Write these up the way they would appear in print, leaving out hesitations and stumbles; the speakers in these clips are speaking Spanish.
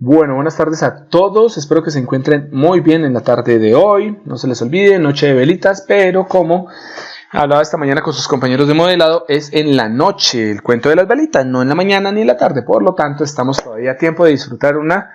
Bueno, buenas tardes a todos, espero que se encuentren muy bien en la tarde de hoy. No se les olvide, noche de velitas, pero como hablaba esta mañana con sus compañeros de modelado, es en la noche el cuento de las velitas, no en la mañana ni en la tarde. Por lo tanto, estamos todavía a tiempo de disfrutar una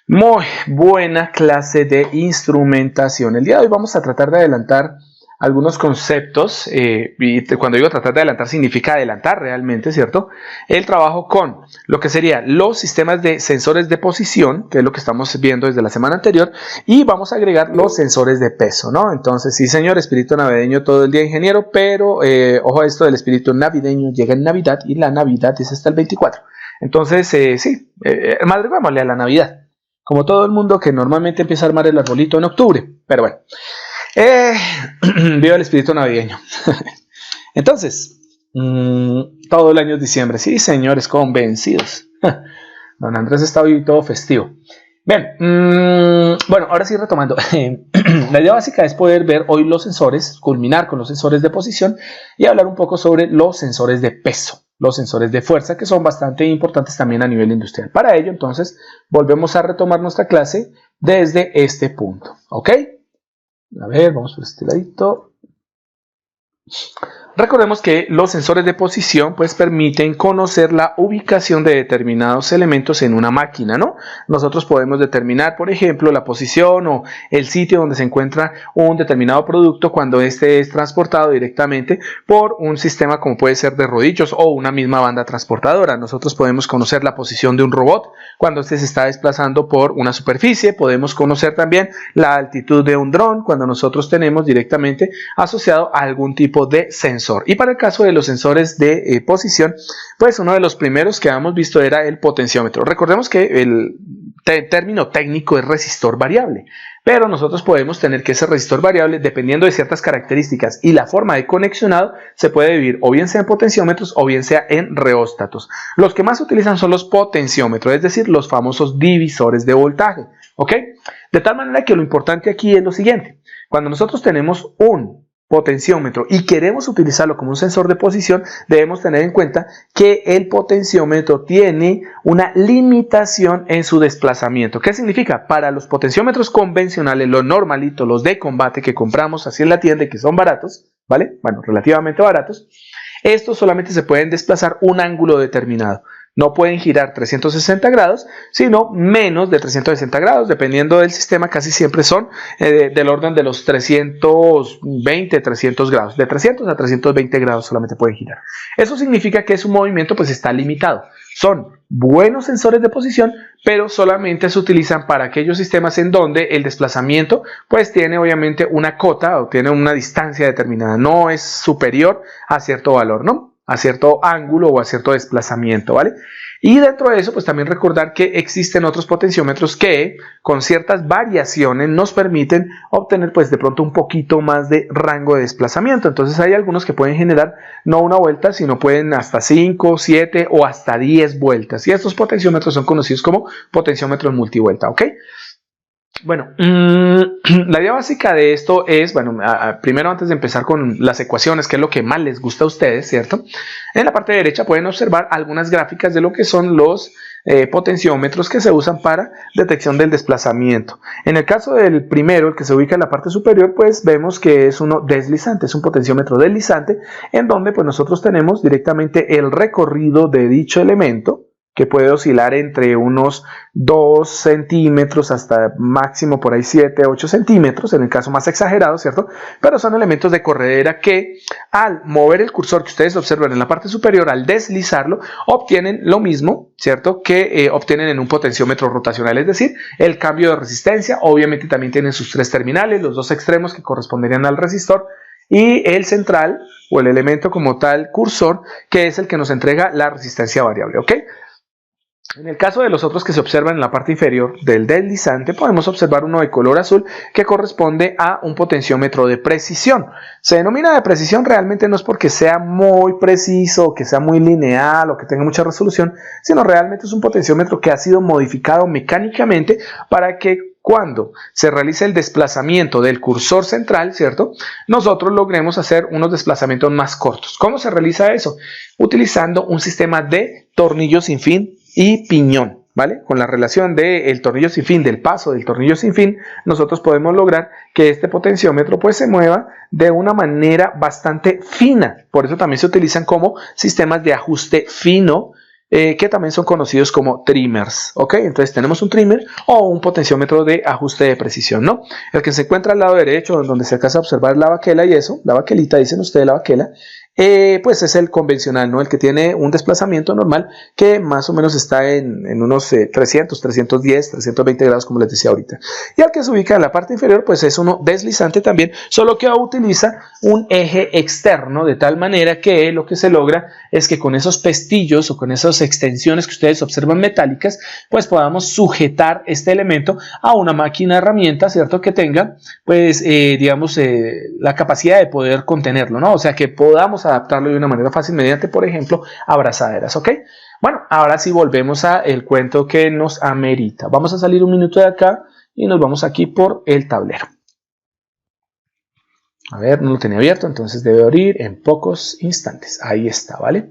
muy buena clase de instrumentación. El día de hoy vamos a tratar de adelantar algunos conceptos, y cuando digo tratar de adelantar significa adelantar realmente, ¿cierto? El trabajo con lo que serían los sistemas de sensores de posición, que es lo que estamos viendo desde la semana anterior, y vamos a agregar los sensores de peso, ¿no? Entonces, sí señor, espíritu navideño todo el día, ingeniero, pero ojo a esto del espíritu navideño, llega en Navidad y la Navidad es hasta el 24. Entonces, madrugámosle a la Navidad. Como todo el mundo que normalmente empieza a armar el arbolito en octubre, pero bueno. Viva el espíritu navideño. Entonces, todo el año es diciembre. Sí, señores, convencidos. Don Andrés está hoy todo festivo. Bien, bueno, ahora sí retomando. La idea básica es poder ver hoy los sensores, culminar con los sensores de posición y hablar un poco sobre los sensores de peso, los sensores de fuerza, que son bastante importantes también a nivel industrial. Para ello, entonces, volvemos a retomar nuestra clase desde este punto. ¿Ok? A ver, vamos por este ladito. Recordemos que los sensores de posición pues permiten conocer la ubicación de determinados elementos en una máquina, ¿no? Nosotros podemos determinar, por ejemplo, la posición o el sitio donde se encuentra un determinado producto cuando este es transportado directamente por un sistema como puede ser de rodillos o una misma banda transportadora. Nosotros podemos conocer la posición de un robot cuando este se está desplazando por una superficie. Podemos conocer también la altitud de un dron cuando nosotros tenemos directamente asociado a algún tipo de sensor. Y para el caso de los sensores de posición, pues uno de los primeros que habíamos visto era el potenciómetro. Recordemos que el término técnico es resistor variable, pero nosotros podemos tener que ese resistor variable, dependiendo de ciertas características y la forma de conexionado, se puede dividir o bien sea en potenciómetros o bien sea en reóstatos. Los que más se utilizan son los potenciómetros, es decir, los famosos divisores de voltaje, ¿ok? De tal manera que lo importante aquí es lo siguiente: cuando nosotros tenemos un potenciómetro y queremos utilizarlo como un sensor de posición, debemos tener en cuenta que el potenciómetro tiene una limitación en su desplazamiento. ¿Qué significa? Para los potenciómetros convencionales, los normalitos, los de combate que compramos así en la tienda y que son baratos, ¿vale? Bueno, relativamente baratos, estos solamente se pueden desplazar un ángulo determinado. No pueden girar 360 grados, sino menos de 360 grados, dependiendo del sistema, casi siempre son del orden de los 320, 300 grados. De 300 a 320 grados solamente pueden girar. Eso significa que su movimiento pues está limitado. Son buenos sensores de posición, pero solamente se utilizan para aquellos sistemas en donde el desplazamiento pues tiene obviamente una cota o tiene una distancia determinada. No es superior a cierto valor, ¿no? A cierto ángulo o a cierto desplazamiento, ¿vale? Y dentro de eso, pues también recordar que existen otros potenciómetros que con ciertas variaciones nos permiten obtener pues de pronto un poquito más de rango de desplazamiento. Entonces hay algunos que pueden generar no una vuelta, sino pueden hasta 5, 7 o hasta 10 vueltas. Y estos potenciómetros son conocidos como potenciómetros multivuelta, ¿ok? Bueno, la idea básica de esto es, bueno, primero antes de empezar con las ecuaciones, que es lo que más les gusta a ustedes, ¿cierto? En la parte derecha pueden observar algunas gráficas de lo que son los potenciómetros que se usan para detección del desplazamiento. En el caso del primero, el que se ubica en la parte superior, pues vemos que es uno deslizante, es un potenciómetro deslizante, en donde pues nosotros tenemos directamente el recorrido de dicho elemento, que puede oscilar entre unos 2 centímetros hasta máximo por ahí 7, 8 centímetros, en el caso más exagerado, ¿cierto? Pero son elementos de corredera que al mover el cursor que ustedes observan en la parte superior, al deslizarlo, obtienen lo mismo, ¿cierto? Que obtienen en un potenciómetro rotacional, es decir, el cambio de resistencia. Obviamente también tienen sus 3 terminales, los 2 extremos que corresponderían al resistor, y el central o el elemento como tal, cursor, que es el que nos entrega la resistencia variable, ¿ok? En el caso de los otros que se observan en la parte inferior del deslizante, podemos observar uno de color azul que corresponde a un potenciómetro de precisión. Se denomina de precisión realmente no es porque sea muy preciso, que sea muy lineal o que tenga mucha resolución, sino realmente es un potenciómetro que ha sido modificado mecánicamente para que cuando se realice el desplazamiento del cursor central, ¿cierto?, nosotros logremos hacer unos desplazamientos más cortos. ¿Cómo se realiza eso? Utilizando un sistema de tornillos sin fin y piñón. ¿vale? Con la relación del tornillo sin fin, del paso del tornillo sin fin, nosotros podemos lograr que este potenciómetro pues se mueva de una manera bastante fina. Por eso también se utilizan como sistemas de ajuste fino, que también son conocidos como trimmers, ¿ok? Entonces tenemos un trimmer o un potenciómetro de ajuste de precisión, ¿no? El que se encuentra al lado derecho, donde se alcanza a observar la baquela y eso, la baquelita, dicen ustedes la baquela, pues es el convencional, ¿no? El que tiene un desplazamiento normal que más o menos está en unos 300, 310, 320 grados, como les decía ahorita. Y el que se ubica en la parte inferior, pues es uno deslizante también, solo que utiliza un eje externo, de tal manera que lo que se logra es que con esos pestillos o con esas extensiones que ustedes observan metálicas, pues podamos sujetar este elemento a una máquina herramienta, ¿cierto? Que tenga, pues, digamos, la capacidad de poder contenerlo, ¿no? O sea, que podamos adaptarlo de una manera fácil mediante, por ejemplo, abrazaderas, ¿ok? Bueno, ahora sí volvemos al cuento que nos amerita. Vamos a salir un minuto de acá y nos vamos aquí por el tablero. A ver, no lo tenía abierto, entonces debe abrir en pocos instantes. Ahí está, ¿vale?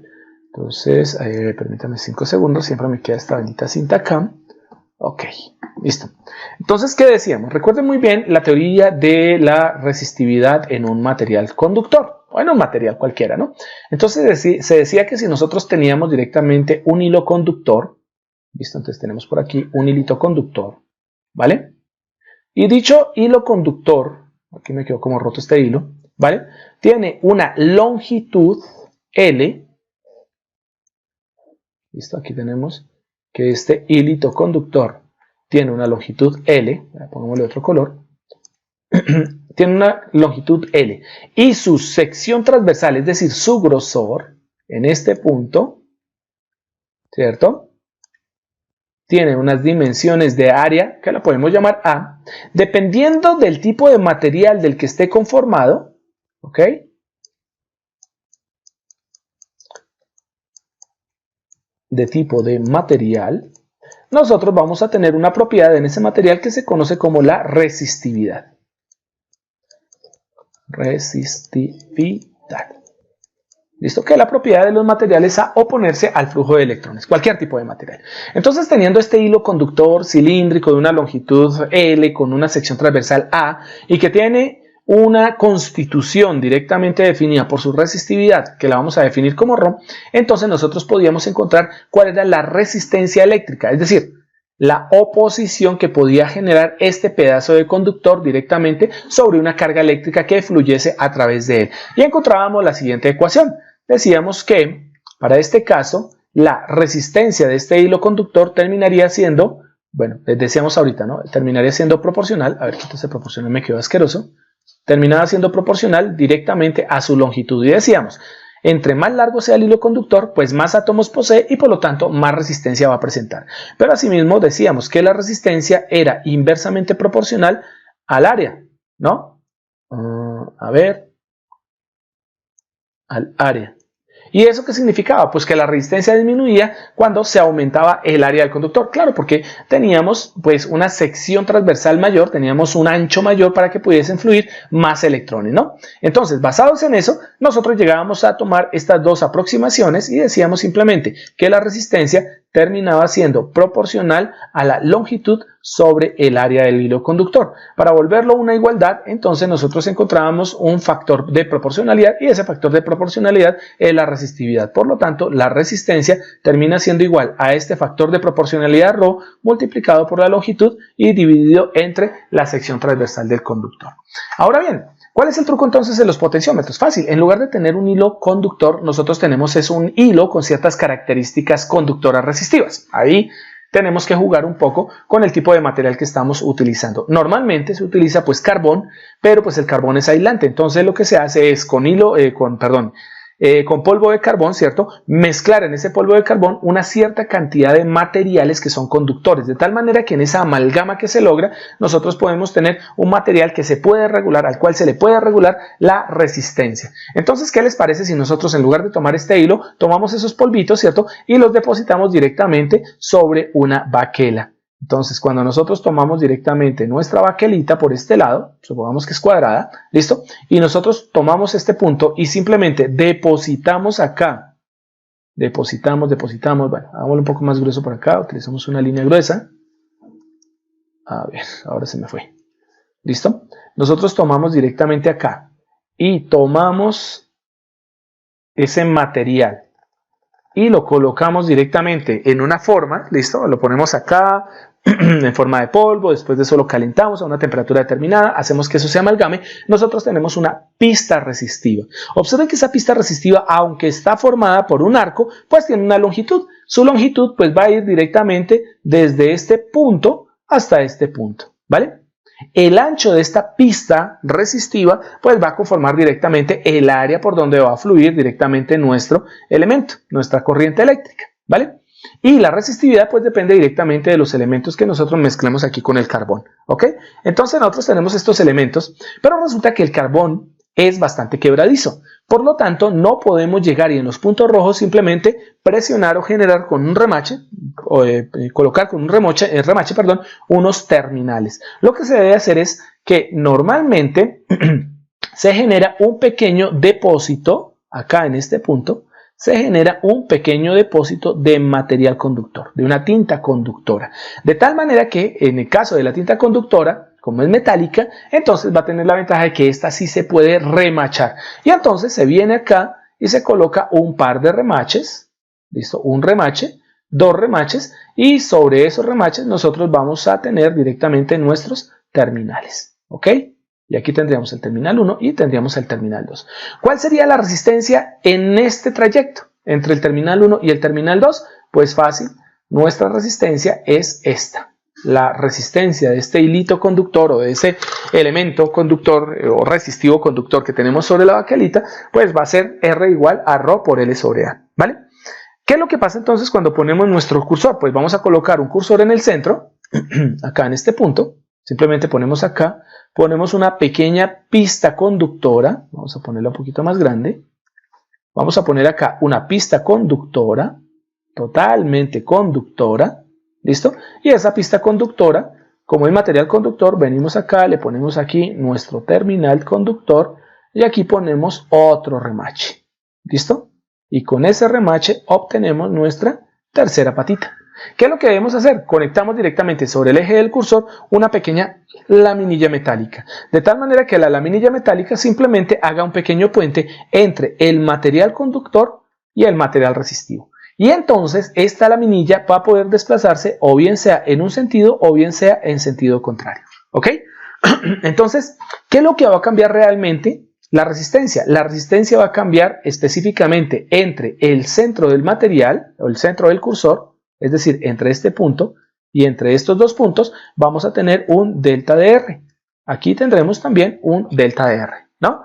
Entonces, permítame 5 segundos, siempre me queda esta bendita cinta acá. Ok, listo. Entonces, ¿qué decíamos? Recuerden muy bien la teoría de la resistividad en un material conductor. Bueno, un material cualquiera, ¿no? Entonces se decía que si nosotros teníamos directamente un hilo conductor, ¿listo? Entonces tenemos por aquí un hilito conductor, ¿vale? Y dicho hilo conductor, aquí me quedó como roto este hilo, ¿vale? Tiene una longitud L, ¿listo? Aquí tenemos que este hilito conductor tiene una longitud L, pongámosle otro color, tiene una longitud L y su sección transversal, es decir, su grosor en este punto, ¿cierto? Tiene unas dimensiones de área que la podemos llamar A, dependiendo del tipo de material del que esté conformado, ¿ok? De tipo de material, nosotros vamos a tener una propiedad en ese material que se conoce como la resistividad. Resistividad. ¿Listo? Que es la propiedad de los materiales a oponerse al flujo de electrones, cualquier tipo de material. Entonces, teniendo este hilo conductor cilíndrico de una longitud L con una sección transversal A y que tiene una constitución directamente definida por su resistividad, que la vamos a definir como Rho, entonces nosotros podíamos encontrar cuál era la resistencia eléctrica, es decir, la oposición que podía generar este pedazo de conductor directamente sobre una carga eléctrica que fluyese a través de él. Y encontrábamos la siguiente ecuación. Decíamos que, para este caso, la resistencia de este hilo conductor terminaría siendo, bueno, les decíamos ahorita, ¿no? Terminaría siendo proporcional, a ver, quítese proporcional, me quedó asqueroso, terminaba siendo proporcional directamente a su longitud. Y decíamos, entre más largo sea el hilo conductor, pues más átomos posee y por lo tanto más resistencia va a presentar. Pero asimismo decíamos que la resistencia era inversamente proporcional al área, ¿no? A ver, al área. ¿Y eso qué significaba? Pues que la resistencia disminuía cuando se aumentaba el área del conductor. Claro, porque teníamos pues una sección transversal mayor, teníamos un ancho mayor para que pudiesen fluir más electrones, ¿no? Entonces, basados en eso, nosotros llegábamos a tomar estas dos aproximaciones y decíamos simplemente que la resistencia terminaba siendo proporcional a la longitud sobre el área del hilo conductor. Para volverlo una igualdad, entonces nosotros encontrábamos un factor de proporcionalidad y ese factor de proporcionalidad es la resistividad. Por lo tanto, la resistencia termina siendo igual a este factor de proporcionalidad Rho multiplicado por la longitud y dividido entre la sección transversal del conductor. Ahora bien, ¿cuál es el truco entonces de los potenciómetros? Fácil, en lugar de tener un hilo conductor, nosotros tenemos un hilo con ciertas características conductoras resistivas. Ahí tenemos que jugar un poco con el tipo de material que estamos utilizando. Normalmente se utiliza pues carbón, pero pues el carbón es aislante, entonces lo que se hace es con polvo de carbón, ¿cierto? Mezclar en ese polvo de carbón una cierta cantidad de materiales que son conductores, de tal manera que en esa amalgama que se logra, nosotros podemos tener un material que se puede regular, al cual se le puede regular la resistencia. Entonces, ¿qué les parece si nosotros en lugar de tomar este hilo, tomamos esos polvitos, ¿cierto? Y los depositamos directamente sobre una baquela. Entonces, cuando nosotros tomamos directamente nuestra baquelita por este lado, supongamos que es cuadrada, ¿listo? Y nosotros tomamos este punto y simplemente depositamos acá depositamos, bueno, hagámoslo un poco más grueso por acá, utilizamos una línea gruesa. A ver, ahora se me fue. ¿Listo? Nosotros tomamos directamente acá y tomamos ese material y lo colocamos directamente en una forma, ¿listo? Lo ponemos acá en forma de polvo, después de eso lo calentamos a una temperatura determinada, hacemos que eso se amalgame, nosotros tenemos una pista resistiva. Observen que esa pista resistiva, aunque está formada por un arco, pues tiene una longitud. Su longitud pues va a ir directamente desde este punto hasta este punto, ¿vale? El ancho de esta pista resistiva pues va a conformar directamente el área por donde va a fluir directamente nuestro elemento, nuestra corriente eléctrica, ¿vale? Y la resistividad pues depende directamente de los elementos que nosotros mezclemos aquí con el carbón, ¿ok? Entonces nosotros tenemos estos elementos, pero resulta que el carbón es bastante quebradizo. Por lo tanto, no podemos llegar y en los puntos rojos simplemente presionar o generar con un remache, o colocar con un remache, unos terminales. Lo que se debe hacer es que normalmente se genera un pequeño depósito, acá en este punto, se genera un pequeño depósito de material conductor, de una tinta conductora. De tal manera que en el caso de la tinta conductora, como es metálica, entonces va a tener la ventaja de que esta sí se puede remachar. Y entonces se viene acá y se coloca un par de remaches, ¿listo? Un remache, dos remaches, y sobre esos remaches nosotros vamos a tener directamente nuestros terminales, ¿ok? Y aquí tendríamos el terminal 1 y tendríamos el terminal 2. ¿Cuál sería la resistencia en este trayecto entre el terminal 1 y el terminal 2? Pues fácil, nuestra resistencia es esta. La resistencia de este hilito conductor o de ese elemento conductor o resistivo conductor que tenemos sobre la baquelita, pues va a ser R igual a ρ por L sobre A, ¿vale? ¿Qué es lo que pasa entonces cuando ponemos nuestro cursor? Pues vamos a colocar un cursor en el centro, acá en este punto, simplemente ponemos acá, ponemos una pequeña pista conductora, vamos a ponerla un poquito más grande, vamos a poner acá una pista conductora, totalmente conductora, ¿listo? Y esa pista conductora, como es material conductor, venimos acá, le ponemos aquí nuestro terminal conductor y aquí ponemos otro remache, ¿listo? Y con ese remache obtenemos nuestra tercera patita. ¿Qué es lo que debemos hacer? Conectamos directamente sobre el eje del cursor una pequeña laminilla metálica, de tal manera que la laminilla metálica simplemente haga un pequeño puente entre el material conductor y el material resistivo. Y entonces esta laminilla va a poder desplazarse o bien sea en un sentido o bien sea en sentido contrario, ¿ok? Entonces, ¿qué es lo que va a cambiar realmente? La resistencia. La resistencia va a cambiar específicamente entre el centro del material o el centro del cursor, es decir, entre este punto y entre estos dos puntos vamos a tener un delta de R. Aquí tendremos también un delta de R, ¿no?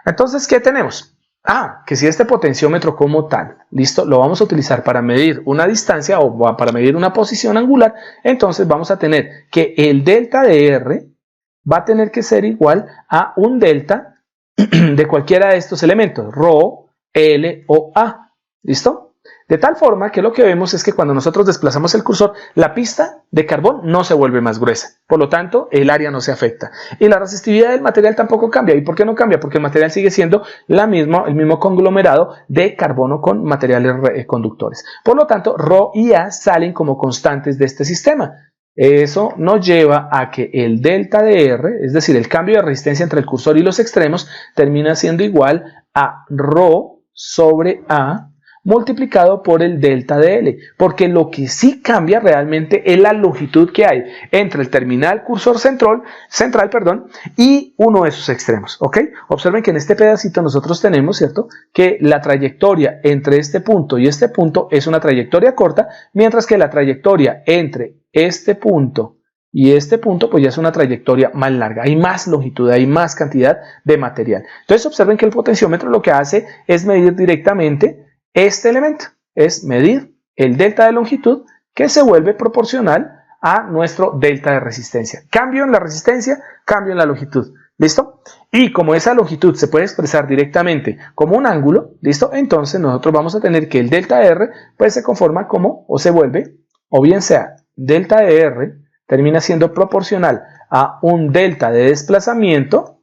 Entonces, ¿qué tenemos? Que si este potenciómetro como tal, listo, lo vamos a utilizar para medir una distancia o para medir una posición angular, entonces vamos a tener que el delta de R va a tener que ser igual a un delta de cualquiera de estos elementos, ρ, L o A, ¿listo? De tal forma que lo que vemos es que cuando nosotros desplazamos el cursor, la pista de carbón no se vuelve más gruesa. Por lo tanto, el área no se afecta. Y la resistividad del material tampoco cambia. ¿Y por qué no cambia? Porque el material sigue siendo el mismo conglomerado de carbono con materiales conductores. Por lo tanto, ρ y A salen como constantes de este sistema. Eso nos lleva a que el delta de R, es decir, el cambio de resistencia entre el cursor y los extremos, termina siendo igual a ρ sobre A multiplicado por el delta de L, porque lo que sí cambia realmente es la longitud que hay entre el terminal cursor central, y uno de sus extremos, ¿ok? Observen que en este pedacito nosotros tenemos, ¿cierto?, que la trayectoria entre este punto y este punto es una trayectoria corta, mientras que la trayectoria entre este punto y este punto pues ya es una trayectoria más larga, hay más longitud, hay más cantidad de material. Entonces observen que el potenciómetro lo que hace es medir directamente este elemento, es medir el delta de longitud que se vuelve proporcional a nuestro delta de resistencia. Cambio en la resistencia, cambio en la longitud, ¿listo? Y como esa longitud se puede expresar directamente como un ángulo, ¿listo? Entonces nosotros vamos a tener que el delta de R pues se conforma como, o se vuelve, o bien sea delta de R termina siendo proporcional a un delta de desplazamiento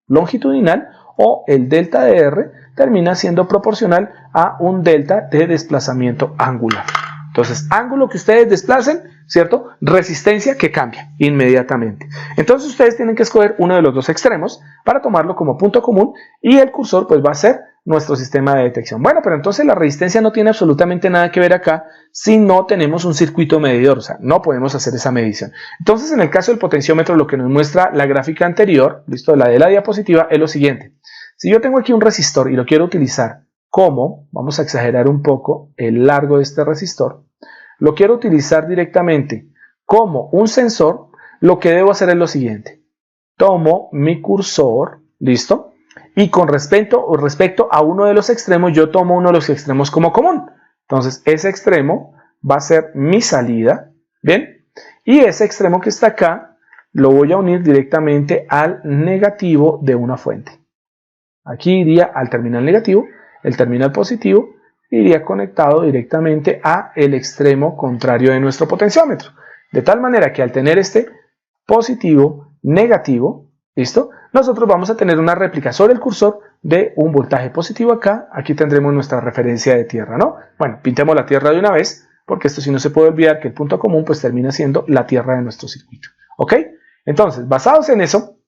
longitudinal, o el delta de R termina siendo proporcional a un delta de desplazamiento angular. Entonces, ángulo que ustedes desplacen, ¿cierto? Resistencia que cambia inmediatamente. Entonces, ustedes tienen que escoger uno de los dos extremos para tomarlo como punto común y el cursor pues va a ser nuestro sistema de detección. Bueno, pero entonces la resistencia no tiene absolutamente nada que ver acá si no tenemos un circuito medidor, o sea, no podemos hacer esa medición. Entonces, en el caso del potenciómetro, lo que nos muestra la gráfica anterior, listo, la de la diapositiva, es lo siguiente. Si yo tengo aquí un resistor y lo quiero utilizar como, vamos a exagerar un poco el largo de este resistor, lo quiero utilizar directamente como un sensor, lo que debo hacer es lo siguiente. Tomo mi cursor, listo, y con respecto a uno de los extremos, yo tomo uno de los extremos como común. Entonces, ese extremo va a ser mi salida, ¿bien? Y ese extremo que está acá, lo voy a unir directamente al negativo de una fuente. Aquí iría al terminal negativo, el terminal positivo iría conectado directamente a el extremo contrario de nuestro potenciómetro. De tal manera que al tener este positivo, negativo, ¿listo? Nosotros vamos a tener una réplica sobre el cursor de un voltaje positivo acá. Aquí tendremos nuestra referencia de tierra, ¿no? Bueno, pintemos la tierra de una vez, porque esto sí no se puede olvidar que el punto común pues termina siendo la tierra de nuestro circuito. ¿Ok? Entonces, basados en eso,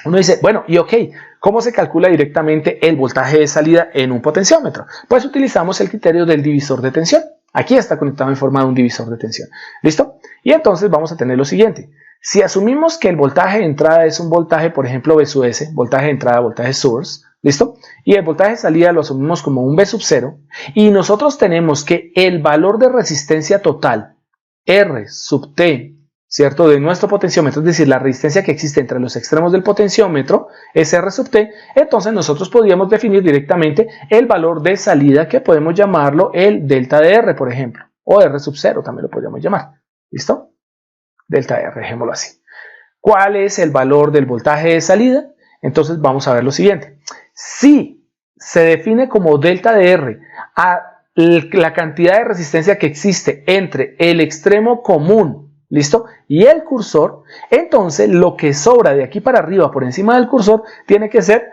uno dice, bueno, y ok, ¿cómo se calcula directamente el voltaje de salida en un potenciómetro? Pues utilizamos el criterio del divisor de tensión. Aquí está conectado en forma de un divisor de tensión. ¿Listo? Y entonces vamos a tener lo siguiente. Si asumimos que el voltaje de entrada es un voltaje, por ejemplo, V sub S, voltaje de entrada, voltaje source, ¿listo? Y el voltaje de salida lo asumimos como un V sub 0, y nosotros tenemos que el valor de resistencia total, R sub T, ¿cierto? De nuestro potenciómetro, es decir, la resistencia que existe entre los extremos del potenciómetro es R sub T, entonces nosotros podríamos definir directamente el valor de salida que podemos llamarlo el delta de R, por ejemplo, o R sub 0 también lo podríamos llamar, ¿listo? Delta R, dejémoslo así. ¿Cuál es el valor del voltaje de salida? Entonces vamos a ver lo siguiente. Si se define como delta de R a la cantidad de resistencia que existe entre el extremo común, ¿listo? Y el cursor, entonces lo que sobra de aquí para arriba por encima del cursor tiene que ser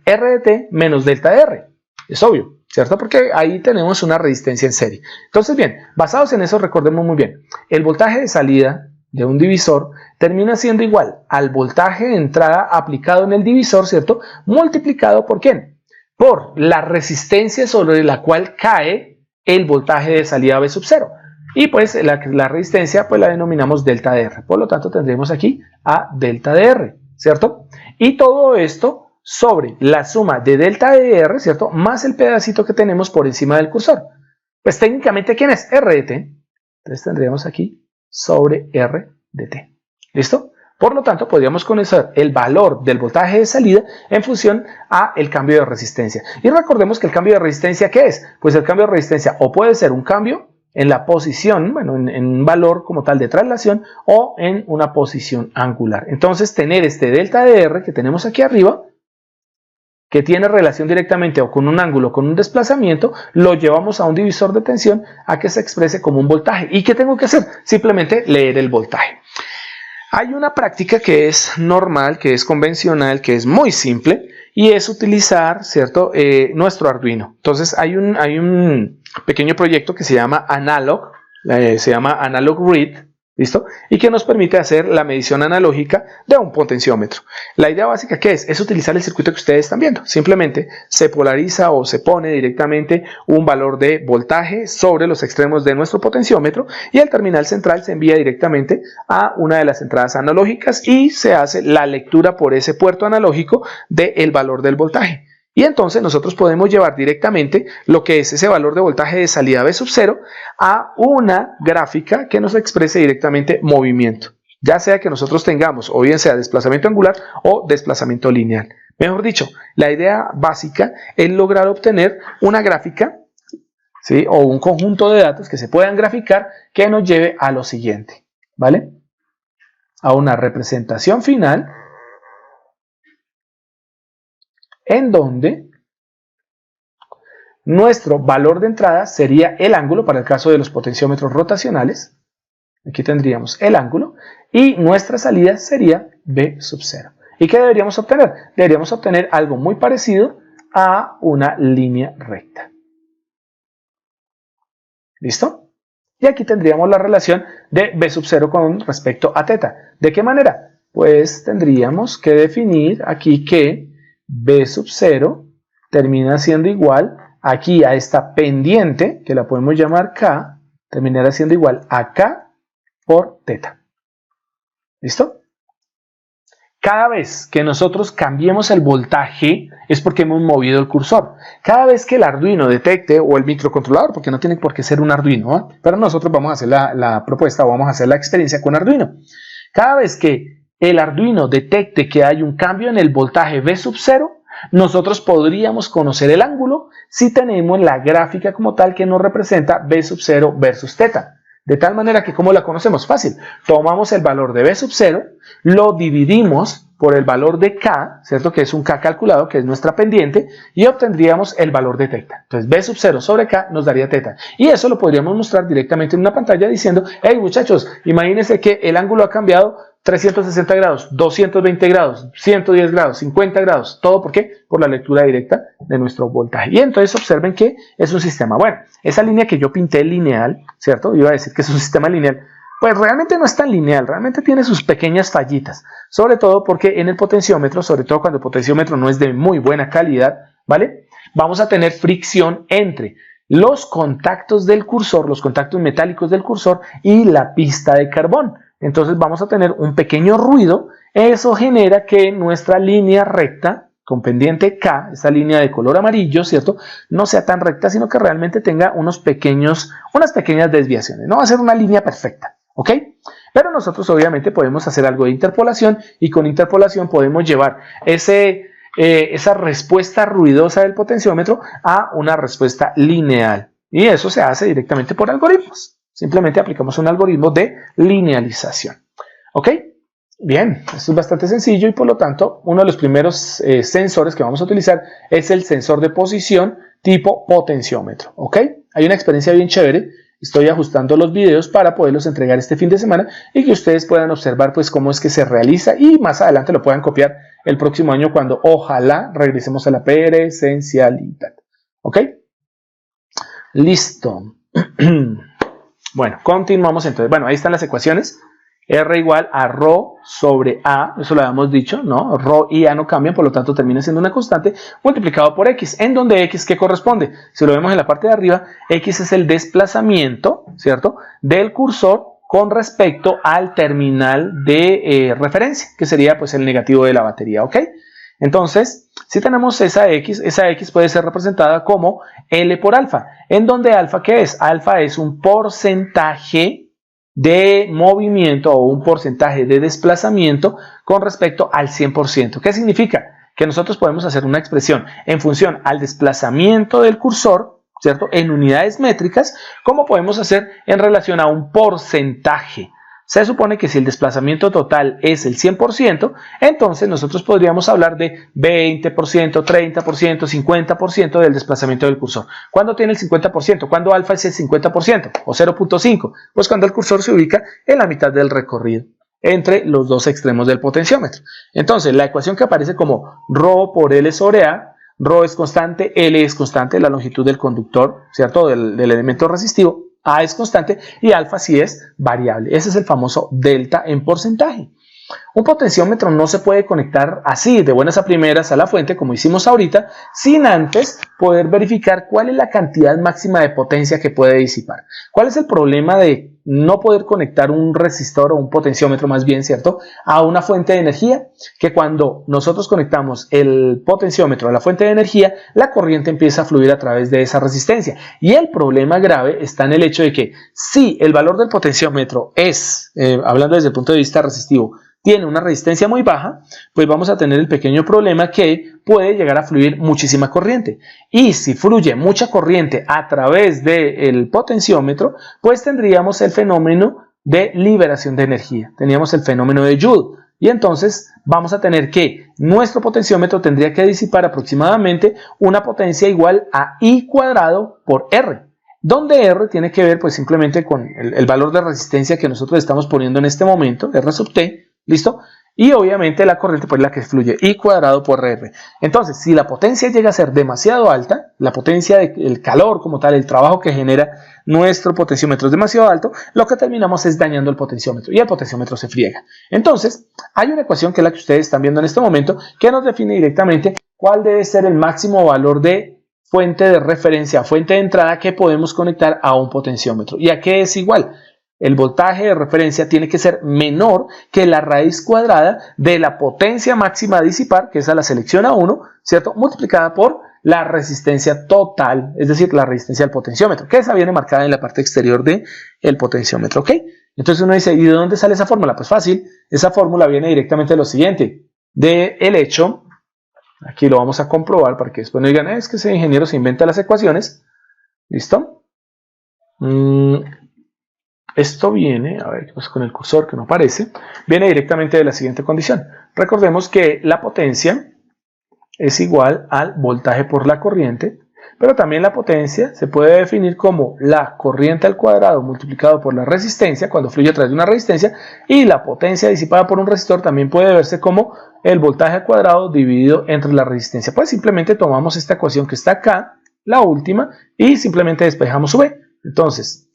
R de T menos delta de R. Es obvio, ¿cierto? Porque ahí tenemos una resistencia en serie. Entonces, bien, basados en eso, recordemos muy bien, el voltaje de salida de un divisor termina siendo igual al voltaje de entrada aplicado en el divisor, ¿cierto? Multiplicado por ¿quién? Por la resistencia sobre la cual cae el voltaje de salida V sub 0. Y pues la resistencia pues la denominamos delta de R. Por lo tanto, tendremos aquí a delta de R, ¿cierto? Y todo esto sobre la suma de delta de R, ¿cierto? Más el pedacito que tenemos por encima del cursor. Pues técnicamente, ¿quién es? R de T. Entonces tendríamos aquí sobre R de T. ¿Listo? Por lo tanto, podríamos conocer el valor del voltaje de salida en función a el cambio de resistencia. Y recordemos que el cambio de resistencia, ¿qué es? Pues el cambio de resistencia o puede ser un cambio en la posición, bueno, en un valor como tal de traslación o en una posición angular. Entonces, tener este delta de R que tenemos aquí arriba, que tiene relación directamente o con un ángulo o con un desplazamiento, lo llevamos a un divisor de tensión a que se exprese como un voltaje. ¿Y qué tengo que hacer? Simplemente leer el voltaje. Hay una práctica que es normal, que es convencional, que es muy simple, y es utilizar, ¿cierto? Nuestro Arduino. Entonces hay un pequeño proyecto que se llama Analog Read, ¿listo? Y que nos permite hacer la medición analógica de un potenciómetro. La idea básica, ¿qué es? Es utilizar el circuito que ustedes están viendo. Simplemente se polariza o se pone directamente un valor de voltaje sobre los extremos de nuestro potenciómetro y el terminal central se envía directamente a una de las entradas analógicas y se hace la lectura por ese puerto analógico del valor del voltaje. Y entonces nosotros podemos llevar directamente lo que es ese valor de voltaje de salida V sub 0 a una gráfica que nos exprese directamente movimiento. Ya sea que nosotros tengamos o bien sea desplazamiento angular o desplazamiento lineal. Mejor dicho, la idea básica es lograr obtener una gráfica, ¿sí? O un conjunto de datos que se puedan graficar que nos lleve a lo siguiente, ¿vale? A una representación final en donde nuestro valor de entrada sería el ángulo para el caso de los potenciómetros rotacionales. Aquí tendríamos el ángulo y nuestra salida sería V sub 0. ¿Y qué deberíamos obtener? Deberíamos obtener algo muy parecido a una línea recta. ¿Listo? Y aquí tendríamos la relación de B sub 0 con respecto a teta. ¿De qué manera? Pues tendríamos que definir aquí que B sub 0 termina siendo igual aquí a esta pendiente, que la podemos llamar K, terminará siendo igual a K por teta. ¿Listo? Cada vez que nosotros cambiemos el voltaje es porque hemos movido el cursor. Cada vez que el Arduino detecte, o el microcontrolador, porque no tiene por qué ser un Arduino, ¿eh? Pero nosotros vamos a hacer la propuesta o vamos a hacer la experiencia con Arduino. Cada vez que el Arduino detecte que hay un cambio en el voltaje V sub 0, nosotros podríamos conocer el ángulo si tenemos la gráfica como tal que nos representa V sub 0 versus teta. De tal manera que, ¿cómo la conocemos? Fácil. Tomamos el valor de B sub 0, lo dividimos por el valor de K, ¿cierto? Que es un K calculado, que es nuestra pendiente, y obtendríamos el valor de teta. Entonces, B sub 0 sobre K nos daría teta. Y eso lo podríamos mostrar directamente en una pantalla diciendo, hey muchachos, imagínense que el ángulo ha cambiado 360 grados, 220 grados, 110 grados, 50 grados. ¿Todo por qué? Por la lectura directa de nuestro voltaje. Y entonces observen que es un sistema. Bueno, esa línea que yo pinté lineal, ¿cierto? Iba a decir que es un sistema lineal. Pues realmente no es tan lineal, realmente tiene sus pequeñas fallitas. Sobre todo porque en el potenciómetro, sobre todo cuando el potenciómetro no es de muy buena calidad, ¿vale? Vamos a tener fricción entre los contactos del cursor, los contactos metálicos del cursor y la pista de carbón. Entonces vamos a tener un pequeño ruido. Eso genera que nuestra línea recta con pendiente K, esta línea de color amarillo, ¿cierto? No sea tan recta, sino que realmente tenga unas pequeñas desviaciones. No va a ser una línea perfecta, ¿ok? Pero nosotros obviamente podemos hacer algo de interpolación y con interpolación podemos llevar esa respuesta ruidosa del potenciómetro a una respuesta lineal. Y eso se hace directamente por algoritmos. Simplemente aplicamos un algoritmo de linealización. ¿Ok? Bien, esto es bastante sencillo y por lo tanto uno de los primeros sensores que vamos a utilizar es el sensor de posición tipo potenciómetro. ¿Ok? Hay una experiencia bien chévere. Estoy ajustando los videos para poderlos entregar este fin de semana y que ustedes puedan observar pues cómo es que se realiza y más adelante lo puedan copiar el próximo año cuando ojalá regresemos a la presencialidad. ¿Ok? Listo. Bueno, continuamos entonces. Bueno, ahí están las ecuaciones. R igual a ρ sobre A, eso lo habíamos dicho, ¿no? Ρ y A no cambian, por lo tanto termina siendo una constante, multiplicado por X, en donde X, ¿qué corresponde? Si lo vemos en la parte de arriba, X es el desplazamiento, ¿cierto? Del cursor con respecto al terminal de referencia, que sería pues el negativo de la batería, ¿ok? Entonces, si tenemos esa X puede ser representada como L por alfa, en donde alfa, ¿qué es? Alfa es un porcentaje de movimiento o un porcentaje de desplazamiento con respecto al 100%. ¿Qué significa? Que nosotros podemos hacer una expresión en función al desplazamiento del cursor, ¿cierto? En unidades métricas, como podemos hacer en relación a un porcentaje. Se supone que si el desplazamiento total es el 100%, entonces nosotros podríamos hablar de 20%, 30%, 50% del desplazamiento del cursor. ¿Cuándo tiene el 50%? ¿Cuándo alfa es el 50%? ¿O 0.5? Pues cuando el cursor se ubica en la mitad del recorrido, entre los dos extremos del potenciómetro. Entonces, la ecuación que aparece como ρ por L sobre A, ρ es constante, L es constante, la longitud del conductor, ¿cierto? Del elemento resistivo. A es constante y alfa sí es variable. Ese es el famoso delta en porcentaje. Un potenciómetro no se puede conectar así de buenas a primeras a la fuente como hicimos ahorita, sin antes poder verificar cuál es la cantidad máxima de potencia que puede disipar. ¿Cuál es el problema de no poder conectar un resistor o un potenciómetro más bien, ¿cierto?, a una fuente de energía? Que cuando nosotros conectamos el potenciómetro a la fuente de energía, la corriente empieza a fluir a través de esa resistencia. Y el problema grave está en el hecho de que si el valor del potenciómetro es, hablando desde el punto de vista resistivo, tiene una resistencia muy baja, pues vamos a tener el pequeño problema que puede llegar a fluir muchísima corriente. Y si fluye mucha corriente a través del potenciómetro, pues tendríamos el fenómeno de liberación de energía. Teníamos el fenómeno de Joule. Y entonces vamos a tener que nuestro potenciómetro tendría que disipar aproximadamente una potencia igual a I cuadrado por R. Donde R tiene que ver pues simplemente con el valor de resistencia que nosotros estamos poniendo en este momento, R sub T. ¿Listo? y obviamente la corriente pues la que fluye, I cuadrado por R. Entonces, si la potencia llega a ser demasiado alta, la potencia del calor como tal, el trabajo que genera nuestro potenciómetro es demasiado alto, lo que terminamos es dañando el potenciómetro y el potenciómetro se friega. Entonces, hay una ecuación que es la que ustedes están viendo en este momento que nos define directamente cuál debe ser el máximo valor de fuente de referencia, fuente de entrada que podemos conectar a un potenciómetro. ¿Y a qué es igual? El voltaje de referencia tiene que ser menor que la raíz cuadrada de la potencia máxima a disipar, que es a la selección A1, ¿cierto? Multiplicada por la resistencia total, es decir, la resistencia del potenciómetro, que esa viene marcada en la parte exterior del potenciómetro, ¿ok? Entonces uno dice, ¿y de dónde sale esa fórmula? Pues fácil, esa fórmula viene directamente de lo siguiente, del hecho, aquí lo vamos a comprobar para que después no digan, es que ese ingeniero se inventa las ecuaciones, ¿listo? Esto viene, a ver qué pasa con el cursor que no aparece, viene directamente de la siguiente condición. Recordemos que la potencia es igual al voltaje por la corriente, pero también la potencia se puede definir como la corriente al cuadrado multiplicado por la resistencia, cuando fluye a través de una resistencia, y la potencia disipada por un resistor también puede verse como el voltaje al cuadrado dividido entre la resistencia. Pues simplemente tomamos esta ecuación que está acá, la última, y simplemente despejamos su B. Entonces,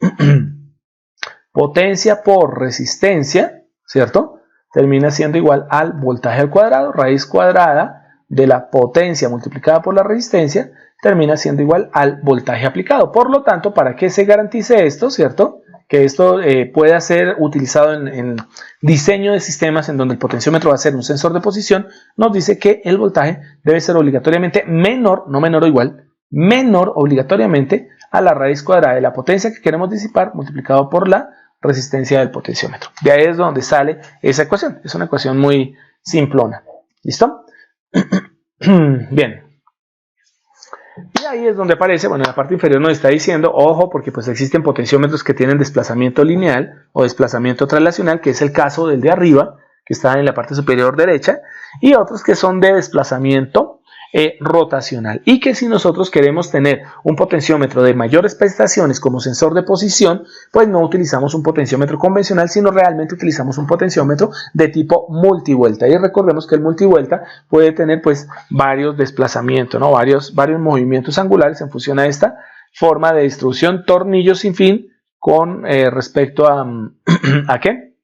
potencia por resistencia, ¿cierto? Termina siendo igual al voltaje al cuadrado, raíz cuadrada de la potencia multiplicada por la resistencia, termina siendo igual al voltaje aplicado. Por lo tanto, para que se garantice esto, ¿cierto? Que esto pueda ser utilizado en diseño de sistemas en donde el potenciómetro va a ser un sensor de posición, nos dice que el voltaje debe ser obligatoriamente menor, no menor o igual, menor obligatoriamente a la raíz cuadrada de la potencia que queremos disipar multiplicado por la resistencia del potenciómetro. De ahí es donde sale esa ecuación. Es una ecuación muy simplona. ¿Listo? Bien. Y ahí es donde aparece, bueno, en la parte inferior nos está diciendo, ojo, porque pues existen potenciómetros que tienen desplazamiento lineal o desplazamiento traslacional, que es el caso del de arriba, que está en la parte superior derecha, y otros que son de desplazamiento rotacional, y que si nosotros queremos tener un potenciómetro de mayores prestaciones como sensor de posición, pues no utilizamos un potenciómetro convencional, sino realmente utilizamos un potenciómetro de tipo multivuelta. Y recordemos que el multivuelta puede tener pues varios desplazamientos, ¿no? varios movimientos angulares en función a esta forma de distribución, tornillo sin fin con respecto a ¿a qué?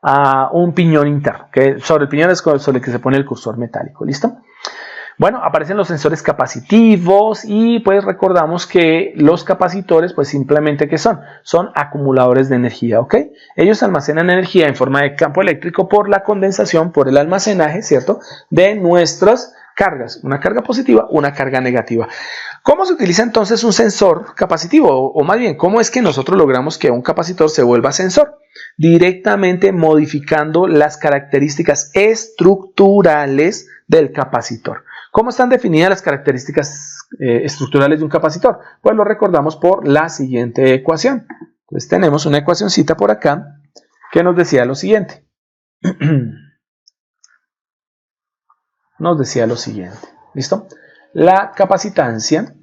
A un piñón interno, que sobre el piñón es sobre el que se pone el cursor metálico. ¿Listo? Bueno, aparecen los sensores capacitivos y pues recordamos que los capacitores pues simplemente ¿qué son? Son acumuladores de energía, ¿ok? Ellos almacenan energía en forma de campo eléctrico por la condensación, por el almacenaje, ¿cierto? De nuestras cargas, una carga positiva, una carga negativa. ¿Cómo se utiliza entonces un sensor capacitivo? O más bien, ¿cómo es que nosotros logramos que un capacitor se vuelva sensor? Directamente modificando las características estructurales del capacitor. ¿Cómo están definidas las características estructurales de un capacitor? Pues lo recordamos por la siguiente ecuación. Entonces tenemos una ecuacioncita por acá que nos decía lo siguiente. Nos decía lo siguiente. ¿Listo? La capacitancia,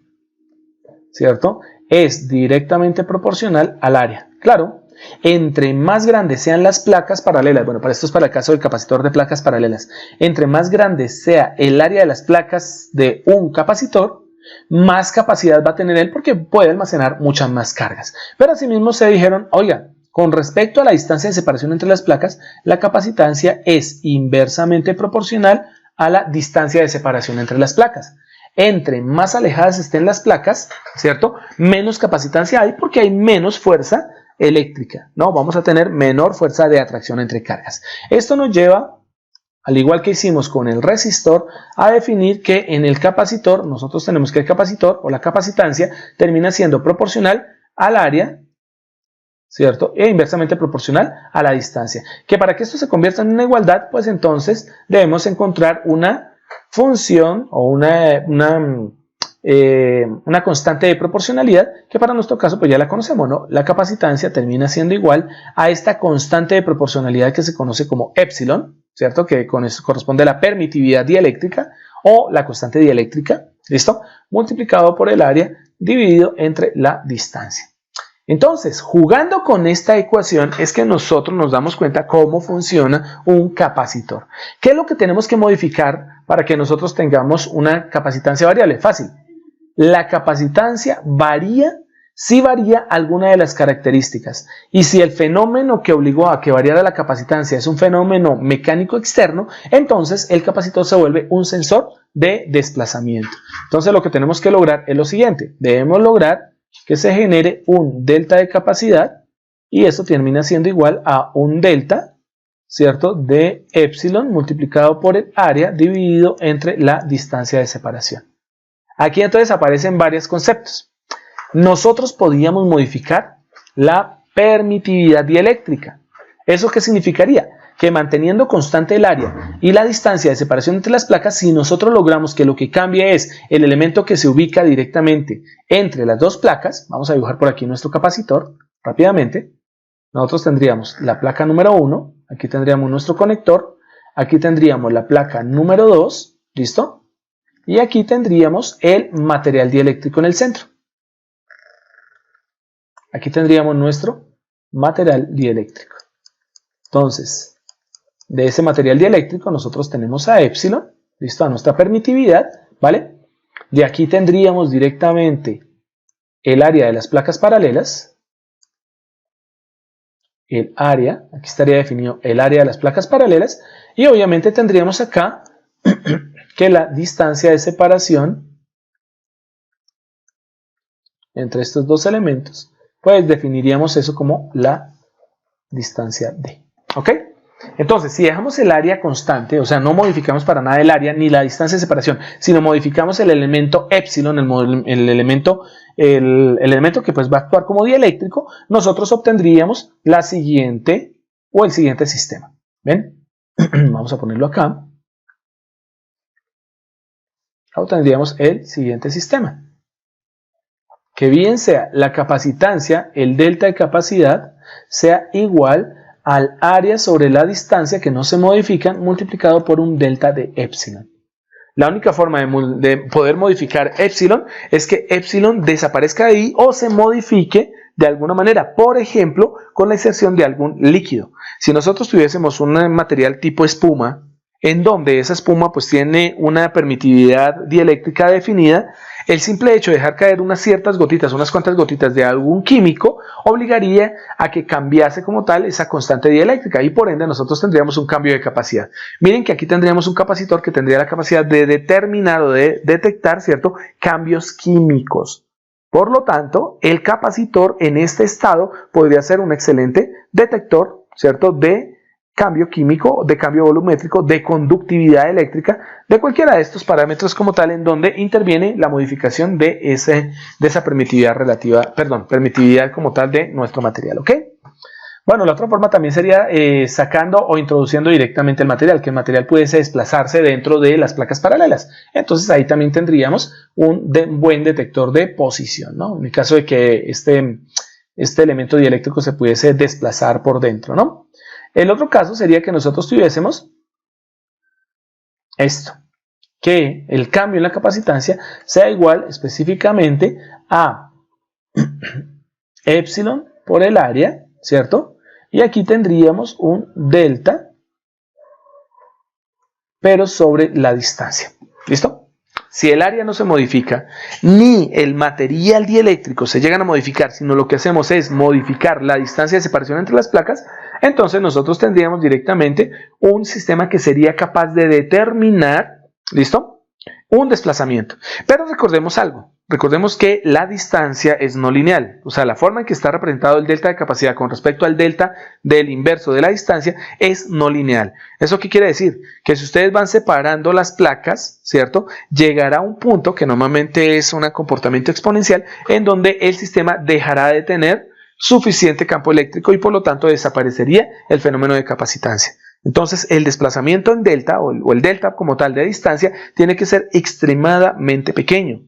¿cierto? Es directamente proporcional al área. Claro. Entre más grandes sean las placas paralelas, bueno, para esto es para el caso del capacitor de placas paralelas, entre más grande sea el área de las placas de un capacitor, más capacidad va a tener él porque puede almacenar muchas más cargas. Pero asimismo se dijeron, oiga, con respecto a la distancia de separación entre las placas, la capacitancia es inversamente proporcional a la distancia de separación entre las placas. Entre más alejadas estén las placas, ¿cierto? Menos capacitancia hay porque hay menos fuerza eléctrica, ¿no? Vamos a tener menor fuerza de atracción entre cargas. Esto nos lleva, al igual que hicimos con el resistor, a definir que en el capacitor, nosotros tenemos que el capacitor o la capacitancia termina siendo proporcional al área, ¿cierto? E inversamente proporcional a la distancia. Que para que esto se convierta en una igualdad, pues entonces debemos encontrar una función o una constante de proporcionalidad que para nuestro caso pues ya la conocemos, ¿no? La capacitancia termina siendo igual a esta constante de proporcionalidad que se conoce como epsilon, ¿cierto? Que con eso corresponde a la permitividad dieléctrica o la constante dieléctrica, ¿listo? Multiplicado por el área dividido entre la distancia. Entonces, jugando con esta ecuación es que nosotros nos damos cuenta cómo funciona un capacitor. ¿Qué es lo que tenemos que modificar para que nosotros tengamos una capacitancia variable? Fácil. La capacitancia varía si varía alguna de las características. Y si el fenómeno que obligó a que variara la capacitancia es un fenómeno mecánico externo, entonces el capacitor se vuelve un sensor de desplazamiento. Entonces lo que tenemos que lograr es lo siguiente. Debemos lograr que se genere un delta de capacidad y eso termina siendo igual a un delta, ¿cierto?, de epsilon multiplicado por el área dividido entre la distancia de separación. Aquí entonces aparecen varios conceptos. Nosotros podíamos modificar la permitividad dieléctrica. ¿Eso qué significaría? Que manteniendo constante el área y la distancia de separación entre las placas, si nosotros logramos que lo que cambie es el elemento que se ubica directamente entre las dos placas, vamos a dibujar por aquí nuestro capacitor rápidamente. Nosotros tendríamos la placa número 1, aquí tendríamos nuestro conector, aquí tendríamos la placa número 2, ¿listo? Y aquí tendríamos el material dieléctrico en el centro. Aquí tendríamos nuestro material dieléctrico. Entonces, de ese material dieléctrico nosotros tenemos a epsilon, ¿listo?, a nuestra permitividad, ¿vale? De aquí tendríamos directamente el área de las placas paralelas. El área, aquí estaría definido el área de las placas paralelas. Y obviamente tendríamos acá que la distancia de separación entre estos dos elementos, pues definiríamos eso como la distancia D. ¿Ok? Entonces, si dejamos el área constante, o sea, no modificamos para nada el área ni la distancia de separación, sino modificamos el elemento epsilon, el elemento que pues va a actuar como dieléctrico, nosotros obtendríamos la siguiente o el siguiente sistema. ¿Ven? Vamos a ponerlo acá. Obtendríamos el siguiente sistema. Que bien sea la capacitancia, el delta de capacidad, sea igual al área sobre la distancia que no se modifica multiplicado por un delta de epsilon. La única forma de poder modificar epsilon es que epsilon desaparezca de ahí o se modifique de alguna manera, por ejemplo, con la inserción de algún líquido. Si nosotros tuviésemos un material tipo espuma, en donde esa espuma pues tiene una permitividad dieléctrica definida, el simple hecho de dejar caer unas ciertas gotitas, unas cuantas gotitas de algún químico, obligaría a que cambiase como tal esa constante dieléctrica y por ende nosotros tendríamos un cambio de capacidad. Miren que aquí tendríamos un capacitor que tendría la capacidad de determinar o de detectar, ¿cierto?, cambios químicos. Por lo tanto, el capacitor en este estado podría ser un excelente detector, ¿cierto?, de cambio químico, de cambio volumétrico, de conductividad eléctrica, de cualquiera de estos parámetros como tal en donde interviene la modificación de esa permitividad relativa, permitividad como tal de nuestro material, ¿ok? Bueno, la otra forma también sería sacando o introduciendo directamente el material, que el material pudiese desplazarse dentro de las placas paralelas. Entonces ahí también tendríamos un buen detector de posición, ¿no? En el caso de que este elemento dieléctrico se pudiese desplazar por dentro, ¿no? El otro caso sería que nosotros tuviésemos esto, que el cambio en la capacitancia sea igual específicamente a epsilon por el área, ¿cierto? Y aquí tendríamos un delta, pero sobre la distancia. ¿Listo? Si el área no se modifica, ni el material dieléctrico se llegan a modificar, sino lo que hacemos es modificar la distancia de separación entre las placas, entonces nosotros tendríamos directamente un sistema que sería capaz de determinar, ¿listo?, un desplazamiento. Pero recordemos algo. Recordemos que la distancia es no lineal, o sea, la forma en que está representado el delta de capacidad con respecto al delta del inverso de la distancia es no lineal. ¿Eso qué quiere decir? Que si ustedes van separando las placas, ¿cierto?, llegará un punto que normalmente es un comportamiento exponencial en donde el sistema dejará de tener suficiente campo eléctrico y por lo tanto desaparecería el fenómeno de capacitancia. Entonces el desplazamiento en delta o el delta como tal de distancia tiene que ser extremadamente pequeño.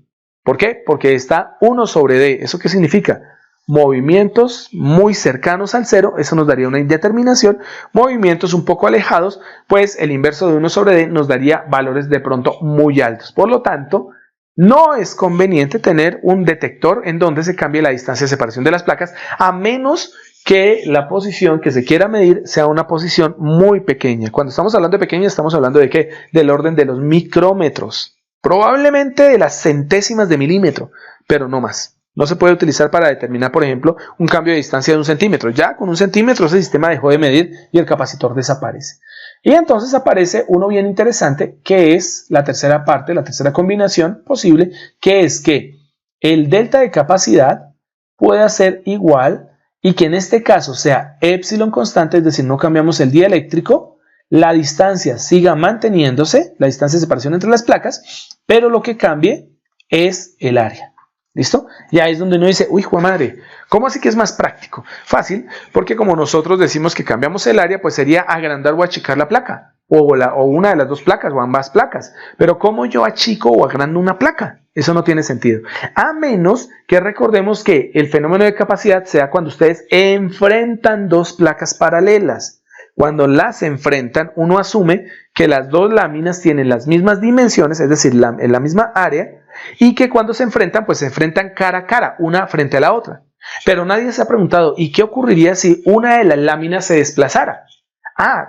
¿Por qué? Porque está 1 sobre D. ¿Eso qué significa? Movimientos muy cercanos al cero, eso nos daría una indeterminación. Movimientos un poco alejados, pues el inverso de 1 sobre D nos daría valores de pronto muy altos. Por lo tanto, no es conveniente tener un detector en donde se cambie la distancia de separación de las placas, a menos que la posición que se quiera medir sea una posición muy pequeña. Cuando estamos hablando de pequeña, estamos hablando de ¿qué? Del orden de los micrómetros, probablemente de las centésimas de milímetro, pero no más. No se puede utilizar para determinar, por ejemplo, un cambio de distancia de 1 centímetro. Ya con 1 centímetro ese sistema dejó de medir y el capacitor desaparece. Y entonces aparece uno bien interesante, que es la tercera parte, la tercera combinación posible, que es que el delta de capacidad pueda ser igual y que en este caso sea epsilon constante, es decir, no cambiamos el dieléctrico, la distancia siga manteniéndose, la distancia de separación entre las placas, pero lo que cambie es el área. ¿Listo? Y ahí es donde uno dice, uy, jue madre, ¿cómo así que es más práctico? Fácil, porque como nosotros decimos que cambiamos el área, pues sería agrandar o achicar la placa, o una de las dos placas, o ambas placas. Pero ¿cómo yo achico o agrando una placa? Eso no tiene sentido. A menos que recordemos que el fenómeno de capacidad sea cuando ustedes enfrentan dos placas paralelas. Cuando las enfrentan, uno asume que las dos láminas tienen las mismas dimensiones, es decir, en la misma área, y que cuando se enfrentan, pues se enfrentan cara a cara, una frente a la otra. Pero nadie se ha preguntado, ¿y qué ocurriría si una de las láminas se desplazara?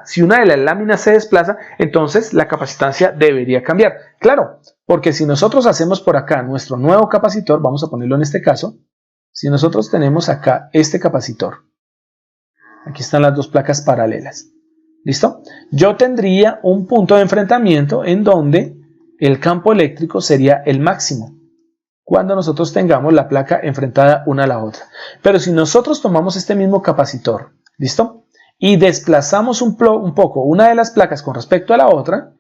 Si una de las láminas se desplaza, entonces la capacitancia debería cambiar. Claro, porque si nosotros hacemos por acá nuestro nuevo capacitor, vamos a ponerlo en este caso, si nosotros tenemos acá este capacitor, aquí están las dos placas paralelas, ¿listo? Yo tendría un punto de enfrentamiento en donde el campo eléctrico sería el máximo cuando nosotros tengamos la placa enfrentada una a la otra. Pero si nosotros tomamos este mismo capacitor, ¿listo? Y desplazamos un poco una de las placas con respecto a la otra,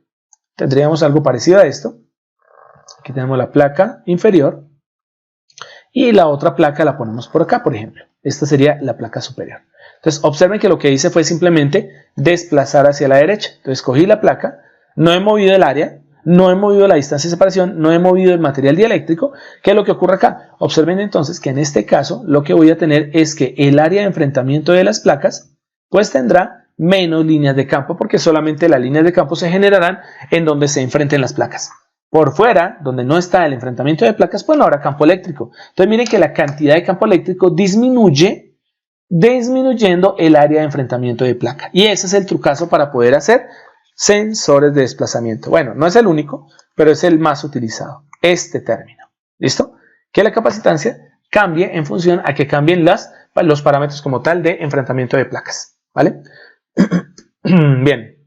tendríamos algo parecido a esto. Aquí tenemos la placa inferior y la otra placa la ponemos por acá, por ejemplo. Esta sería la placa superior. Entonces observen que lo que hice fue simplemente desplazar hacia la derecha. Entonces cogí la placa, no he movido el área, no he movido la distancia de separación, no he movido el material dieléctrico. ¿Qué es lo que ocurre acá? Observen entonces que en este caso lo que voy a tener es que el área de enfrentamiento de las placas pues tendrá menos líneas de campo, porque solamente las líneas de campo se generarán en donde se enfrenten las placas. Por fuera, donde no está el enfrentamiento de placas, pues no habrá campo eléctrico. Entonces miren que la cantidad de campo eléctrico disminuye, disminuyendo el área de enfrentamiento de placa. Y ese es el trucazo para poder hacer sensores de desplazamiento. Bueno, no es el único, pero es el más utilizado, este término. ¿Listo? Que la capacitancia cambie en función a que cambien los parámetros como tal de enfrentamiento de placas. ¿Vale? Bien.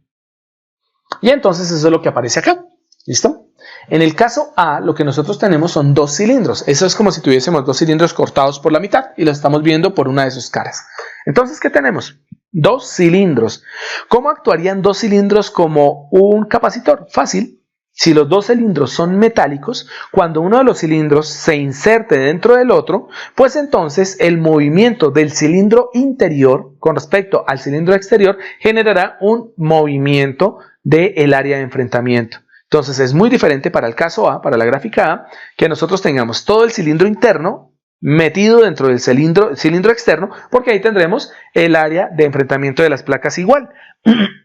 Y entonces eso es lo que aparece acá. ¿Listo? En el caso A, lo que nosotros tenemos son dos cilindros. Eso es como si tuviésemos dos cilindros cortados por la mitad y lo estamos viendo por una de sus caras. Entonces, ¿qué tenemos? Dos cilindros. ¿Cómo actuarían dos cilindros como un capacitor? Fácil. Si los dos cilindros son metálicos, cuando uno de los cilindros se inserte dentro del otro, pues entonces el movimiento del cilindro interior con respecto al cilindro exterior generará un movimiento del área de enfrentamiento. Entonces es muy diferente para el caso A, para la gráfica A, que nosotros tengamos todo el cilindro interno metido dentro del cilindro externo, porque ahí tendremos el área de enfrentamiento de las placas igual.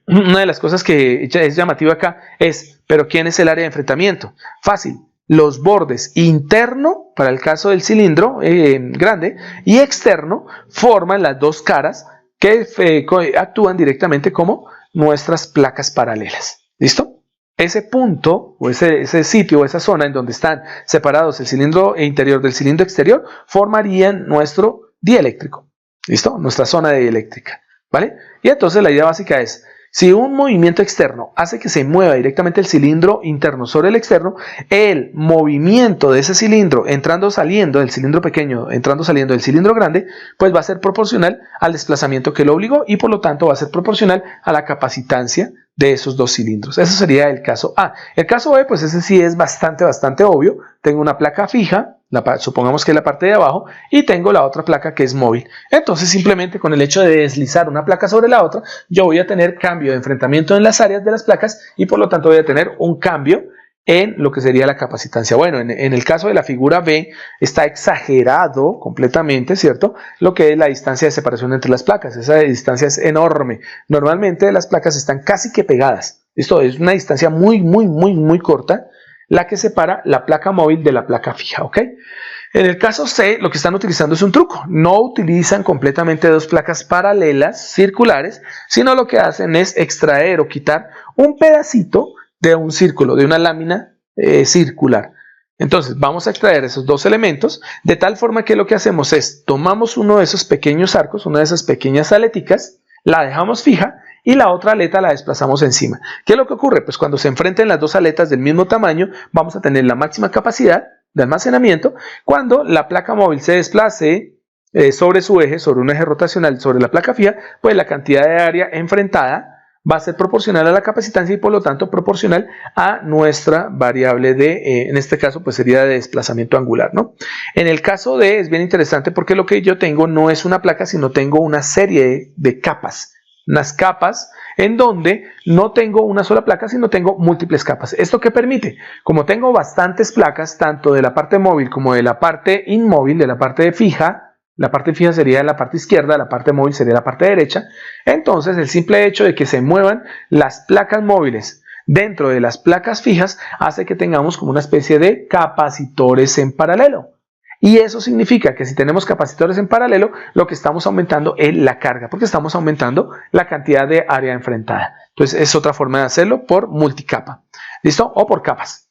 Una de las cosas que es llamativa acá es, ¿pero quién es el área de enfrentamiento? Fácil, los bordes interno, para el caso del cilindro grande, y externo, forman las dos caras que actúan directamente como nuestras placas paralelas. ¿Listo? Ese punto, o ese sitio, o esa zona en donde están separados el cilindro interior del cilindro exterior, formarían nuestro dieléctrico. ¿Listo? Nuestra zona de dieléctrica. ¿Vale? Y entonces la idea básica es, si un movimiento externo hace que se mueva directamente el cilindro interno sobre el externo, el movimiento de ese cilindro entrando saliendo del cilindro pequeño, entrando saliendo del cilindro grande, pues va a ser proporcional al desplazamiento que lo obligó y por lo tanto va a ser proporcional a la capacitancia de esos dos cilindros. Eso sería el caso A. El caso B, pues ese sí es bastante obvio. Tengo una placa fija, supongamos que es la parte de abajo, y tengo la otra placa que es móvil. Entonces simplemente con el hecho de deslizar una placa sobre la otra, yo voy a tener cambio de enfrentamiento en las áreas de las placas y por lo tanto voy a tener un cambio en lo que sería la capacitancia. Bueno, en el caso de la figura B está exagerado completamente, ¿cierto? Lo que es la distancia de separación entre las placas. Esa distancia es enorme. Normalmente las placas están casi que pegadas. Esto es una distancia muy corta. la que separa la placa móvil de la placa fija, ¿ok? En el caso C, lo que están utilizando es un truco. No utilizan completamente dos placas paralelas, circulares, sino lo que hacen es extraer o quitar un pedacito de un círculo, de una lámina circular. Entonces, vamos a extraer esos dos elementos, de tal forma que lo que hacemos es, tomamos uno de esos pequeños arcos, una de esas pequeñas aleticas, la dejamos fija, y la otra aleta la desplazamos encima. ¿Qué es lo que ocurre? Pues cuando se enfrenten las dos aletas del mismo tamaño, vamos a tener la máxima capacidad de almacenamiento. Cuando la placa móvil se desplace sobre su eje, sobre un eje rotacional, sobre la placa fija, pues la cantidad de área enfrentada va a ser proporcional a la capacitancia y por lo tanto proporcional a nuestra variable de, en este caso pues sería de desplazamiento angular, ¿no? En el caso de, es bien interesante porque lo que yo tengo no es una placa, sino tengo una serie de capas. Unas capas en donde no tengo una sola placa, sino tengo múltiples capas. ¿Esto qué permite? Como tengo bastantes placas, tanto de la parte móvil como de la parte inmóvil, de la parte fija, la parte fija sería la parte izquierda, la parte móvil sería la parte derecha, entonces el simple hecho de que se muevan las placas móviles dentro de las placas fijas hace que tengamos como una especie de capacitores en paralelo. Y eso significa que si tenemos capacitores en paralelo, lo que estamos aumentando es la carga, porque estamos aumentando la cantidad de área enfrentada. Entonces es otra forma de hacerlo por multicapa, ¿listo? O por capas.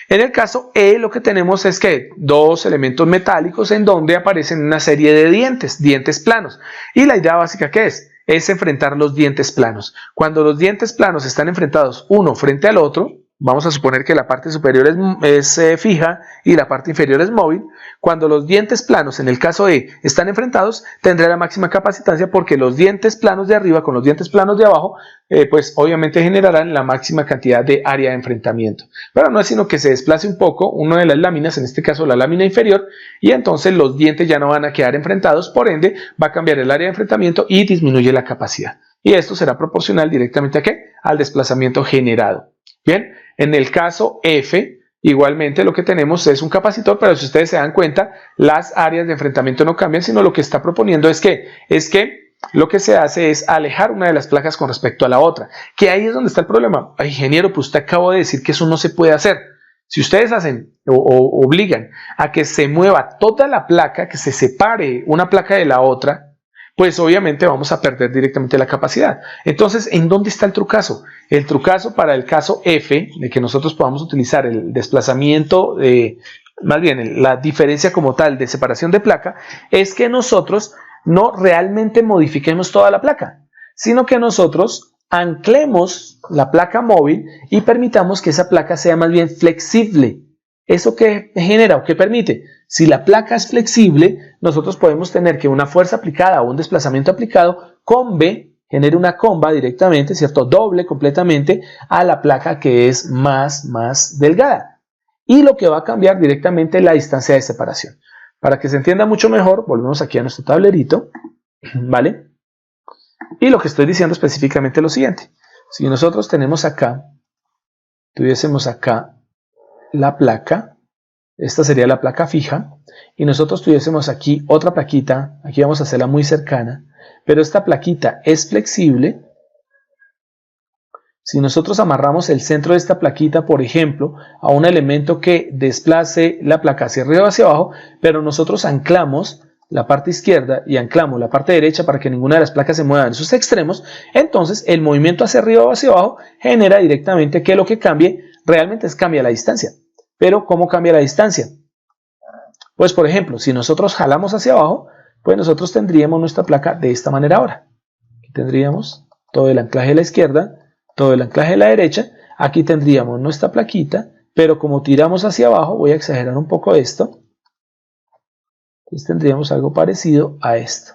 En el caso E, lo que tenemos es que dos elementos metálicos en donde aparecen una serie de dientes planos. Y la idea básica, ¿qué es? Es enfrentar los dientes planos. Cuando los dientes planos están enfrentados uno frente al otro, vamos a suponer que la parte superior es fija y la parte inferior es móvil. Cuando los dientes planos, en el caso E, están enfrentados, tendrá la máxima capacitancia porque los dientes planos de arriba con los dientes planos de abajo, pues obviamente generarán la máxima cantidad de área de enfrentamiento. Pero no es sino que se desplace un poco una de las láminas, en este caso la lámina inferior, y entonces los dientes ya no van a quedar enfrentados, por ende va a cambiar el área de enfrentamiento y disminuye la capacidad. Y esto será proporcional directamente ¿a qué? Al desplazamiento generado. Bien, en el caso F, igualmente lo que tenemos es un capacitor, pero si ustedes se dan cuenta, las áreas de enfrentamiento no cambian, sino lo que está proponiendo es que lo que se hace es alejar una de las placas con respecto a la otra, que ahí es donde está el problema. Ay, ingeniero, pues usted acabó de decir que eso no se puede hacer. Si ustedes hacen o obligan a que se mueva toda la placa, que se separe una placa de la otra, pues obviamente vamos a perder directamente la capacidad. Entonces, ¿en dónde está el trucazo? El trucazo para el caso F, de que nosotros podamos utilizar el desplazamiento, más bien la diferencia como tal de separación de placa, es que nosotros no realmente modifiquemos toda la placa, sino que nosotros anclemos la placa móvil y permitamos que esa placa sea más bien flexible. ¿Eso qué genera o qué permite? Si la placa es flexible, nosotros podemos tener que una fuerza aplicada o un desplazamiento aplicado genere una comba directamente, ¿cierto? Doble completamente a la placa que es más delgada. Y lo que va a cambiar directamente es la distancia de separación. Para que se entienda mucho mejor, volvemos aquí a nuestro tablerito, ¿vale? Y lo que estoy diciendo específicamente es lo siguiente. Si nosotros tenemos acá, tuviésemos acá la placa, esta sería la placa fija, y nosotros tuviésemos aquí otra plaquita, aquí vamos a hacerla muy cercana, pero esta plaquita es flexible. Si nosotros amarramos el centro de esta plaquita, por ejemplo, a un elemento que desplace la placa hacia arriba o hacia abajo, pero nosotros anclamos la parte izquierda y anclamos la parte derecha para que ninguna de las placas se mueva en sus extremos, entonces el movimiento hacia arriba o hacia abajo genera directamente que lo que cambie realmente es cambia la distancia. Pero ¿cómo cambia la distancia? Pues por ejemplo, si nosotros jalamos hacia abajo, pues nosotros tendríamos nuestra placa de esta manera ahora. Aquí tendríamos todo el anclaje de la izquierda, todo el anclaje de la derecha. Aquí tendríamos nuestra plaquita, pero como tiramos hacia abajo, voy a exagerar un poco esto, entonces tendríamos algo parecido a esto.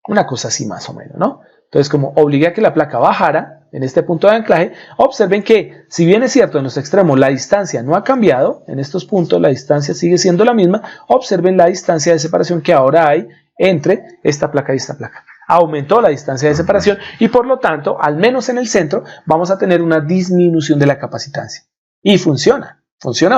Una cosa así más o menos, ¿no? Entonces, como obligué a que la placa bajara en este punto de anclaje, observen que, si bien es cierto en los extremos la distancia no ha cambiado, en estos puntos la distancia sigue siendo la misma, observen la distancia de separación que ahora hay entre esta placa y esta placa. Aumentó la distancia de separación y por lo tanto, al menos en el centro, vamos a tener una disminución de la capacitancia. Y funciona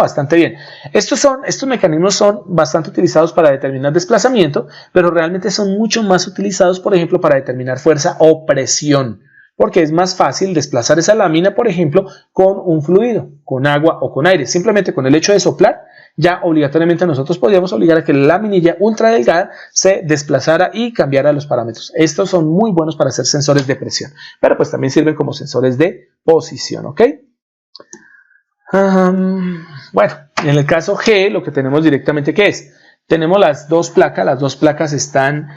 bastante bien. Estos mecanismos son bastante utilizados para determinar desplazamiento, pero realmente son mucho más utilizados, por ejemplo, para determinar fuerza o presión. porque es más fácil desplazar esa lámina, por ejemplo, con un fluido, con agua o con aire. Simplemente con el hecho de soplar, ya obligatoriamente nosotros podríamos obligar a que la laminilla ultra delgada se desplazara y cambiara los parámetros. Estos son muy buenos para hacer sensores de presión, pero pues también sirven como sensores de posición, ¿ok? Bueno, en el caso G, lo que tenemos directamente, ¿qué es? Tenemos las dos placas están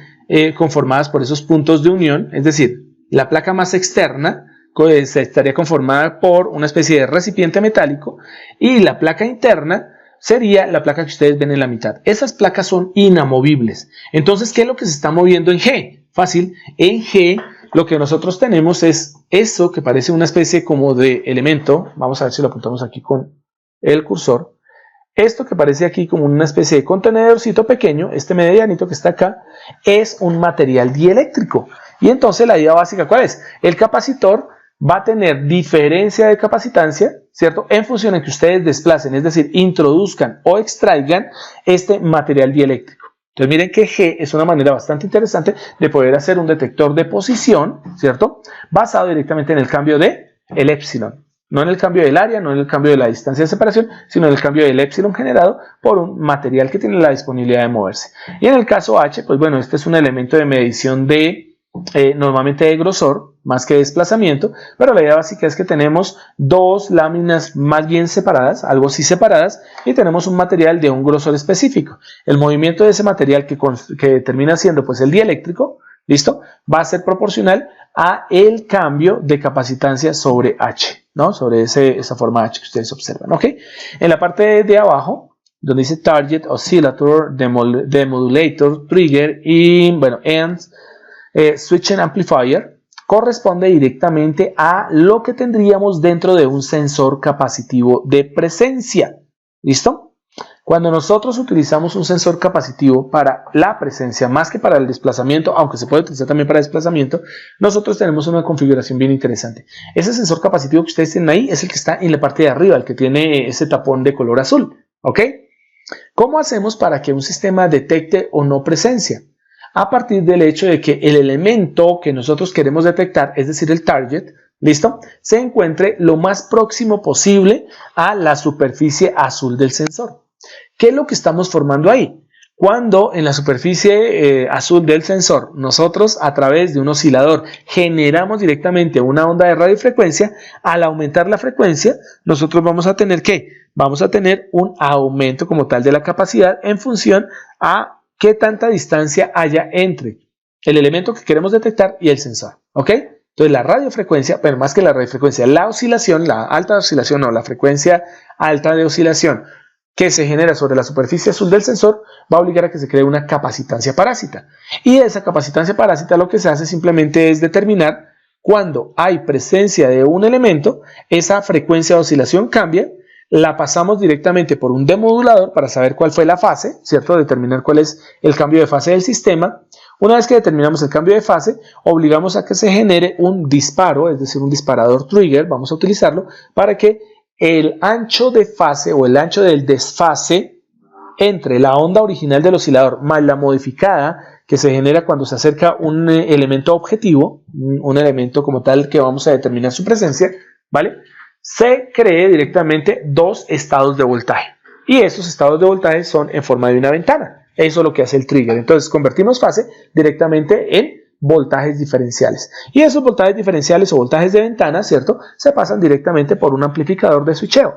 conformadas por esos puntos de unión, es decir, la placa más externa estaría conformada por una especie de recipiente metálico y la placa interna sería la placa que ustedes ven en la mitad. Esas placas son inamovibles. Entonces, ¿qué es lo que se está moviendo en G? Fácil, en G lo que nosotros tenemos es eso que parece una especie como de elemento. Vamos a ver si lo apuntamos aquí con el cursor. Esto que parece aquí como una especie de contenedorcito pequeño, este medianito que está acá, es un material dieléctrico. Y entonces la idea básica, ¿cuál es? El capacitor va a tener diferencia de capacitancia, ¿cierto? En función de que ustedes desplacen, es decir, introduzcan o extraigan este material dieléctrico. Entonces miren que G es una manera bastante interesante de poder hacer un detector de posición, ¿cierto? Basado directamente en el cambio de el épsilon. No en el cambio del área, no en el cambio de la distancia de separación, sino en el cambio del épsilon generado por un material que tiene la disponibilidad de moverse. Y en el caso H, pues bueno, este es un elemento de medición de normalmente de grosor, más que de desplazamiento, pero la idea básica es que tenemos dos láminas más bien separadas, algo así separadas, y tenemos un material de un grosor específico. El movimiento de ese material que termina siendo pues el dieléctrico, ¿listo? Va a ser proporcional a el cambio de capacitancia sobre H, ¿no? Sobre esa forma H que ustedes observan, ¿ok? En la parte de abajo, donde dice Target, Oscillator, Demodulator, Trigger y, bueno, Ends, Switching Amplifier, corresponde directamente a lo que tendríamos dentro de un sensor capacitivo de presencia, ¿listo? Cuando nosotros utilizamos un sensor capacitivo para la presencia, más que para el desplazamiento, aunque se puede utilizar también para desplazamiento, nosotros tenemos una configuración bien interesante. Ese sensor capacitivo que ustedes tienen ahí es el que está en la parte de arriba, el que tiene ese tapón de color azul, ¿ok? ¿Cómo hacemos para que un sistema detecte o no presencia? A partir del hecho de que el elemento que nosotros queremos detectar, es decir, el target, ¿listo?, se encuentre lo más próximo posible a la superficie azul del sensor. ¿Qué es lo que estamos formando ahí? Cuando en la superficie azul del sensor nosotros a través de un oscilador generamos directamente una onda de radiofrecuencia, al aumentar la frecuencia nosotros vamos a tener ¿qué? Vamos a tener un aumento como tal de la capacidad en función a qué tanta distancia haya entre el elemento que queremos detectar y el sensor, ¿ok? Entonces la radiofrecuencia, pero más que la radiofrecuencia, la oscilación, la alta oscilación o la frecuencia alta de oscilación que se genera sobre la superficie azul del sensor va a obligar a que se cree una capacitancia parásita. Y esa capacitancia parásita lo que se hace simplemente es determinar cuando hay presencia de un elemento, esa frecuencia de oscilación cambia, la pasamos directamente por un demodulador para saber cuál fue la fase, ¿cierto? Determinar cuál es el cambio de fase del sistema. Una vez que determinamos el cambio de fase, obligamos a que se genere un disparo, es decir, un disparador trigger, vamos a utilizarlo, para que el ancho de fase o el ancho del desfase entre la onda original del oscilador más la modificada que se genera cuando se acerca un elemento objetivo, un elemento como tal que vamos a determinar su presencia, ¿vale?, se cree directamente dos estados de voltaje. Y esos estados de voltaje son en forma de una ventana. Eso es lo que hace el trigger. Entonces convertimos fase directamente en voltajes diferenciales. Y esos voltajes diferenciales o voltajes de ventana, ¿cierto?, se pasan directamente por un amplificador de switcheo.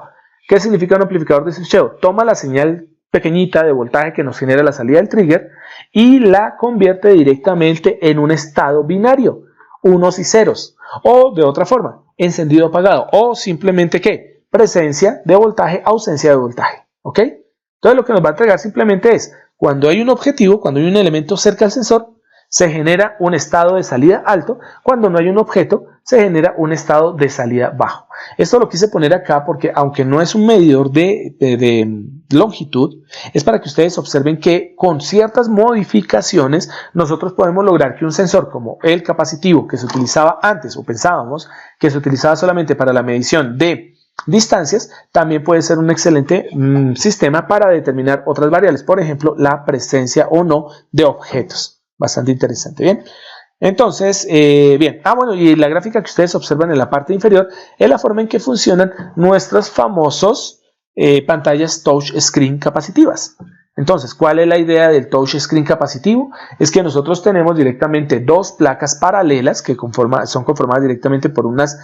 ¿Qué significa un amplificador de switcheo? Toma la señal pequeñita de voltaje que nos genera la salida del trigger y la convierte directamente en un estado binario, unos y ceros, o de otra forma, encendido o apagado, o simplemente ¿qué? Presencia de voltaje, ausencia de voltaje, ¿ok? Entonces lo que nos va a entregar simplemente es, cuando hay un objetivo, cuando hay un elemento cerca al sensor, se genera un estado de salida alto, cuando no hay un objeto, se genera un estado de salida bajo. Esto lo quise poner acá porque aunque no es un medidor de longitud, es para que ustedes observen que con ciertas modificaciones nosotros podemos lograr que un sensor como el capacitivo que se utilizaba antes o pensábamos que se utilizaba solamente para la medición de distancias, también puede ser un excelente sistema para determinar otras variables, por ejemplo, la presencia o no de objetos. Bastante interesante, ¿bien? Entonces, bien, bueno, y la gráfica que ustedes observan en la parte inferior es la forma en que funcionan nuestros famosos pantallas touchscreen capacitivas. Entonces, ¿cuál es la idea del touchscreen capacitivo? Es que nosotros tenemos directamente dos placas paralelas que son conformadas directamente por unas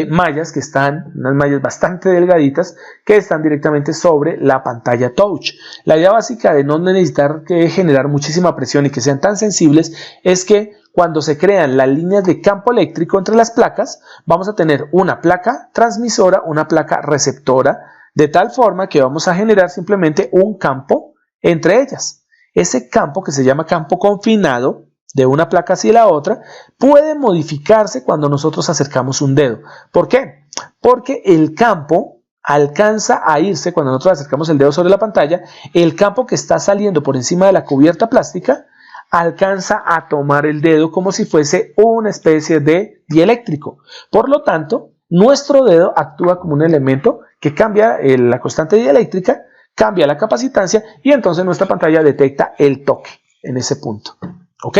mallas unas mallas bastante delgaditas que están directamente sobre la pantalla touch. La idea básica de no necesitar generar muchísima presión y que sean tan sensibles es que cuando se crean las líneas de campo eléctrico entre las placas, vamos a tener una placa transmisora, una placa receptora, de tal forma que vamos a generar simplemente un campo entre ellas. Ese campo, que se llama campo confinado, de una placa hacia la otra, puede modificarse cuando nosotros acercamos un dedo. ¿Por qué? Porque el campo alcanza a irse, cuando nosotros acercamos el dedo sobre la pantalla, el campo que está saliendo por encima de la cubierta plástica, alcanza a tomar el dedo como si fuese una especie de dieléctrico. Por lo tanto, nuestro dedo actúa como un elemento que cambia la constante dieléctrica, cambia la capacitancia y entonces nuestra pantalla detecta el toque en ese punto. ¿Ok?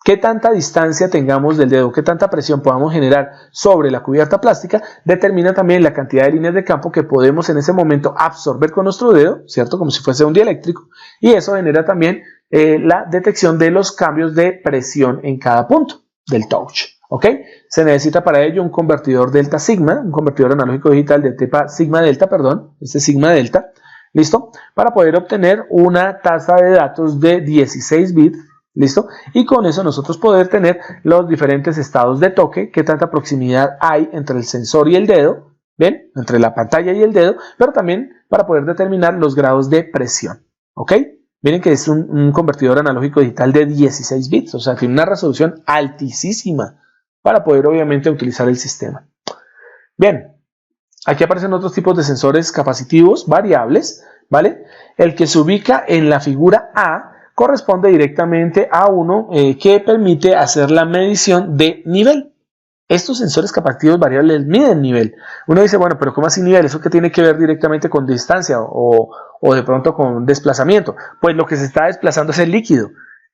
Qué tanta distancia tengamos del dedo, qué tanta presión podamos generar sobre la cubierta plástica, determina también la cantidad de líneas de campo que podemos en ese momento absorber con nuestro dedo, ¿cierto? Como si fuese un dieléctrico, y eso genera también la detección de los cambios de presión en cada punto del touch. ¿Ok? Se necesita para ello un convertidor delta sigma, un convertidor analógico digital de tipo sigma delta, perdón, este sigma delta, ¿listo? Para poder obtener una tasa de datos de 16 bits, ¿listo? Y con eso nosotros poder tener los diferentes estados de toque, qué tanta proximidad hay entre el sensor y el dedo, ¿ven? Entre la pantalla y el dedo, pero también para poder determinar los grados de presión, ¿ok? Miren que es un convertidor analógico digital de 16 bits, o sea, tiene una resolución altísima para poder obviamente utilizar el sistema. Bien, aquí aparecen otros tipos de sensores capacitivos variables, ¿vale? El que se ubica en la figura A corresponde directamente a uno que permite hacer la medición de nivel. Estos sensores capacitivos variables miden nivel. Uno dice, bueno, pero ¿cómo así nivel? ¿Eso qué tiene que ver directamente con distancia o de pronto con desplazamiento? Pues lo que se está desplazando es el líquido.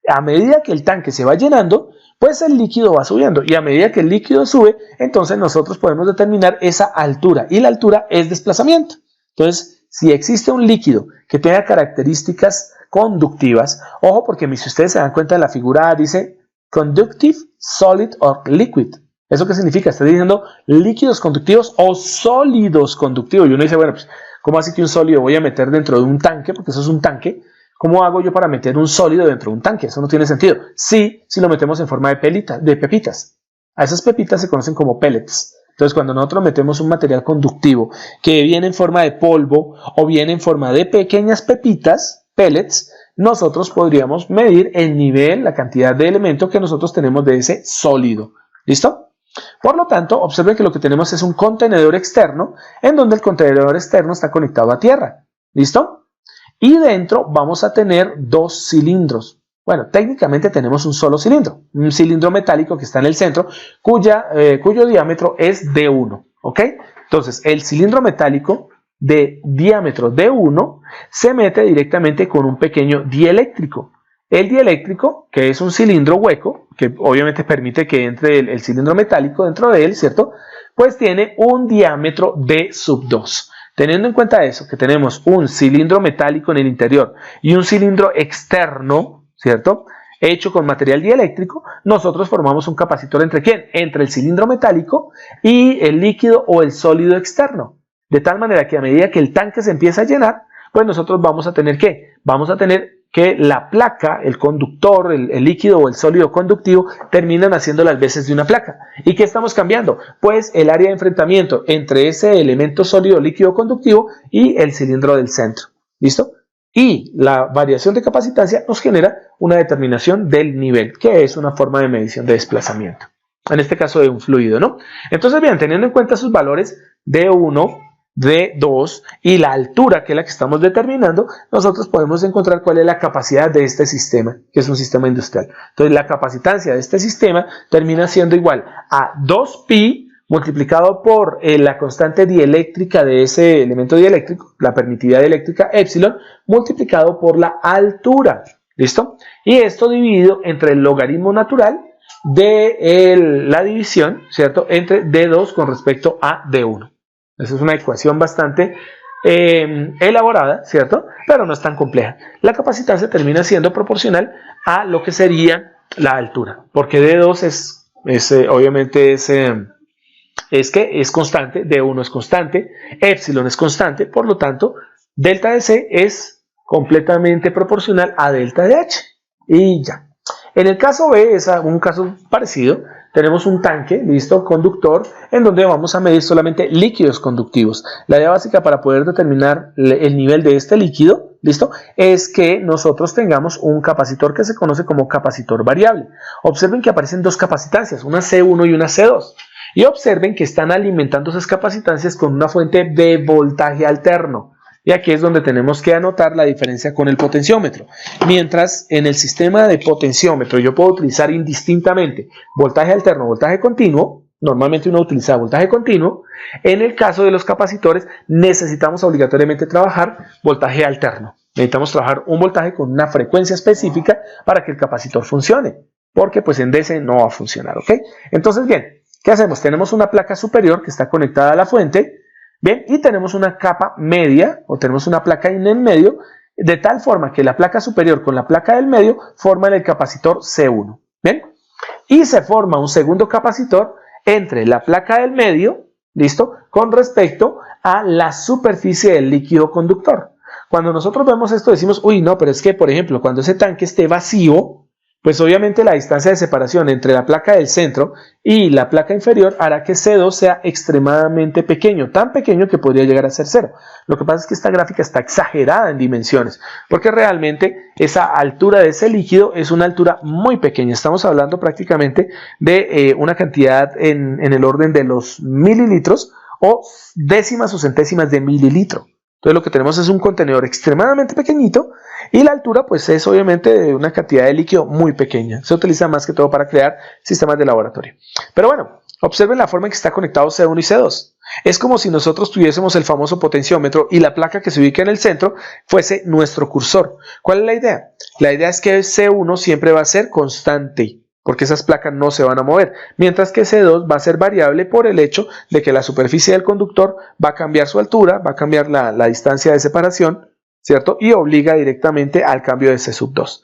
A medida que el tanque se va llenando, pues el líquido va subiendo. Y a medida que el líquido sube, entonces nosotros podemos determinar esa altura. Y la altura es desplazamiento. Entonces, si existe un líquido que tenga características conductivas, ojo, porque si ustedes se dan cuenta de la figura A, dice conductive, solid or liquid. ¿Eso qué significa? Está diciendo líquidos conductivos o sólidos conductivos. Y uno dice, bueno, pues, ¿cómo así que un sólido voy a meter dentro de un tanque? Porque eso es un tanque. ¿Cómo hago yo para meter un sólido dentro de un tanque? Eso no tiene sentido. Sí, si lo metemos en forma de pepitas. A esas pepitas se conocen como pellets. Entonces, cuando nosotros metemos un material conductivo que viene en forma de polvo o viene en forma de pequeñas pepitas, pellets, nosotros podríamos medir el nivel, la cantidad de elemento que nosotros tenemos de ese sólido. ¿Listo? Por lo tanto, observen que lo que tenemos es un contenedor externo, en donde el contenedor externo está conectado a tierra. ¿Listo? Y dentro vamos a tener dos cilindros. Bueno, técnicamente tenemos un solo cilindro, un cilindro metálico que está en el centro, cuyo diámetro es D1. ¿Ok? Entonces, el cilindro metálico de diámetro D1 se mete directamente con un pequeño dieléctrico. El dieléctrico, que es un cilindro hueco, que obviamente permite que entre el cilindro metálico dentro de él, ¿cierto? Pues tiene un diámetro de sub 2. Teniendo en cuenta eso, que tenemos un cilindro metálico en el interior y un cilindro externo, ¿cierto? Hecho con material dieléctrico, nosotros formamos un capacitor ¿entre quién? Entre el cilindro metálico y el líquido o el sólido externo. De tal manera que a medida que el tanque se empieza a llenar, pues nosotros vamos a tener ¿qué? Vamos a tener que la placa, el conductor, el líquido o el sólido conductivo terminan haciendo las veces de una placa. ¿Y qué estamos cambiando? Pues el área de enfrentamiento entre ese elemento sólido líquido conductivo y el cilindro del centro. ¿Listo? Y la variación de capacitancia nos genera una determinación del nivel, que es una forma de medición de desplazamiento. En este caso de un fluido, ¿no? Entonces, bien, teniendo en cuenta sus valores D1, D2 y la altura que es la que estamos determinando, nosotros podemos encontrar cuál es la capacidad de este sistema, que es un sistema industrial. Entonces la capacitancia de este sistema termina siendo igual a 2pi multiplicado por la constante dieléctrica de ese elemento dieléctrico, la permitividad dieléctrica epsilon, multiplicado por la altura. ¿Listo? Y esto dividido entre el logaritmo natural de la división, ¿cierto?, entre D2 con respecto a D1. Esa es una ecuación bastante elaborada, ¿cierto?, pero no es tan compleja. La capacitancia termina siendo proporcional a lo que sería la altura, porque D2 obviamente es constante, D1 es constante, epsilon es constante, por lo tanto, delta de C es completamente proporcional a delta de H. Y ya. En el caso B es un caso parecido. Tenemos un tanque, listo, conductor, en donde vamos a medir solamente líquidos conductivos. La idea básica para poder determinar el nivel de este líquido, listo, es que nosotros tengamos un capacitor que se conoce como capacitor variable. Observen que aparecen dos capacitancias, una C1 y una C2. Y observen que están alimentando esas capacitancias con una fuente de voltaje alterno. Y aquí es donde tenemos que anotar la diferencia con el potenciómetro. Mientras en el sistema de potenciómetro yo puedo utilizar indistintamente voltaje alterno, voltaje continuo, normalmente uno utiliza voltaje continuo, en el caso de los capacitores necesitamos obligatoriamente trabajar voltaje alterno. Necesitamos trabajar un voltaje con una frecuencia específica para que el capacitor funcione, porque pues en DC no va a funcionar, ¿ok? Entonces, bien, ¿qué hacemos? Tenemos una placa superior que está conectada a la fuente. Bien, y tenemos una capa media, o tenemos una placa en el medio, de tal forma que la placa superior con la placa del medio forman el capacitor C1. Bien, y se forma un segundo capacitor entre la placa del medio, ¿listo?, con respecto a la superficie del líquido conductor. Cuando nosotros vemos esto decimos, uy, no, pero es que, por ejemplo, cuando ese tanque esté vacío, pues obviamente la distancia de separación entre la placa del centro y la placa inferior hará que C2 sea extremadamente pequeño, tan pequeño que podría llegar a ser 0. Lo que pasa es que esta gráfica está exagerada en dimensiones, porque realmente esa altura de ese líquido es una altura muy pequeña. Estamos hablando prácticamente de una cantidad en el orden de los mililitros o décimas o centésimas de mililitro. Entonces lo que tenemos es un contenedor extremadamente pequeñito y la altura pues es obviamente de una cantidad de líquido muy pequeña. Se utiliza más que todo para crear sistemas de laboratorio. Pero bueno, observen la forma en que está conectado C1 y C2. Es como si nosotros tuviésemos el famoso potenciómetro y la placa que se ubica en el centro fuese nuestro cursor. ¿Cuál es la idea? La idea es que C1 siempre va a ser constante, porque esas placas no se van a mover, mientras que C2 va a ser variable por el hecho de que la superficie del conductor va a cambiar su altura, va a cambiar la distancia de separación, ¿cierto? Y obliga directamente al cambio de C2.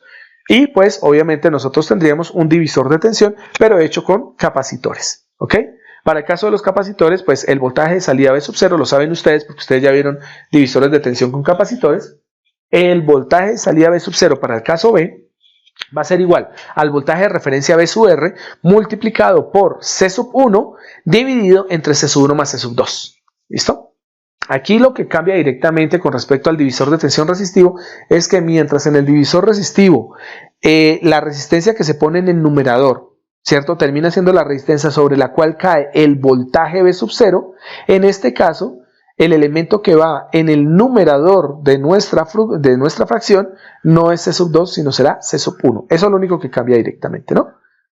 Y pues obviamente nosotros tendríamos un divisor de tensión, pero hecho con capacitores, ¿ok? Para el caso de los capacitores, pues el voltaje de salida V0, lo saben ustedes, porque ustedes ya vieron divisores de tensión con capacitores. El voltaje de salida V0 para el caso B va a ser igual al voltaje de referencia V multiplicado por C1 dividido entre C1 más C2. ¿Listo? Aquí lo que cambia directamente con respecto al divisor de tensión resistivo es que mientras en el divisor resistivo la resistencia que se pone en el numerador, ¿cierto?, termina siendo la resistencia sobre la cual cae el voltaje V0, en este caso el elemento que va en el numerador de nuestra fracción no es C2, sino será C1. Eso es lo único que cambia directamente, ¿no?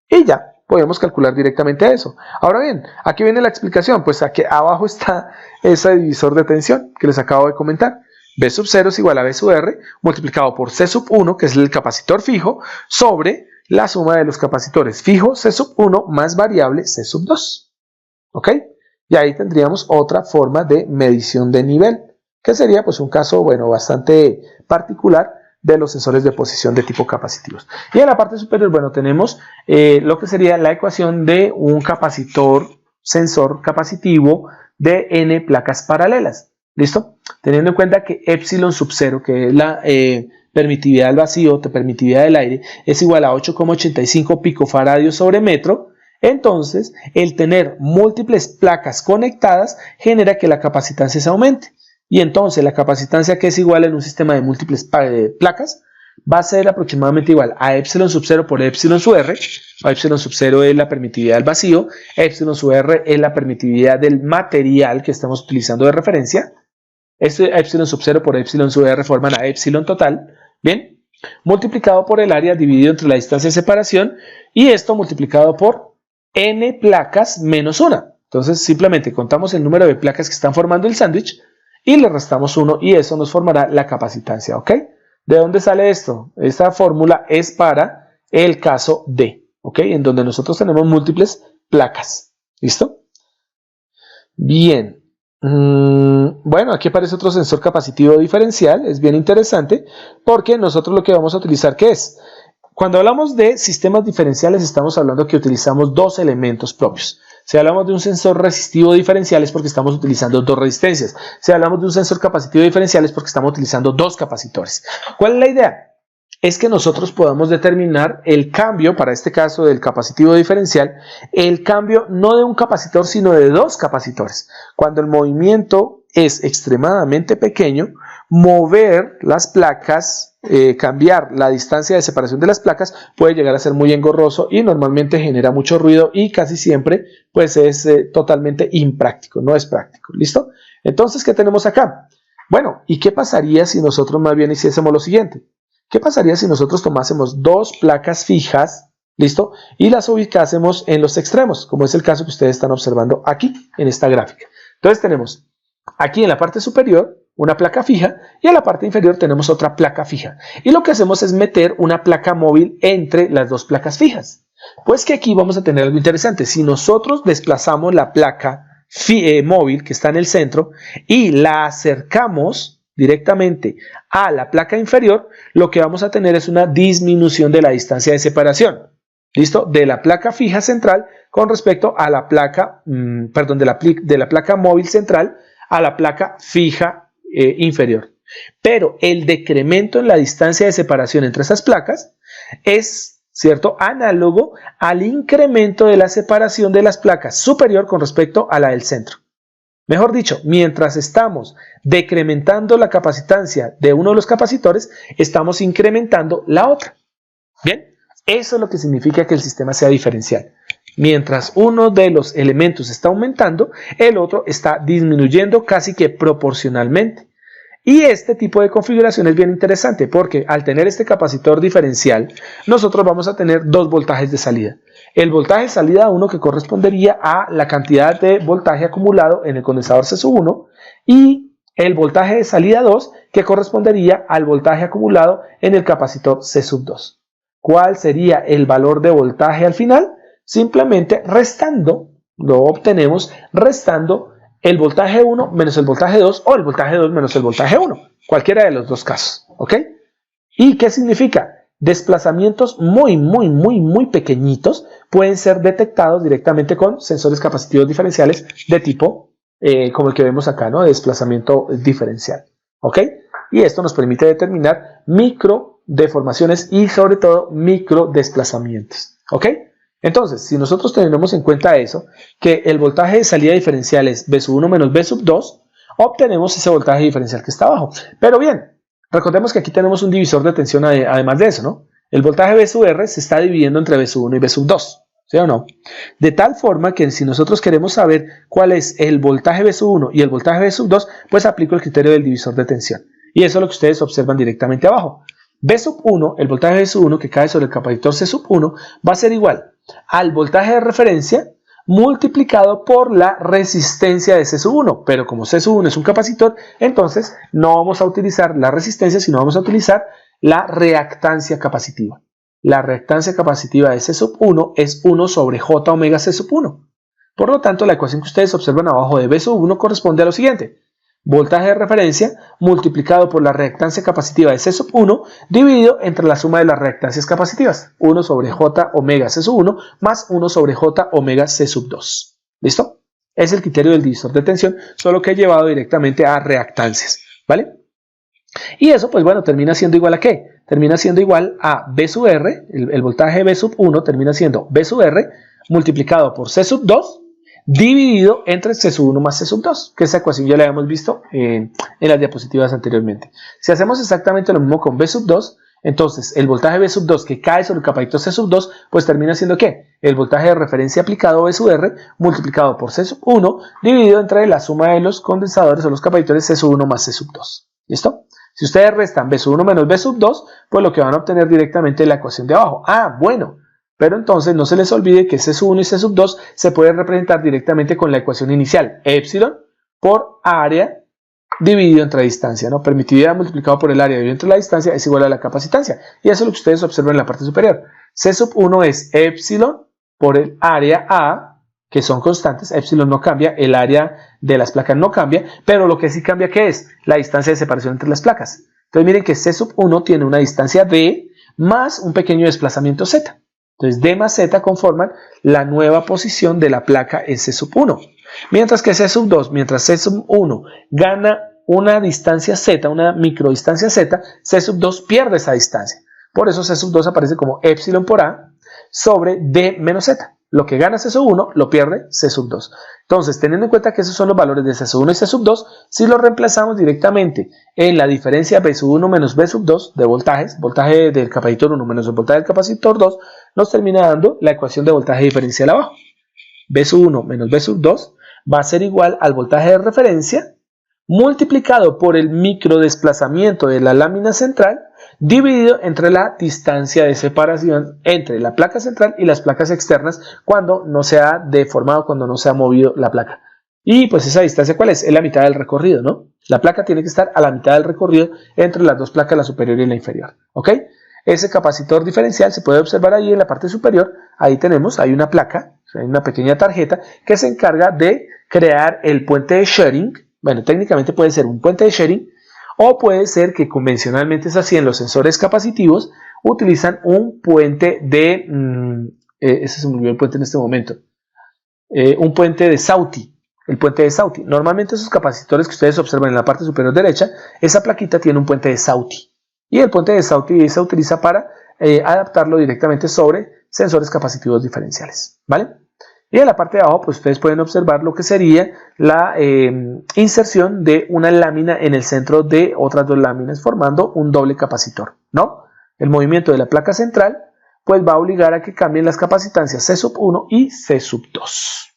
Y ya, podemos calcular directamente eso. Ahora bien, aquí viene la explicación, pues aquí abajo está ese divisor de tensión que les acabo de comentar. V0 es igual a V multiplicado por C1, que es el capacitor fijo, sobre la suma de los capacitores fijo C1 más variable C2. ¿Ok? Y ahí tendríamos otra forma de medición de nivel, que sería pues un caso, bueno, bastante particular de los sensores de posición de tipo capacitivos. Y en la parte superior, bueno, tenemos lo que sería la ecuación de un sensor capacitivo de n placas paralelas. ¿Listo? Teniendo en cuenta que epsilon sub 0, que es la permitividad del vacío, permitividad del aire, es igual a 8,85 picofaradios sobre metro. Entonces, el tener múltiples placas conectadas genera que la capacitancia se aumente. Y entonces la capacitancia, que es igual en un sistema de múltiples placas, va a ser aproximadamente igual a epsilon sub 0 por epsilon sub r. Epsilon sub 0 es la permitividad del vacío, epsilon sub r es la permitividad del material que estamos utilizando de referencia. Este epsilon sub 0 por epsilon sub r forman a epsilon total, ¿bien? Multiplicado por el área dividido entre la distancia de separación, y esto multiplicado por n placas menos 1. Entonces simplemente contamos el número de placas que están formando el sándwich y le restamos 1 y eso nos formará la capacitancia, ¿ok? ¿De dónde sale esto? Esta fórmula es para el caso D. ¿ok? En donde nosotros tenemos múltiples placas. ¿Listo? Bien. Bueno, aquí aparece otro sensor capacitivo diferencial. Es bien interesante porque nosotros lo que vamos a utilizar, ¿qué es? Cuando hablamos de sistemas diferenciales, estamos hablando que utilizamos dos elementos propios. Si hablamos de un sensor resistivo diferencial es porque estamos utilizando dos resistencias. Si hablamos de un sensor capacitivo diferencial es porque estamos utilizando dos capacitores. ¿Cuál es la idea? Es que nosotros podamos determinar el cambio, para este caso del capacitivo diferencial, el cambio no de un capacitor, sino de dos capacitores. Cuando el movimiento es extremadamente pequeño, mover las placas, cambiar la distancia de separación de las placas puede llegar a ser muy engorroso y normalmente genera mucho ruido y casi siempre pues es totalmente impráctico, no es práctico. ¿Listo? Entonces, ¿qué tenemos acá? Bueno, ¿y qué pasaría si nosotros más bien hiciésemos lo siguiente? ¿Qué pasaría si nosotros tomásemos dos placas fijas, listo, y las ubicásemos en los extremos, como es el caso que ustedes están observando aquí en esta gráfica? Entonces tenemos aquí en la parte superior una placa fija y en la parte inferior tenemos otra placa fija. Y lo que hacemos es meter una placa móvil entre las dos placas fijas. Pues que aquí vamos a tener algo interesante. Si nosotros desplazamos la placa móvil que está en el centro y la acercamos directamente a la placa inferior, lo que vamos a tener es una disminución de la distancia de separación, ¿listo? De la placa fija central con respecto a la placa, de la placa móvil central a la placa fija inferior. Pero el decremento en la distancia de separación entre esas placas es, ¿cierto?, análogo al incremento de la separación de las placas superior con respecto a la del centro. Mejor dicho, mientras estamos decrementando la capacitancia de uno de los capacitores, estamos incrementando la otra. Bien, eso es lo que significa que el sistema sea diferencial. Mientras uno de los elementos está aumentando, el otro está disminuyendo casi que proporcionalmente. Y este tipo de configuración es bien interesante porque al tener este capacitor diferencial, nosotros vamos a tener dos voltajes de salida. El voltaje de salida 1 que correspondería a la cantidad de voltaje acumulado en el condensador C1 y el voltaje de salida 2 que correspondería al voltaje acumulado en el capacitor C2. ¿Cuál sería el valor de voltaje al final? Simplemente restando, lo obtenemos restando el voltaje 1 menos el voltaje 2 o el voltaje 2 menos el voltaje 1. Cualquiera de los dos casos. ¿Ok? ¿Y qué significa? Desplazamientos muy pequeñitos pueden ser detectados directamente con sensores capacitivos diferenciales de tipo como el que vemos acá, ¿no? De desplazamiento diferencial. ¿Ok? Y esto nos permite determinar micro deformaciones y sobre todo micro desplazamientos. ¿Ok? Entonces, si nosotros tenemos en cuenta eso, que el voltaje de salida diferencial es V1 menos V2, obtenemos ese voltaje diferencial que está abajo. Pero bien, recordemos que aquí tenemos un divisor de tensión además de eso, ¿no? El voltaje V se está dividiendo entre V1 y V2, ¿sí o no? De tal forma que si nosotros queremos saber cuál es el voltaje V1 y el voltaje V2, pues aplico el criterio del divisor de tensión. Y eso es lo que ustedes observan directamente abajo. V1, el voltaje V1 que cae sobre el capacitor C1, va a ser igual al voltaje de referencia multiplicado por la resistencia de C1, pero como C1 es un capacitor, entonces no vamos a utilizar la resistencia, sino vamos a utilizar la reactancia capacitiva. La reactancia capacitiva de C1 es 1 sobre J omega C1. Por lo tanto, la ecuación que ustedes observan abajo de V1 corresponde a lo siguiente: voltaje de referencia multiplicado por la reactancia capacitiva de C1 dividido entre la suma de las reactancias capacitivas, 1 sobre J omega C1 más 1 sobre J omega C2. ¿Listo? Es el criterio del divisor de tensión, solo que he llevado directamente a reactancias, ¿vale? Y eso, pues bueno, termina siendo igual a ¿qué? Termina siendo igual a V sub R, el voltaje V1 termina siendo V sub R multiplicado por C2 dividido entre C1 más C2, que esa ecuación ya la habíamos visto en las diapositivas anteriormente. Si hacemos exactamente lo mismo con V2, entonces el voltaje V2 que cae sobre el capacitor C2, pues termina siendo ¿qué? El voltaje de referencia aplicado V multiplicado por C1 dividido entre la suma de los condensadores o los capacitores C1 más C2. ¿Listo? Si ustedes restan V1 menos V2, pues lo que van a obtener directamente es la ecuación de abajo. Ah, bueno. Pero entonces no se les olvide que C1 y C2 se pueden representar directamente con la ecuación inicial, epsilon por área dividido entre distancia, ¿no? Permitividad multiplicado por el área dividido entre la distancia es igual a la capacitancia. Y eso es lo que ustedes observan en la parte superior. C sub 1 es epsilon por el área A, que son constantes, epsilon no cambia, el área de las placas no cambia, pero lo que sí cambia, ¿qué es? La distancia de separación entre las placas. Entonces miren que C sub 1 tiene una distancia D más un pequeño desplazamiento Z. Entonces D más Z conforman la nueva posición de la placa en C sub 1. Mientras que C sub 2, mientras C sub 1 gana una distancia Z, una microdistancia Z, C sub 2 pierde esa distancia. Por eso C sub 2 aparece como epsilon por A sobre D menos Z. Lo que gana C sub 1 lo pierde C sub 2. Entonces, teniendo en cuenta que esos son los valores de C sub 1 y C sub 2, si los reemplazamos directamente en la diferencia B sub 1 menos B sub 2 de voltajes, voltaje del capacitor 1 menos el voltaje del capacitor 2, nos termina dando la ecuación de voltaje diferencial abajo. B sub 1 menos B sub 2 va a ser igual al voltaje de referencia multiplicado por el microdesplazamiento de la lámina central dividido entre la distancia de separación entre la placa central y las placas externas cuando no se ha deformado, cuando no se ha movido la placa. Y pues esa distancia, ¿cuál es? Es la mitad del recorrido, ¿no? La placa tiene que estar a la mitad del recorrido entre las dos placas, la superior y la inferior, ¿ok? Ese capacitor diferencial se puede observar ahí en la parte superior. Ahí tenemos, hay una placa, hay una pequeña tarjeta que se encarga de crear el puente de Schrödinger. Bueno, técnicamente puede ser un puente de Schrödinger o puede ser que convencionalmente es así en los sensores capacitivos, utilizan un puente de, ese se me olvidó el puente en este momento, un puente de Sauti, el puente de Sauti. Normalmente esos capacitores que ustedes observan en la parte superior derecha, esa plaquita tiene un puente de Sauti. Y el puente de Sauti se utiliza para adaptarlo directamente sobre sensores capacitivos diferenciales, ¿vale? Y en la parte de abajo, pues ustedes pueden observar lo que sería la inserción de una lámina en el centro de otras dos láminas, formando un doble capacitor, ¿no? El movimiento de la placa central, pues va a obligar a que cambien las capacitancias C sub 1 y C sub 2.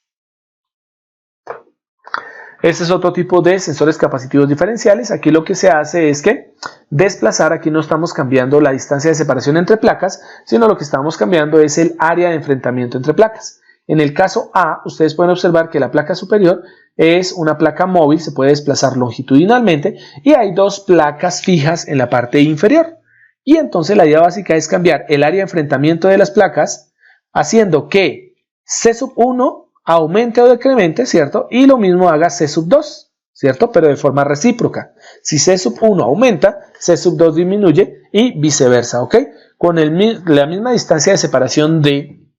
Este es otro tipo de sensores capacitivos diferenciales. Aquí lo que se hace es que desplazar, aquí no estamos cambiando la distancia de separación entre placas, sino lo que estamos cambiando es el área de enfrentamiento entre placas. En el caso A, ustedes pueden observar que la placa superior es una placa móvil, se puede desplazar longitudinalmente y hay dos placas fijas en la parte inferior. Y entonces la idea básica es cambiar el área de enfrentamiento de las placas haciendo que C sub 1 aumente o decremente, ¿cierto? Y lo mismo haga C sub 2, ¿cierto? Pero de forma recíproca. Si C sub 1 aumenta, C sub 2 disminuye y viceversa, ¿ok? Con la misma distancia de separación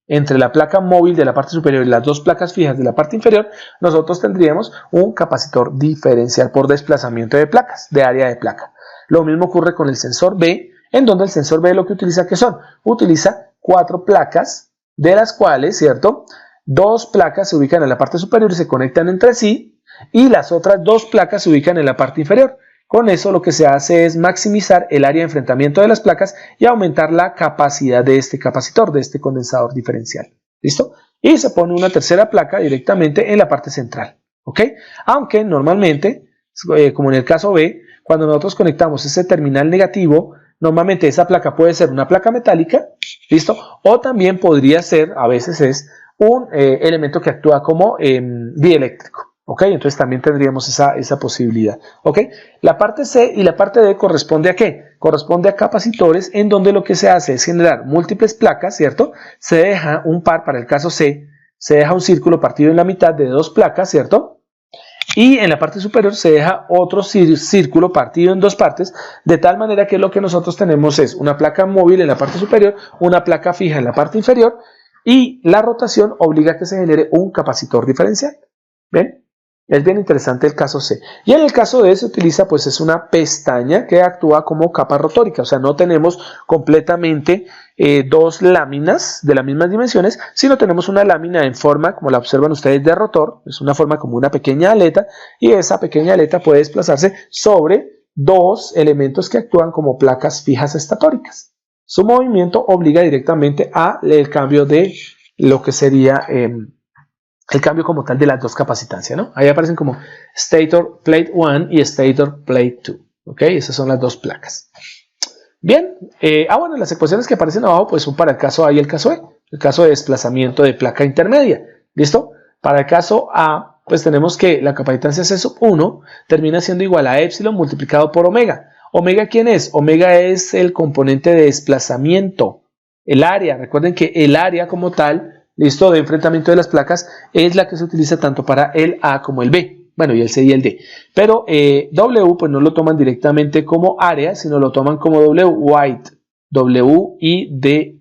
entre la placa móvil de la parte superior y las dos placas fijas de la parte inferior, nosotros tendríamos un capacitor diferencial por desplazamiento de placas, de área de placa. Lo mismo ocurre con el sensor B, en donde el sensor B lo que utiliza, ¿qué son? Utiliza 4 placas, de las cuales, ¿cierto? 2 placas se ubican en la parte superior y se conectan entre sí, y las otras 2 placas se ubican en la parte inferior. Con eso lo que se hace es maximizar el área de enfrentamiento de las placas y aumentar la capacidad de este capacitor, de este condensador diferencial. ¿Listo? Y se pone una tercera placa directamente en la parte central. ¿Ok? Aunque normalmente, como en el caso B, cuando nosotros conectamos ese terminal negativo, normalmente esa placa puede ser una placa metálica, ¿listo? O también podría ser, a veces es, un elemento que actúa como dieléctrico. ¿Ok? Entonces también tendríamos esa posibilidad. ¿Ok? La parte C y la parte D corresponde a ¿qué? Corresponde a capacitores en donde lo que se hace es generar múltiples placas, ¿cierto? Se deja un par, para el caso C, se deja un círculo partido en la mitad de 2 placas, ¿cierto? Y en la parte superior se deja otro círculo partido en 2 partes, de tal manera que lo que nosotros tenemos es una placa móvil en la parte superior, una placa fija en la parte inferior, y la rotación obliga a que se genere un capacitor diferencial. ¿Ven? Es bien interesante el caso C. Y en el caso D se utiliza, pues es una pestaña que actúa como capa rotórica. O sea, no tenemos completamente 2 láminas de las mismas dimensiones, sino tenemos una lámina en forma, como la observan ustedes, de rotor. Es una forma como una pequeña aleta y esa pequeña aleta puede desplazarse sobre 2 elementos que actúan como placas fijas estatóricas. Su movimiento obliga directamente al cambio de lo que sería el cambio como tal de las 2 capacitancias, ¿no? Ahí aparecen como Stator Plate 1 y Stator Plate 2, ¿ok? Esas son las 2 placas. Bien, bueno, las ecuaciones que aparecen abajo pues son para el caso A y el caso E, el caso de desplazamiento de placa intermedia, ¿listo? Para el caso A, pues tenemos que la capacitancia C sub 1 termina siendo igual a epsilon multiplicado por omega. ¿Omega quién es? Omega es el componente de desplazamiento, El área, recuerden que el área como tal, listo, de enfrentamiento de las placas es la que se utiliza tanto para el A como el B, bueno, y el C y el D. Pero W pues no lo toman directamente como área, sino lo toman como W, width, W-I-D-T-H,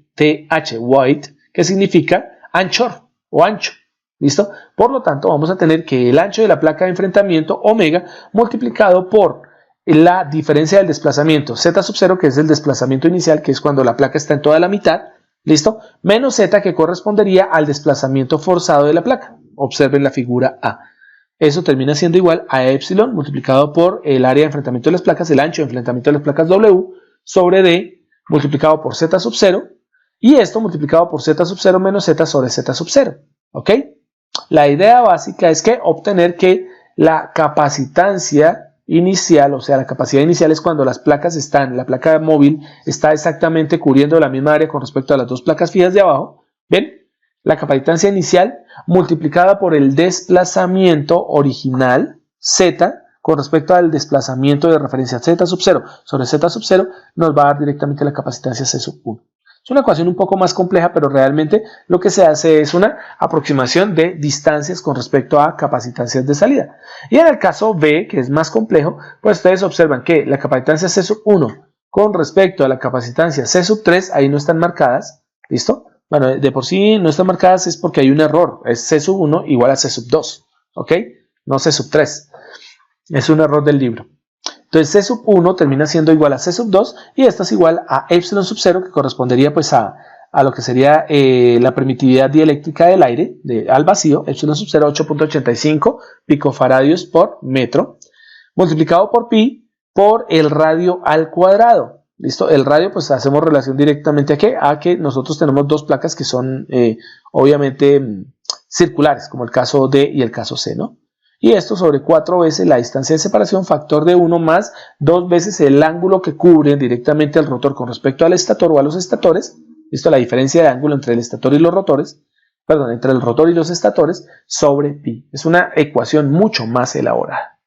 width, que significa anchor o ancho. ¿Listo? Por lo tanto, vamos a tener que el ancho de la placa de enfrentamiento, omega, multiplicado por la diferencia del desplazamiento, Z sub 0, que es el desplazamiento inicial, que es cuando la placa está en toda la mitad, ¿listo? Menos Z, que correspondería al desplazamiento forzado de la placa. Observen la figura A. Eso termina siendo igual a epsilon multiplicado por el área de enfrentamiento de las placas, el ancho de enfrentamiento de las placas W, sobre D, multiplicado por Z sub 0, y esto multiplicado por Z sub 0 menos Z sobre Z sub 0, ¿ok? La idea básica es que obtener que la capacitancia inicial, o sea, la capacidad inicial es cuando las placas están, la placa móvil está exactamente cubriendo la misma área con respecto a las dos placas fijas de abajo. ¿Ven? La capacitancia inicial multiplicada por el desplazamiento original, Z, con respecto al desplazamiento de referencia Z sub 0 sobre Z sub 0, nos va a dar directamente la capacitancia C sub 1. Es una ecuación un poco más compleja, pero realmente lo que se hace es una aproximación de distancias con respecto a capacitancias de salida. Y en el caso B, que es más complejo, pues ustedes observan que la capacitancia C sub 1 con respecto a la capacitancia C sub 3, ahí no están marcadas, ¿listo? Bueno, de por sí no están marcadas es porque hay un error, es C sub 1 igual a C sub 2, ¿ok? No C sub 3, es un error del libro. Entonces C sub 1 termina siendo igual a C sub 2 y esta es igual a epsilon sub 0, que correspondería pues a lo que sería la permitividad dieléctrica del aire al vacío, epsilon sub 0 8.85 picofaradios por metro, multiplicado por pi por el radio al cuadrado. ¿Listo? El radio pues hacemos relación directamente a que nosotros tenemos dos placas que son obviamente circulares, como el caso D y el caso C, ¿no? Y esto sobre 4 veces la distancia de separación, factor de 1 más 2 veces el ángulo que cubre directamente el rotor con respecto al estator o a los estatores. ¿Listo? La diferencia de ángulo entre el estator y los rotores, perdón, entre el rotor y los estatores sobre pi. Es una ecuación mucho más elaborada.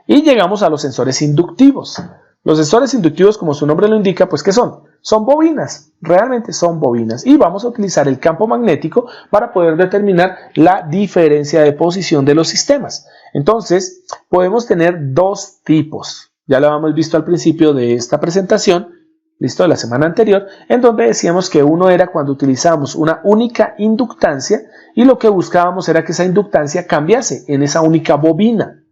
Y llegamos a los sensores inductivos. Los sensores inductivos, como su nombre lo indica, pues ¿qué son? Son bobinas, realmente son bobinas. Y vamos a utilizar el campo magnético para poder determinar la diferencia de posición de los sistemas. Entonces, podemos tener dos tipos. Ya lo habíamos visto al principio de esta presentación, listo, de la semana anterior, en donde decíamos que uno era cuando utilizábamos una única inductancia y lo que buscábamos era que esa inductancia cambiase en esa única bobina,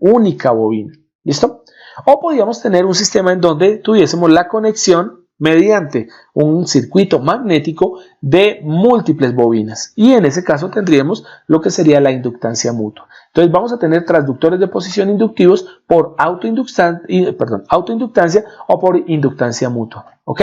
¿listo? O podíamos tener un sistema en donde tuviésemos la conexión mediante un circuito magnético de múltiples bobinas. Y en ese caso tendríamos lo que sería la inductancia mutua. Entonces vamos a tener transductores de posición inductivos por autoinductancia o por inductancia mutua. ¿Ok?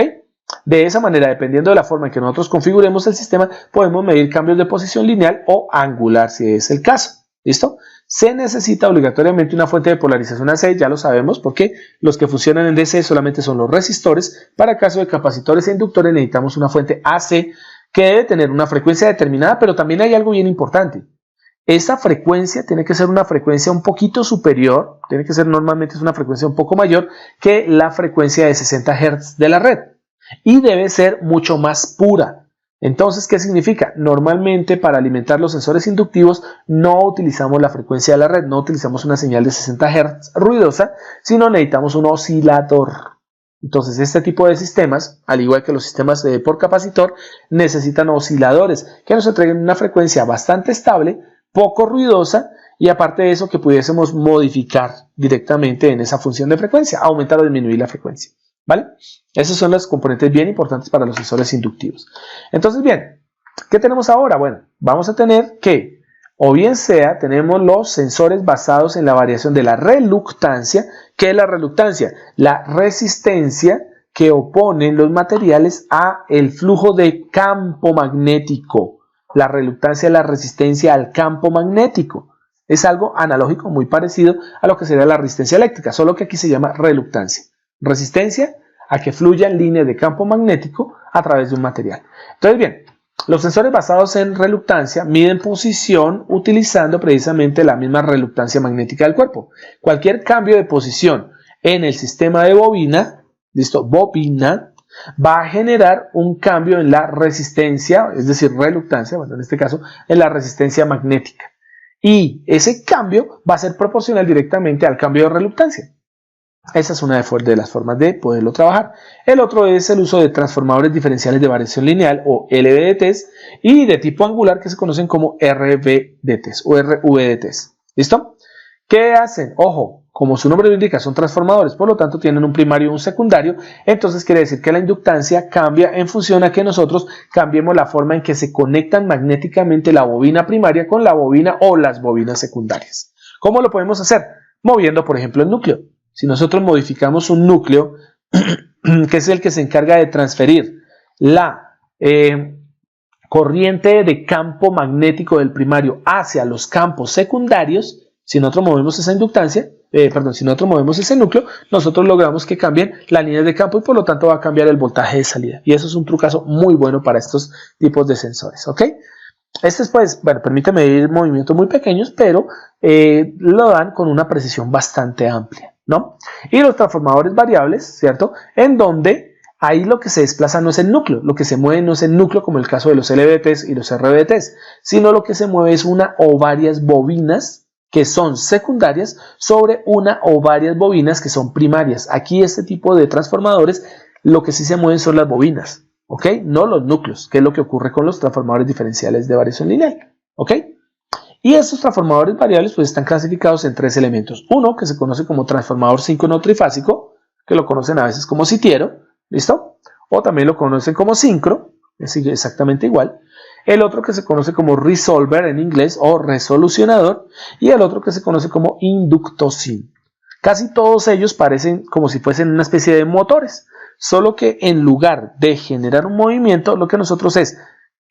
De esa manera, dependiendo de la forma en que nosotros configuremos el sistema, podemos medir cambios de posición lineal o angular si es el caso. ¿Listo? Se necesita obligatoriamente una fuente de polarización AC, ya lo sabemos, porque los que funcionan en DC solamente son los resistores. Para caso de capacitores e inductores necesitamos una fuente AC que debe tener una frecuencia determinada, pero también hay algo bien importante. Esa frecuencia tiene que ser una frecuencia un poquito superior, tiene que ser normalmente una frecuencia un poco mayor que la frecuencia de 60 Hz de la red y debe ser mucho más pura. Entonces, ¿qué significa? Normalmente para alimentar los sensores inductivos no utilizamos la frecuencia de la red, no utilizamos una señal de 60 Hz ruidosa, sino necesitamos un oscilador. Entonces, este tipo de sistemas, al igual que los sistemas por capacitor, necesitan osciladores que nos entreguen una frecuencia bastante estable, poco ruidosa y aparte de eso que pudiésemos modificar directamente en esa función de frecuencia, aumentar o disminuir la frecuencia. ¿Vale? Esos son los componentes bien importantes para los sensores inductivos. Entonces, bien, ¿qué tenemos ahora? Bueno, vamos a tener que, o bien sea, tenemos los sensores basados en la variación de la reluctancia. ¿Qué es la reluctancia? La resistencia que oponen los materiales a el flujo de campo magnético. La reluctancia es la resistencia al campo magnético. Es algo analógico, muy parecido a lo que sería la resistencia eléctrica, solo que aquí se llama reluctancia. Resistencia a que fluyan líneas de campo magnético a través de un material. Entonces, bien, los sensores basados en reluctancia miden posición utilizando precisamente la misma reluctancia magnética del cuerpo. Cualquier cambio de posición en el sistema de bobina, ¿listo? Bobina, va a generar un cambio en la resistencia, es decir, reluctancia, bueno, en este caso, en la resistencia magnética. Y ese cambio va a ser proporcional directamente al cambio de reluctancia. Esa es una de las formas de poderlo trabajar. El otro es el uso de transformadores diferenciales de variación lineal o LVDTs y de tipo angular que se conocen como RVDTs o RVDTs. ¿Listo? ¿Qué hacen? Ojo, como su nombre lo indica, son transformadores, por lo tanto tienen un primario y un secundario, entonces quiere decir que la inductancia cambia en función a que nosotros cambiemos la forma en que se conectan magnéticamente la bobina primaria con la bobina o las bobinas secundarias. ¿Cómo lo podemos hacer? Moviendo, por ejemplo, el núcleo. Si nosotros modificamos un núcleo, que es el que se encarga de transferir la corriente de campo magnético del primario hacia los campos secundarios, si nosotros movemos esa inductancia, si nosotros movemos ese núcleo, nosotros logramos que cambien las líneas de campo y por lo tanto va a cambiar el voltaje de salida. Y eso es un trucazo muy bueno para estos tipos de sensores, ¿ok? Este es, pues, bueno, permite medir movimientos muy pequeños, pero lo dan con una precisión bastante amplia, ¿no? Y los transformadores variables, ¿cierto? En donde ahí lo que se desplaza no es el núcleo, lo que se mueve no es el núcleo como el caso de los LVDTs y los RVDTs, sino lo que se mueve es una o varias bobinas que son secundarias sobre una o varias bobinas que son primarias. Aquí este tipo de transformadores lo que sí se mueven son las bobinas, ¿ok? No los núcleos, que es lo que ocurre con los transformadores diferenciales de variación lineal, ¿ok? Y estos transformadores variables pues están clasificados en tres elementos. Uno que se conoce como transformador síncrono trifásico, que lo conocen a veces como sitiero, ¿listo? O también lo conocen como sincro, es exactamente igual. El otro que se conoce como resolver en inglés o resolucionador. Y el otro que se conoce como inductosín. Casi todos ellos parecen como si fuesen una especie de motores. Solo que en lugar de generar un movimiento, lo que nosotros es,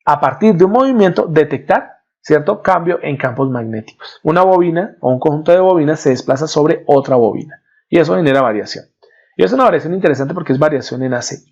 a partir de un movimiento, detectar, ¿cierto?, cambio en campos magnéticos. Una bobina o un conjunto de bobinas se desplaza sobre otra bobina. Y eso genera variación. Y es una variación interesante porque es variación en AC.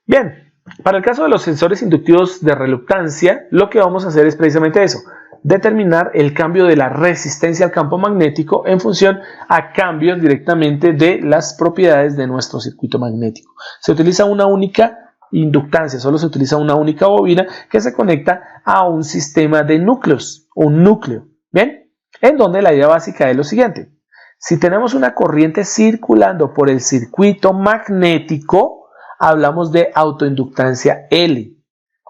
Bien, para el caso de los sensores inductivos de reluctancia, lo que vamos a hacer es precisamente eso. Determinar el cambio de la resistencia al campo magnético en función a cambios directamente de las propiedades de nuestro circuito magnético. Se utiliza una única inductancia, solo se utiliza una única bobina que se conecta a un sistema de núcleos, un núcleo, ¿bien? En donde la idea básica es lo siguiente. Si tenemos una corriente circulando por el circuito magnético, hablamos de autoinductancia L.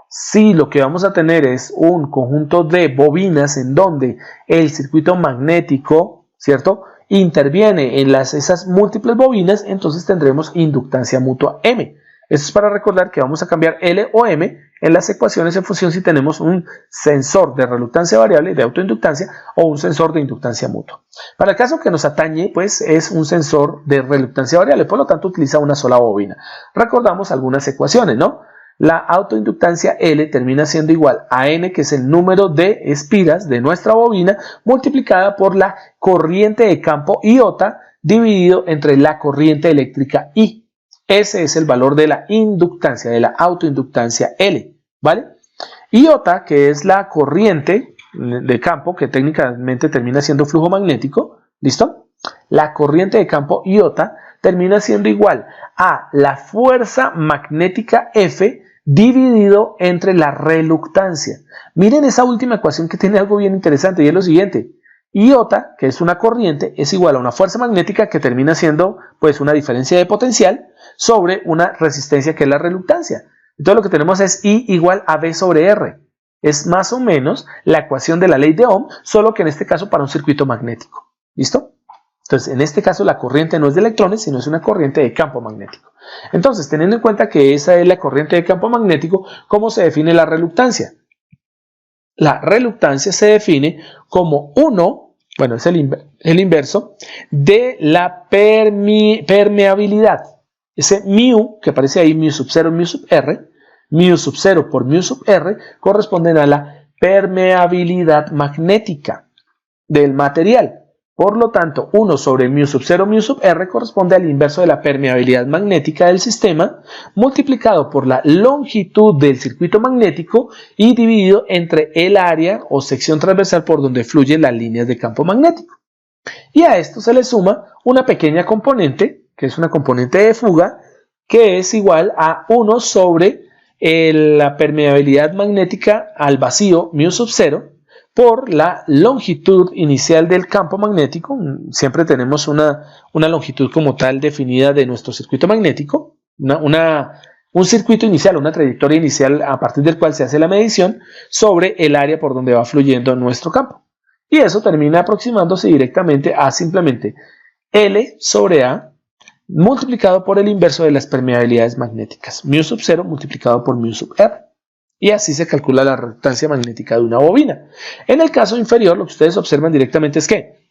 Si lo que vamos a tener es un conjunto de bobinas en donde el circuito magnético, ¿cierto?, interviene en esas múltiples bobinas, entonces tendremos inductancia mutua M. Esto es para recordar que vamos a cambiar L o M en las ecuaciones en función si tenemos un sensor de reluctancia variable de autoinductancia o un sensor de inductancia mutua. Para el caso que nos atañe, pues es un sensor de reluctancia variable, por lo tanto utiliza una sola bobina. Recordamos algunas ecuaciones, ¿no? La autoinductancia L termina siendo igual a N, que es el número de espiras de nuestra bobina, multiplicada por la corriente de campo iota dividido entre la corriente eléctrica I. Ese es el valor de la inductancia, de la autoinductancia L, ¿vale? Iota, que es la corriente de campo, que técnicamente termina siendo flujo magnético, ¿listo? La corriente de campo iota termina siendo igual a la fuerza magnética F dividido entre la reluctancia. Miren esa última ecuación que tiene algo bien interesante y es lo siguiente. Iota, que es una corriente, es igual a una fuerza magnética que termina siendo pues una diferencia de potencial sobre una resistencia que es la reluctancia. Entonces lo que tenemos es I igual a V sobre R. Es más o menos la ecuación de la ley de Ohm, solo que en este caso para un circuito magnético. ¿Listo? Entonces en este caso la corriente no es de electrones, sino es una corriente de campo magnético. Entonces, teniendo en cuenta que esa es la corriente de campo magnético, ¿cómo se define la reluctancia? La reluctancia se define como 1, bueno, es el inverso, de la permeabilidad. Ese mu, que aparece ahí, mu sub 0, mu sub r, mu sub 0 por mu sub r, corresponden a la permeabilidad magnética del material. Por lo tanto, 1 sobre mu sub 0, mu sub r corresponde al inverso de la permeabilidad magnética del sistema, multiplicado por la longitud del circuito magnético y dividido entre el área o sección transversal por donde fluyen las líneas de campo magnético. Y a esto se le suma una pequeña componente, que es una componente de fuga, que es igual a 1 sobre la permeabilidad magnética al vacío, mu sub 0, por la longitud inicial del campo magnético. Siempre tenemos una longitud como tal definida de nuestro circuito magnético, un circuito inicial, una trayectoria inicial a partir del cual se hace la medición sobre el área por donde va fluyendo nuestro campo. Y eso termina aproximándose directamente a simplemente L sobre A multiplicado por el inverso de las permeabilidades magnéticas, mu sub 0 multiplicado por mu sub R. Y así se calcula la reluctancia magnética de una bobina. En el caso inferior, lo que ustedes observan directamente es que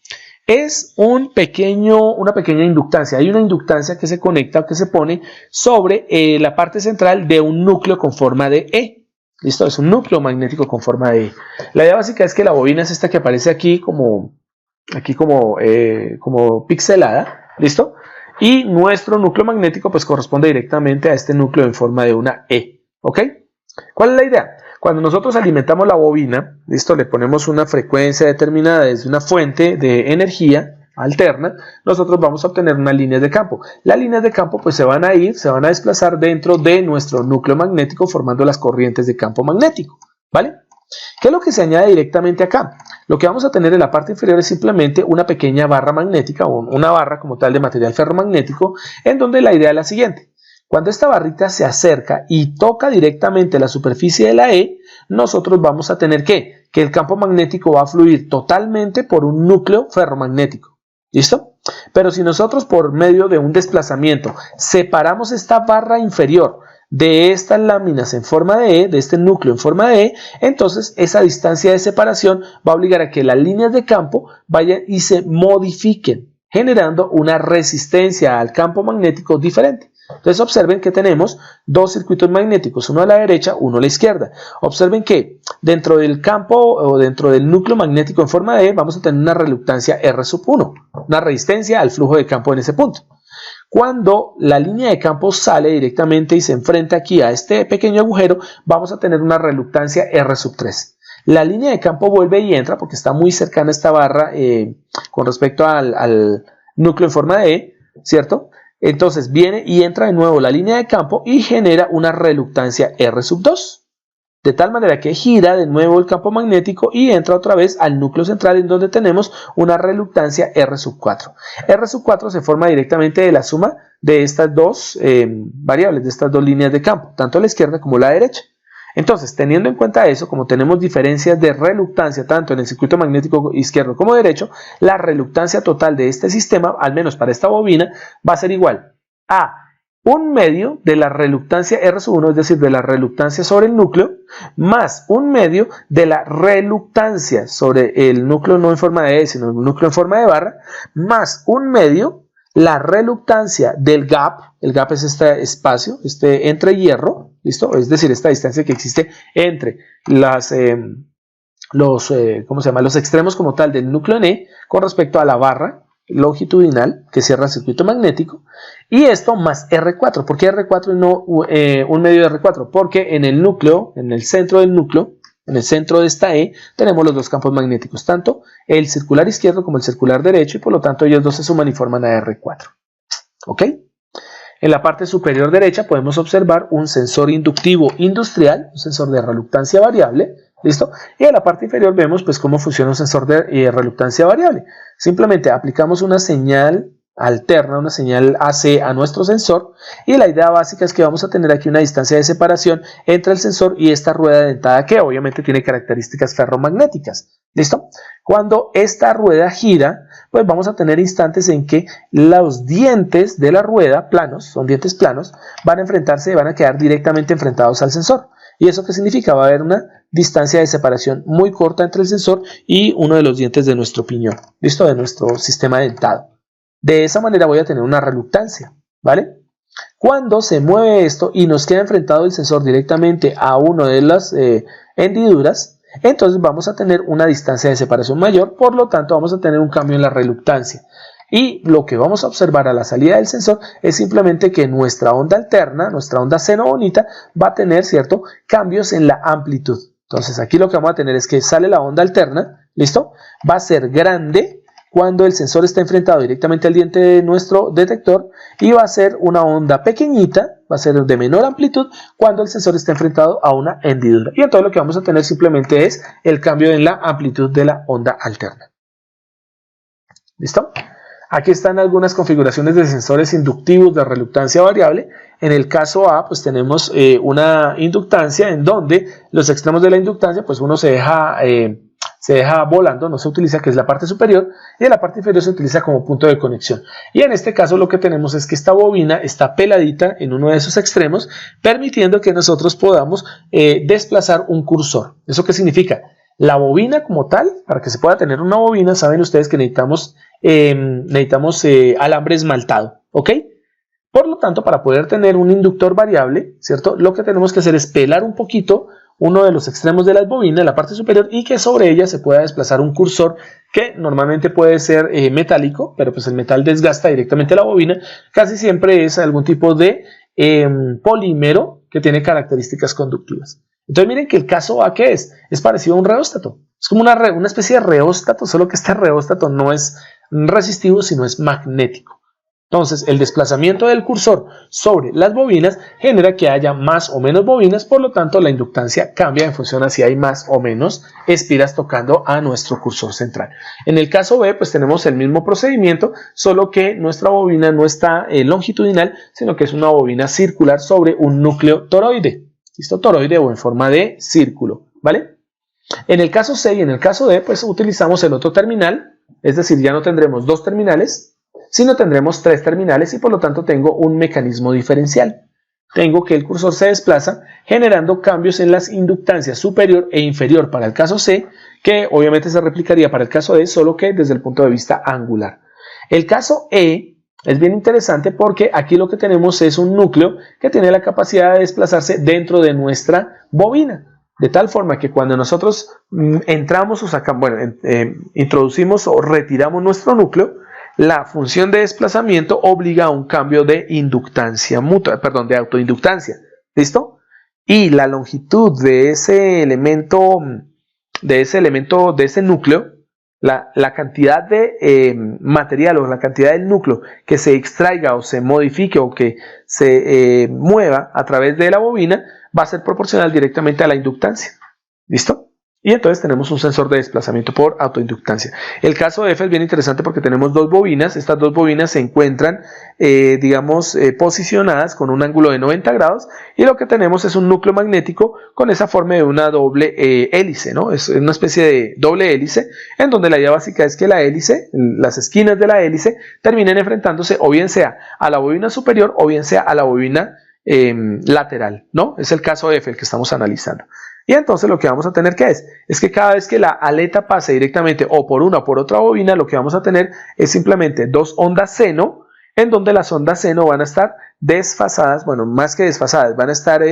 es una pequeña inductancia. Hay una inductancia que se conecta o que se pone sobre la parte central de un núcleo con forma de E. ¿Listo? Es un núcleo magnético con forma de E. La idea básica es que la bobina es esta que aparece aquí como pixelada. ¿Listo? Y nuestro núcleo magnético pues corresponde directamente a este núcleo en forma de una E. ¿Ok? ¿Cuál es la idea? Cuando nosotros alimentamos la bobina, ¿listo? Le ponemos una frecuencia determinada desde una fuente de energía alterna, nosotros vamos a obtener unas líneas de campo. Las líneas de campo pues se van a desplazar dentro de nuestro núcleo magnético formando las corrientes de campo magnético, ¿vale? ¿Qué es lo que se añade directamente acá? Lo que vamos a tener en la parte inferior es simplemente una pequeña barra magnética o una barra como tal de material ferromagnético, en donde la idea es la siguiente. Cuando esta barrita se acerca y toca directamente la superficie de la E, nosotros vamos a tener que el campo magnético va a fluir totalmente por un núcleo ferromagnético. ¿Listo? Pero si nosotros por medio de un desplazamiento separamos esta barra inferior de estas láminas en forma de E, de este núcleo en forma de E, entonces esa distancia de separación va a obligar a que las líneas de campo vayan y se modifiquen, generando una resistencia al campo magnético diferente. Entonces observen que tenemos dos circuitos magnéticos, uno a la derecha, uno a la izquierda. Observen que dentro del campo o dentro del núcleo magnético en forma de E vamos a tener una reluctancia R sub 1, una resistencia al flujo de campo en ese punto. Cuando la línea de campo sale directamente y se enfrenta aquí a este pequeño agujero, vamos a tener una reluctancia R sub 3. La línea de campo vuelve y entra porque está muy cercana a esta barra con respecto al núcleo en forma de E, ¿cierto? Entonces viene y entra de nuevo la línea de campo y genera una reluctancia R sub 2. De tal manera que gira de nuevo el campo magnético y entra otra vez al núcleo central en donde tenemos una reluctancia R sub 4. R sub 4 se forma directamente de la suma de estas dos variables, de estas dos líneas de campo, tanto a la izquierda como a la derecha. Entonces, teniendo en cuenta eso, como tenemos diferencias de reluctancia tanto en el circuito magnético izquierdo como derecho, la reluctancia total de este sistema, al menos para esta bobina, va a ser igual a un medio de la reluctancia R sub 1, es decir, de la reluctancia sobre el núcleo, más un medio de la reluctancia sobre el núcleo no en forma de E, sino el núcleo en forma de barra, más un medio la reluctancia del gap. El gap es este espacio, este entrehierro, ¿listo? Es decir, esta distancia que existe entre los extremos como tal del núcleo en E con respecto a la barra longitudinal que cierra el circuito magnético, y esto más R4. ¿Por qué R4 y no un medio de R4? Porque en el núcleo, en el centro del núcleo, en el centro de esta E, tenemos los dos campos magnéticos, tanto el circular izquierdo como el circular derecho, y por lo tanto ellos dos se suman y forman a R4. ¿Ok? En la parte superior derecha podemos observar un sensor inductivo industrial, un sensor de reluctancia variable, ¿listo? Y en la parte inferior vemos pues cómo funciona un sensor de reluctancia variable. Simplemente aplicamos una señal alterna, una señal AC a nuestro sensor, y la idea básica es que vamos a tener aquí una distancia de separación entre el sensor y esta rueda dentada que obviamente tiene características ferromagnéticas. ¿Listo? Cuando esta rueda gira, pues vamos a tener instantes en que los dientes de la rueda, planos, son dientes planos, van a enfrentarse y van a quedar directamente enfrentados al sensor. ¿Y eso qué significa? Va a haber una distancia de separación muy corta entre el sensor y uno de los dientes de nuestro piñón, ¿listo? De nuestro sistema dentado. De esa manera voy a tener una reluctancia, ¿vale? Cuando se mueve esto y nos queda enfrentado el sensor directamente a una de las hendiduras, entonces vamos a tener una distancia de separación mayor, por lo tanto vamos a tener un cambio en la reluctancia. Y lo que vamos a observar a la salida del sensor es simplemente que nuestra onda alterna, nuestra onda seno bonita, va a tener, ¿cierto?, cambios en la amplitud. Entonces aquí lo que vamos a tener es que sale la onda alterna, ¿listo? Va a ser grande cuando el sensor está enfrentado directamente al diente de nuestro detector, y va a ser una onda pequeñita, va a ser de menor amplitud cuando el sensor está enfrentado a una hendidura. Y entonces lo que vamos a tener simplemente es el cambio en la amplitud de la onda alterna. ¿Listo? Aquí están algunas configuraciones de sensores inductivos de reluctancia variable. En el caso A, pues tenemos una inductancia en donde los extremos de la inductancia, pues uno se deja volando, no se utiliza, que es la parte superior, y en la parte inferior se utiliza como punto de conexión. Y en este caso lo que tenemos es que esta bobina está peladita en uno de esos extremos, permitiendo que nosotros podamos desplazar un cursor. ¿Eso qué significa? La bobina como tal, para que se pueda tener una bobina, saben ustedes que necesitamos alambre esmaltado, ¿ok? Por lo tanto, para poder tener un inductor variable, ¿cierto? Lo que tenemos que hacer es pelar un poquito uno de los extremos de las bobinas, la parte superior, y que sobre ella se pueda desplazar un cursor que normalmente puede ser metálico, pero pues el metal desgasta directamente la bobina. Casi siempre es algún tipo de polímero que tiene características conductivas. Entonces miren que el caso A, ¿qué es? Es parecido a un reóstato. Es como una especie de reóstato, solo que este reóstato no es resistivo, sino es magnético. Entonces, el desplazamiento del cursor sobre las bobinas genera que haya más o menos bobinas, por lo tanto, la inductancia cambia en función a si hay más o menos espiras tocando a nuestro cursor central. En el caso B, pues tenemos el mismo procedimiento, solo que nuestra bobina no está longitudinal, sino que es una bobina circular sobre un núcleo toroide. ¿Listo? Toroide o en forma de círculo, ¿vale? En el caso C y en el caso D, pues utilizamos el otro terminal, es decir, ya no tendremos dos terminales, sino tendremos tres terminales, y por lo tanto tengo un mecanismo diferencial. Tengo que el cursor se desplaza generando cambios en las inductancias superior e inferior para el caso C, que obviamente se replicaría para el caso D, solo que desde el punto de vista angular. El caso E es bien interesante porque aquí lo que tenemos es un núcleo que tiene la capacidad de desplazarse dentro de nuestra bobina, de tal forma que cuando nosotros entramos o sacamos, introducimos o retiramos nuestro núcleo, la función de desplazamiento obliga a un cambio de inductancia mutua, perdón, de autoinductancia. ¿Listo? Y la longitud de ese elemento, de ese núcleo, la cantidad de material o la cantidad del núcleo que se extraiga o se modifique o que se mueva a través de la bobina va a ser proporcional directamente a la inductancia. ¿Listo? Y entonces tenemos un sensor de desplazamiento por autoinductancia. El caso F es bien interesante porque tenemos dos bobinas. Estas dos bobinas se encuentran, posicionadas con un ángulo de 90 grados. Y lo que tenemos es un núcleo magnético con esa forma de una doble hélice, ¿no? Es una especie de doble hélice en donde la idea básica es que la hélice, las esquinas de la hélice, terminen enfrentándose o bien sea a la bobina superior o bien sea a la bobina lateral, ¿no? Es el caso F el que estamos analizando. Y entonces lo que vamos a tener es que cada vez que la aleta pase directamente o por una o por otra bobina, lo que vamos a tener es simplemente dos ondas seno, en donde las ondas seno van a estar desfasadas, bueno, más que desfasadas, van a estar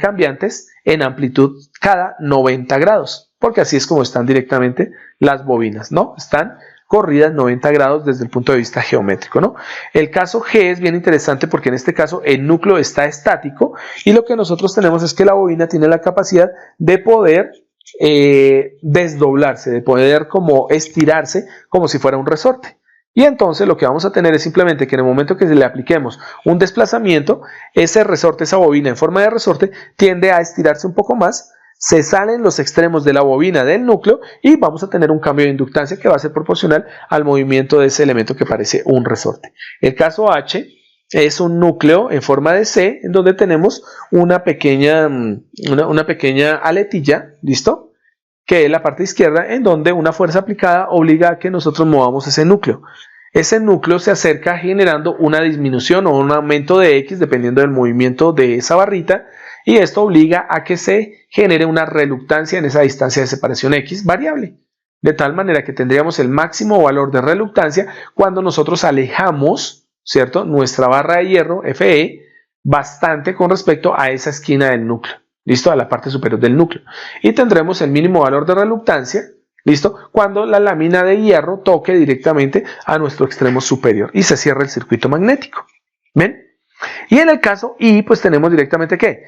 cambiantes en amplitud cada 90 grados, porque así es como están directamente las bobinas, ¿no? Están corridas 90 grados desde el punto de vista geométrico, ¿no? El caso G es bien interesante porque en este caso el núcleo está estático y lo que nosotros tenemos es que la bobina tiene la capacidad de poder desdoblarse, de poder como estirarse como si fuera un resorte. Y entonces lo que vamos a tener es simplemente que en el momento que le apliquemos un desplazamiento, ese resorte, esa bobina en forma de resorte, tiende a estirarse un poco más, se salen los extremos de la bobina del núcleo y vamos a tener un cambio de inductancia que va a ser proporcional al movimiento de ese elemento que parece un resorte. El caso H es un núcleo en forma de C en donde tenemos una pequeña aletilla, ¿listo? Que es la parte izquierda, en donde una fuerza aplicada obliga a que nosotros movamos ese núcleo. Ese núcleo se acerca generando una disminución o un aumento de X dependiendo del movimiento de esa barrita, y esto obliga a que se genere una reluctancia en esa distancia de separación X variable, de tal manera que tendríamos el máximo valor de reluctancia cuando nosotros alejamos, ¿cierto?, nuestra barra de hierro Fe bastante con respecto a esa esquina del núcleo, ¿listo?, a la parte superior del núcleo, y tendremos el mínimo valor de reluctancia, ¿listo?, cuando la lámina de hierro toque directamente a nuestro extremo superior y se cierra el circuito magnético. ¿Ven? Y en el caso I, pues tenemos directamente ¿qué?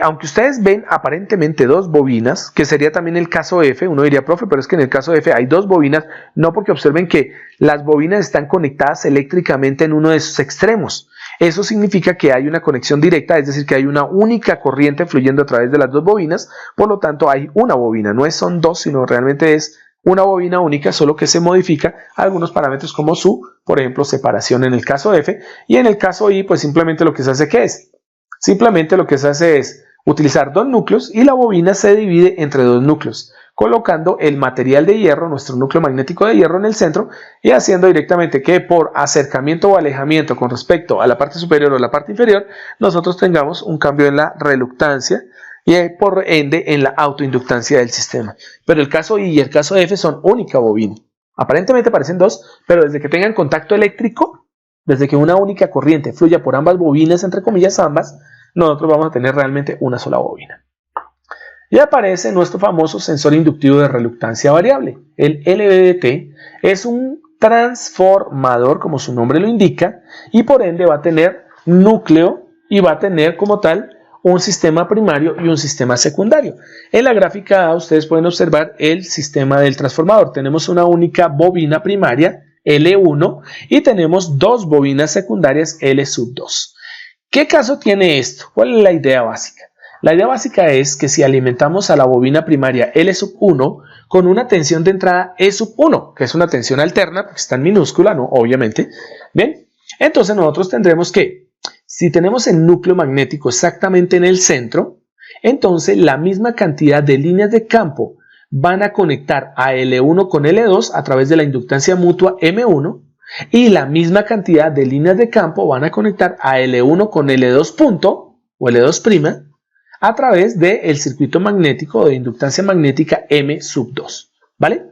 Aunque ustedes ven aparentemente dos bobinas, que sería también el caso F, uno diría, profe, pero es que en el caso F hay dos bobinas, no, porque observen que las bobinas están conectadas eléctricamente en uno de sus extremos. Eso significa que hay una conexión directa, es decir, que hay una única corriente fluyendo a través de las dos bobinas, por lo tanto hay una bobina, no son dos, sino realmente es una bobina única, solo que se modifica algunos parámetros como su, por ejemplo, separación en el caso F, y en el caso I, pues simplemente lo que se hace, ¿qué es? Simplemente lo que se hace es utilizar dos núcleos y la bobina se divide entre dos núcleos, colocando el material de hierro, nuestro núcleo magnético de hierro en el centro y haciendo directamente que por acercamiento o alejamiento con respecto a la parte superior o la parte inferior, nosotros tengamos un cambio en la reluctancia y por ende en la autoinductancia del sistema. Pero el caso I y el caso F son única bobina. Aparentemente parecen dos, pero desde que tengan contacto eléctrico, desde que una única corriente fluya por ambas bobinas, entre comillas ambas, nosotros vamos a tener realmente una sola bobina. Y aparece nuestro famoso sensor inductivo de reluctancia variable. El LVDT es un transformador, como su nombre lo indica, y por ende va a tener núcleo y va a tener como tal un sistema primario y un sistema secundario. En la gráfica A ustedes pueden observar el sistema del transformador. Tenemos una única bobina primaria, L1, y tenemos dos bobinas secundarias, L2. ¿Qué caso tiene esto? ¿Cuál es la idea básica? La idea básica es que si alimentamos a la bobina primaria L1 con una tensión de entrada E1, que es una tensión alterna, porque está en minúscula, ¿no? Obviamente. Bien, entonces nosotros tendremos que, si tenemos el núcleo magnético exactamente en el centro, entonces la misma cantidad de líneas de campo van a conectar a L1 con L2 a través de la inductancia mutua M1, y la misma cantidad de líneas de campo van a conectar a L1 con L2 punto o L2' a través del circuito magnético de inductancia magnética M2, ¿vale?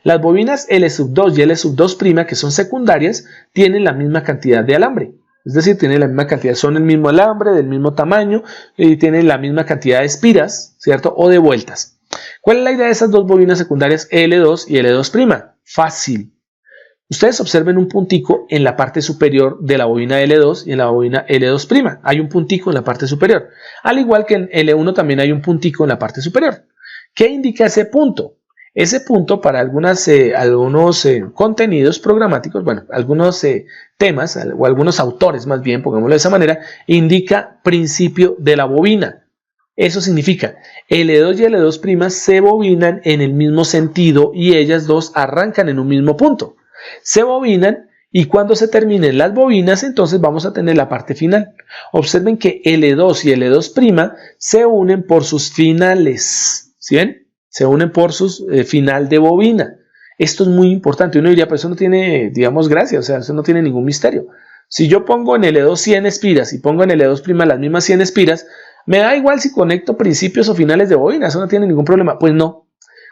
Las bobinas L2 y L2', que son secundarias, tienen la misma cantidad de alambre, es decir, tienen la misma cantidad, son el mismo alambre, del mismo tamaño y tienen la misma cantidad de espiras, ¿cierto? O de vueltas. ¿Cuál es la idea de esas dos bobinas secundarias L2 y L2'? Fácil. Ustedes observen un puntico en la parte superior de la bobina L2 y en la bobina L2'. Hay un puntico en la parte superior. Al igual que en L1 también hay un puntico en la parte superior. ¿Qué indica ese punto? Ese punto para algunos contenidos programáticos, bueno, algunos temas o algunos autores más bien, pongámoslo de esa manera, indica principio de la bobina. Eso significa L2 y L2' se bobinan en el mismo sentido y ellas dos arrancan en un mismo punto. Se bobinan y cuando se terminen las bobinas, entonces vamos a tener la parte final. Observen que L2 y L2' se unen por sus finales, ¿sí ven? Se unen por su final de bobina. Esto es muy importante. Uno diría, pero eso no tiene, digamos, gracia, o sea, eso no tiene ningún misterio. Si yo pongo en L2 100 espiras y pongo en L2' las mismas 100 espiras, me da igual si conecto principios o finales de bobina, eso no tiene ningún problema. Pues no.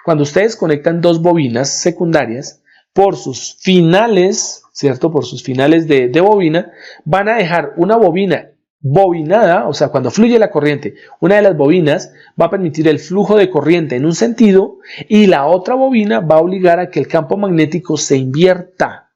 Cuando ustedes conectan dos bobinas secundarias, por sus finales, ¿cierto? Por sus finales de bobina, van a dejar una bobina bobinada, o sea, cuando fluye la corriente, una de las bobinas va a permitir el flujo de corriente en un sentido y la otra bobina va a obligar a que el campo magnético se invierta.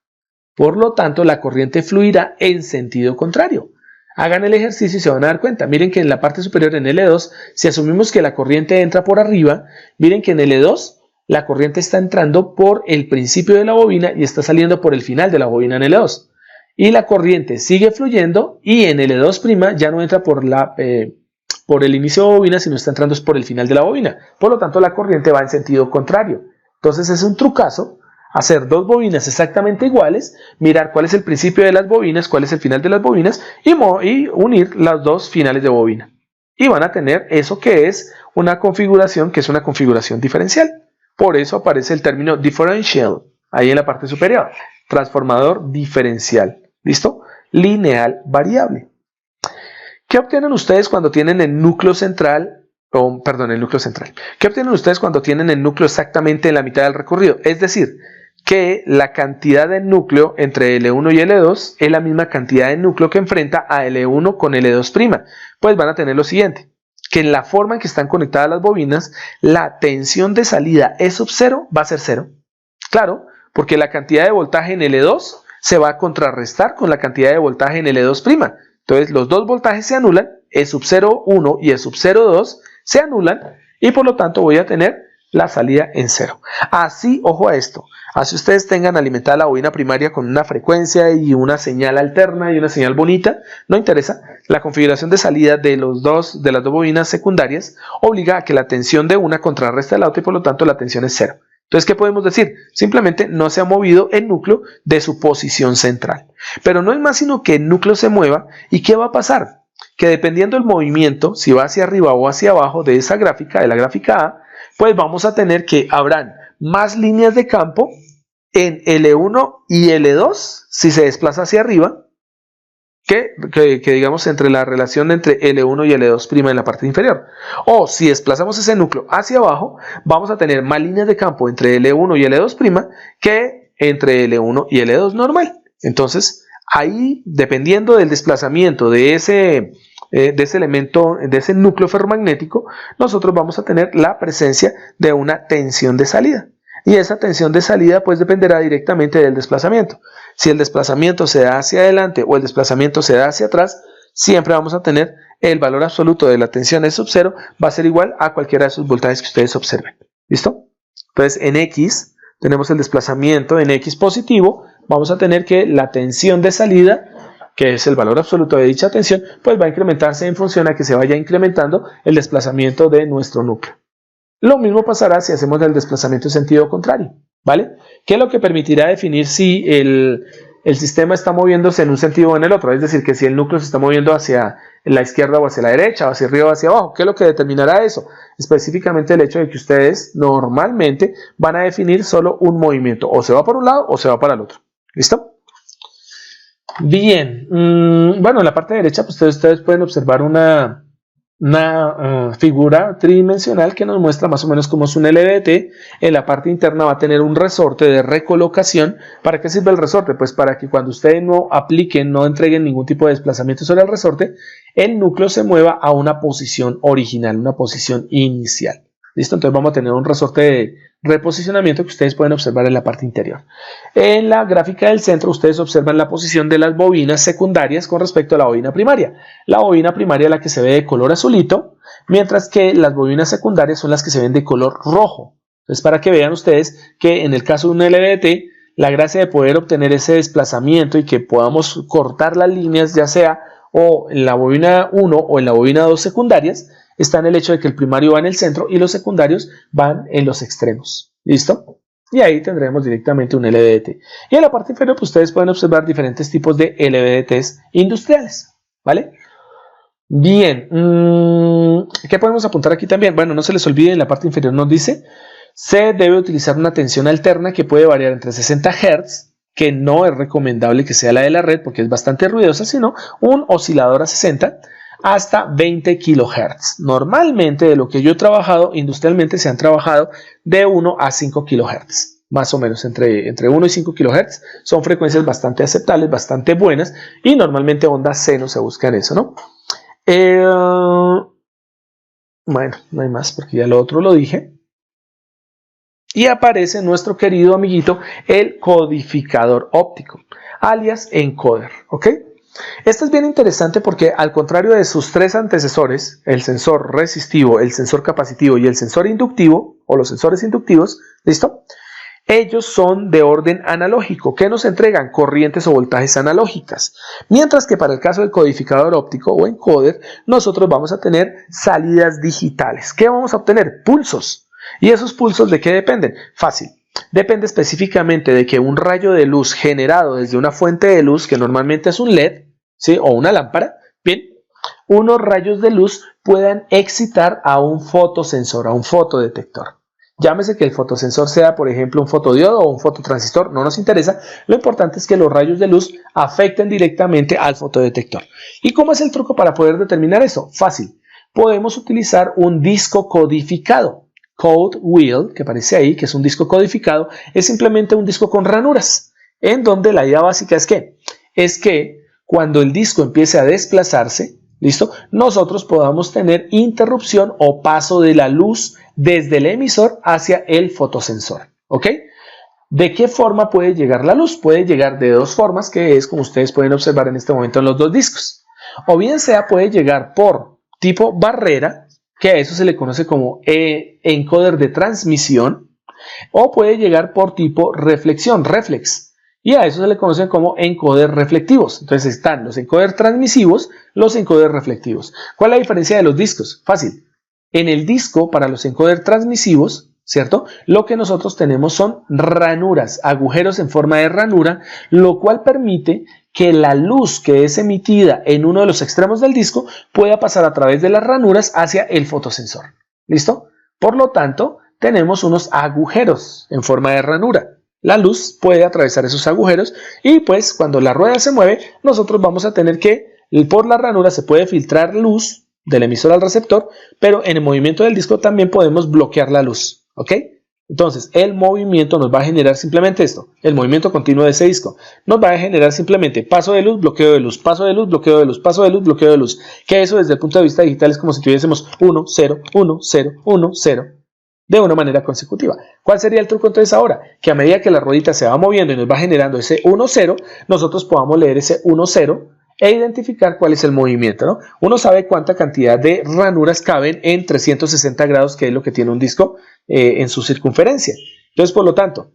Por lo tanto, la corriente fluirá en sentido contrario. Hagan el ejercicio y se van a dar cuenta. Miren que en la parte superior, en L2, si asumimos que la corriente entra por arriba, miren que en L2 la corriente está entrando por el principio de la bobina y está saliendo por el final de la bobina en L2. Y la corriente sigue fluyendo y en L2' ya no entra por el inicio de bobina, sino está entrando por el final de la bobina. Por lo tanto, la corriente va en sentido contrario. Entonces es un trucazo hacer dos bobinas exactamente iguales, mirar cuál es el principio de las bobinas, cuál es el final de las bobinas y unir las dos finales de bobina. Y van a tener eso que es una configuración diferencial. Por eso aparece el término differential ahí en la parte superior. Transformador diferencial. ¿Listo? Lineal variable. ¿Qué obtienen ustedes cuando tienen el núcleo central? ¿Qué obtienen ustedes cuando tienen el núcleo exactamente en la mitad del recorrido? Es decir, que la cantidad de núcleo entre L1 y L2 es la misma cantidad de núcleo que enfrenta a L1 con L2'. Pues van a tener lo siguiente, que en la forma en que están conectadas las bobinas, la tensión de salida E sub 0 va a ser 0. Claro, porque la cantidad de voltaje en L2 se va a contrarrestar con la cantidad de voltaje en L2'. Entonces los dos voltajes se anulan E sub 0,1 y E sub 0,2 se anulan y por lo tanto voy a tener la salida en 0. Así, ojo a esto, así ustedes tengan alimentada la bobina primaria con una frecuencia y una señal alterna y una señal bonita, no interesa, la configuración de salida de las dos bobinas secundarias obliga a que la tensión de una contrarreste a la otra y por lo tanto la tensión es 0. Entonces, ¿qué podemos decir? Simplemente no se ha movido el núcleo de su posición central. Pero no es más sino que el núcleo se mueva. ¿Y qué va a pasar? Que dependiendo del movimiento, si va hacia arriba o hacia abajo de esa gráfica, de la gráfica A, pues vamos a tener que habrán más líneas de campo en L1 y L2 si se desplaza hacia arriba, que digamos entre la relación entre L1 y L2' en la parte inferior. O si desplazamos ese núcleo hacia abajo, vamos a tener más líneas de campo entre L1 y L2' que entre L1 y L2 normal. Entonces, ahí, dependiendo del desplazamiento de ese elemento, de ese núcleo ferromagnético, nosotros vamos a tener la presencia de una tensión de salida. Y esa tensión de salida pues dependerá directamente del desplazamiento. Si el desplazamiento se da hacia adelante o el desplazamiento se da hacia atrás, siempre vamos a tener el valor absoluto de la tensión E sub 0 va a ser igual a cualquiera de esos voltajes que ustedes observen. ¿Listo? Entonces en X tenemos el desplazamiento, en X positivo vamos a tener que la tensión de salida, que es el valor absoluto de dicha tensión, pues va a incrementarse en función a que se vaya incrementando el desplazamiento de nuestro núcleo. Lo mismo pasará si hacemos el desplazamiento en sentido contrario, ¿vale? Que es lo que permitirá definir si el sistema está moviéndose en un sentido o en el otro, es decir, que si el núcleo se está moviendo hacia la izquierda o hacia la derecha, o hacia arriba o hacia abajo. ¿Qué es lo que determinará eso? Específicamente el hecho de que ustedes normalmente van a definir solo un movimiento, o se va por un lado o se va para el otro. ¿Listo? Bien, bueno, en la parte derecha pues ustedes pueden observar una figura tridimensional que nos muestra más o menos cómo es un LVDT. En la parte interna va a tener un resorte de recolocación. ¿Para qué sirve el resorte? Pues para que cuando ustedes no apliquen, no entreguen ningún tipo de desplazamiento sobre el resorte, el núcleo se mueva a una posición original, una posición inicial. ¿Listo? Entonces vamos a tener un resorte de reposicionamiento que ustedes pueden observar en la parte interior. En la gráfica del centro ustedes observan la posición de las bobinas secundarias con respecto a la bobina primaria. La bobina primaria es la que se ve de color azulito, mientras que las bobinas secundarias son las que se ven de color rojo. Entonces, para que vean ustedes que en el caso de un LVDT, la gracia de poder obtener ese desplazamiento y que podamos cortar las líneas, ya sea o en la bobina 1 o en la bobina 2 secundarias, está en el hecho de que el primario va en el centro y los secundarios van en los extremos. ¿Listo? Y ahí tendremos directamente un LVDT. Y en la parte inferior pues, ustedes pueden observar diferentes tipos de LVDTs industriales. ¿Vale? Bien. ¿Qué podemos apuntar aquí también? Bueno, no se les olvide, en la parte inferior nos dice se debe utilizar una tensión alterna que puede variar entre 60 Hz, que no es recomendable que sea la de la red porque es bastante ruidosa, sino un oscilador a 60 hasta 20 kHz. Normalmente de lo que yo he trabajado industrialmente se han trabajado de 1 a 5 kHz. Más o menos entre 1 y 5 kHz son frecuencias bastante aceptables, bastante buenas y normalmente ondas seno se busca en eso, ¿no? Bueno, no hay más porque ya lo otro lo dije. Y aparece nuestro querido amiguito el codificador óptico, alias encoder, ¿ok? Este es bien interesante porque al contrario de sus tres antecesores, el sensor resistivo, el sensor capacitivo y el sensor inductivo, o los sensores inductivos, ¿listo? Ellos son de orden analógico, que nos entregan corrientes o voltajes analógicas. Mientras que para el caso del codificador óptico o encoder, nosotros vamos a tener salidas digitales. ¿Qué vamos a obtener? Pulsos. ¿Y esos pulsos de qué dependen? Fácil. Depende específicamente de que un rayo de luz generado desde una fuente de luz, que normalmente es un LED, ¿sí? O una lámpara, bien, unos rayos de luz puedan excitar a un fotosensor, a un fotodetector. Llámese que el fotosensor sea, por ejemplo, un fotodiodo o un fototransistor, no nos interesa. Lo importante es que los rayos de luz afecten directamente al fotodetector. ¿Y cómo es el truco para poder determinar eso? Fácil. Podemos utilizar un disco codificado. Code wheel, que aparece ahí, que es un disco codificado, es simplemente un disco con ranuras, en donde la idea básica es que cuando el disco empiece a desplazarse, ¿listo? Nosotros podamos tener interrupción o paso de la luz desde el emisor hacia el fotosensor, ¿ok? ¿De qué forma puede llegar la luz? Puede llegar de dos formas, que es como ustedes pueden observar en este momento en los dos discos. O bien sea puede llegar por tipo barrera, que a eso se le conoce como encoder de transmisión, o puede llegar por tipo reflexión, reflex, y a eso se le conoce como encoder reflectivos. Entonces están los encoder transmisivos, los encoder reflectivos. ¿Cuál es la diferencia de los discos? Fácil. En el disco, para los encoder transmisivos, ¿cierto? Lo que nosotros tenemos son ranuras, agujeros en forma de ranura, lo cual permite que la luz que es emitida en uno de los extremos del disco pueda pasar a través de las ranuras hacia el fotosensor. ¿Listo? Por lo tanto, tenemos unos agujeros en forma de ranura. La luz puede atravesar esos agujeros y pues cuando la rueda se mueve, nosotros vamos a tener que, por la ranura se puede filtrar luz del emisor al receptor, pero en el movimiento del disco también podemos bloquear la luz, ¿ok? Entonces, el movimiento nos va a generar simplemente esto, el movimiento continuo de ese disco. Nos va a generar simplemente paso de luz, bloqueo de luz, paso de luz, bloqueo de luz, paso de luz, bloqueo de luz. Que eso desde el punto de vista digital es como si tuviésemos 1, 0, 1, 0, 1, 0 de una manera consecutiva. ¿Cuál sería el truco entonces ahora? Que a medida que la ruedita se va moviendo y nos va generando ese 1, 0, nosotros podamos leer ese 1, 0 e identificar cuál es el movimiento, ¿no? Uno sabe cuánta cantidad de ranuras caben en 360 grados, que es lo que tiene un disco en su circunferencia. Entonces, por lo tanto,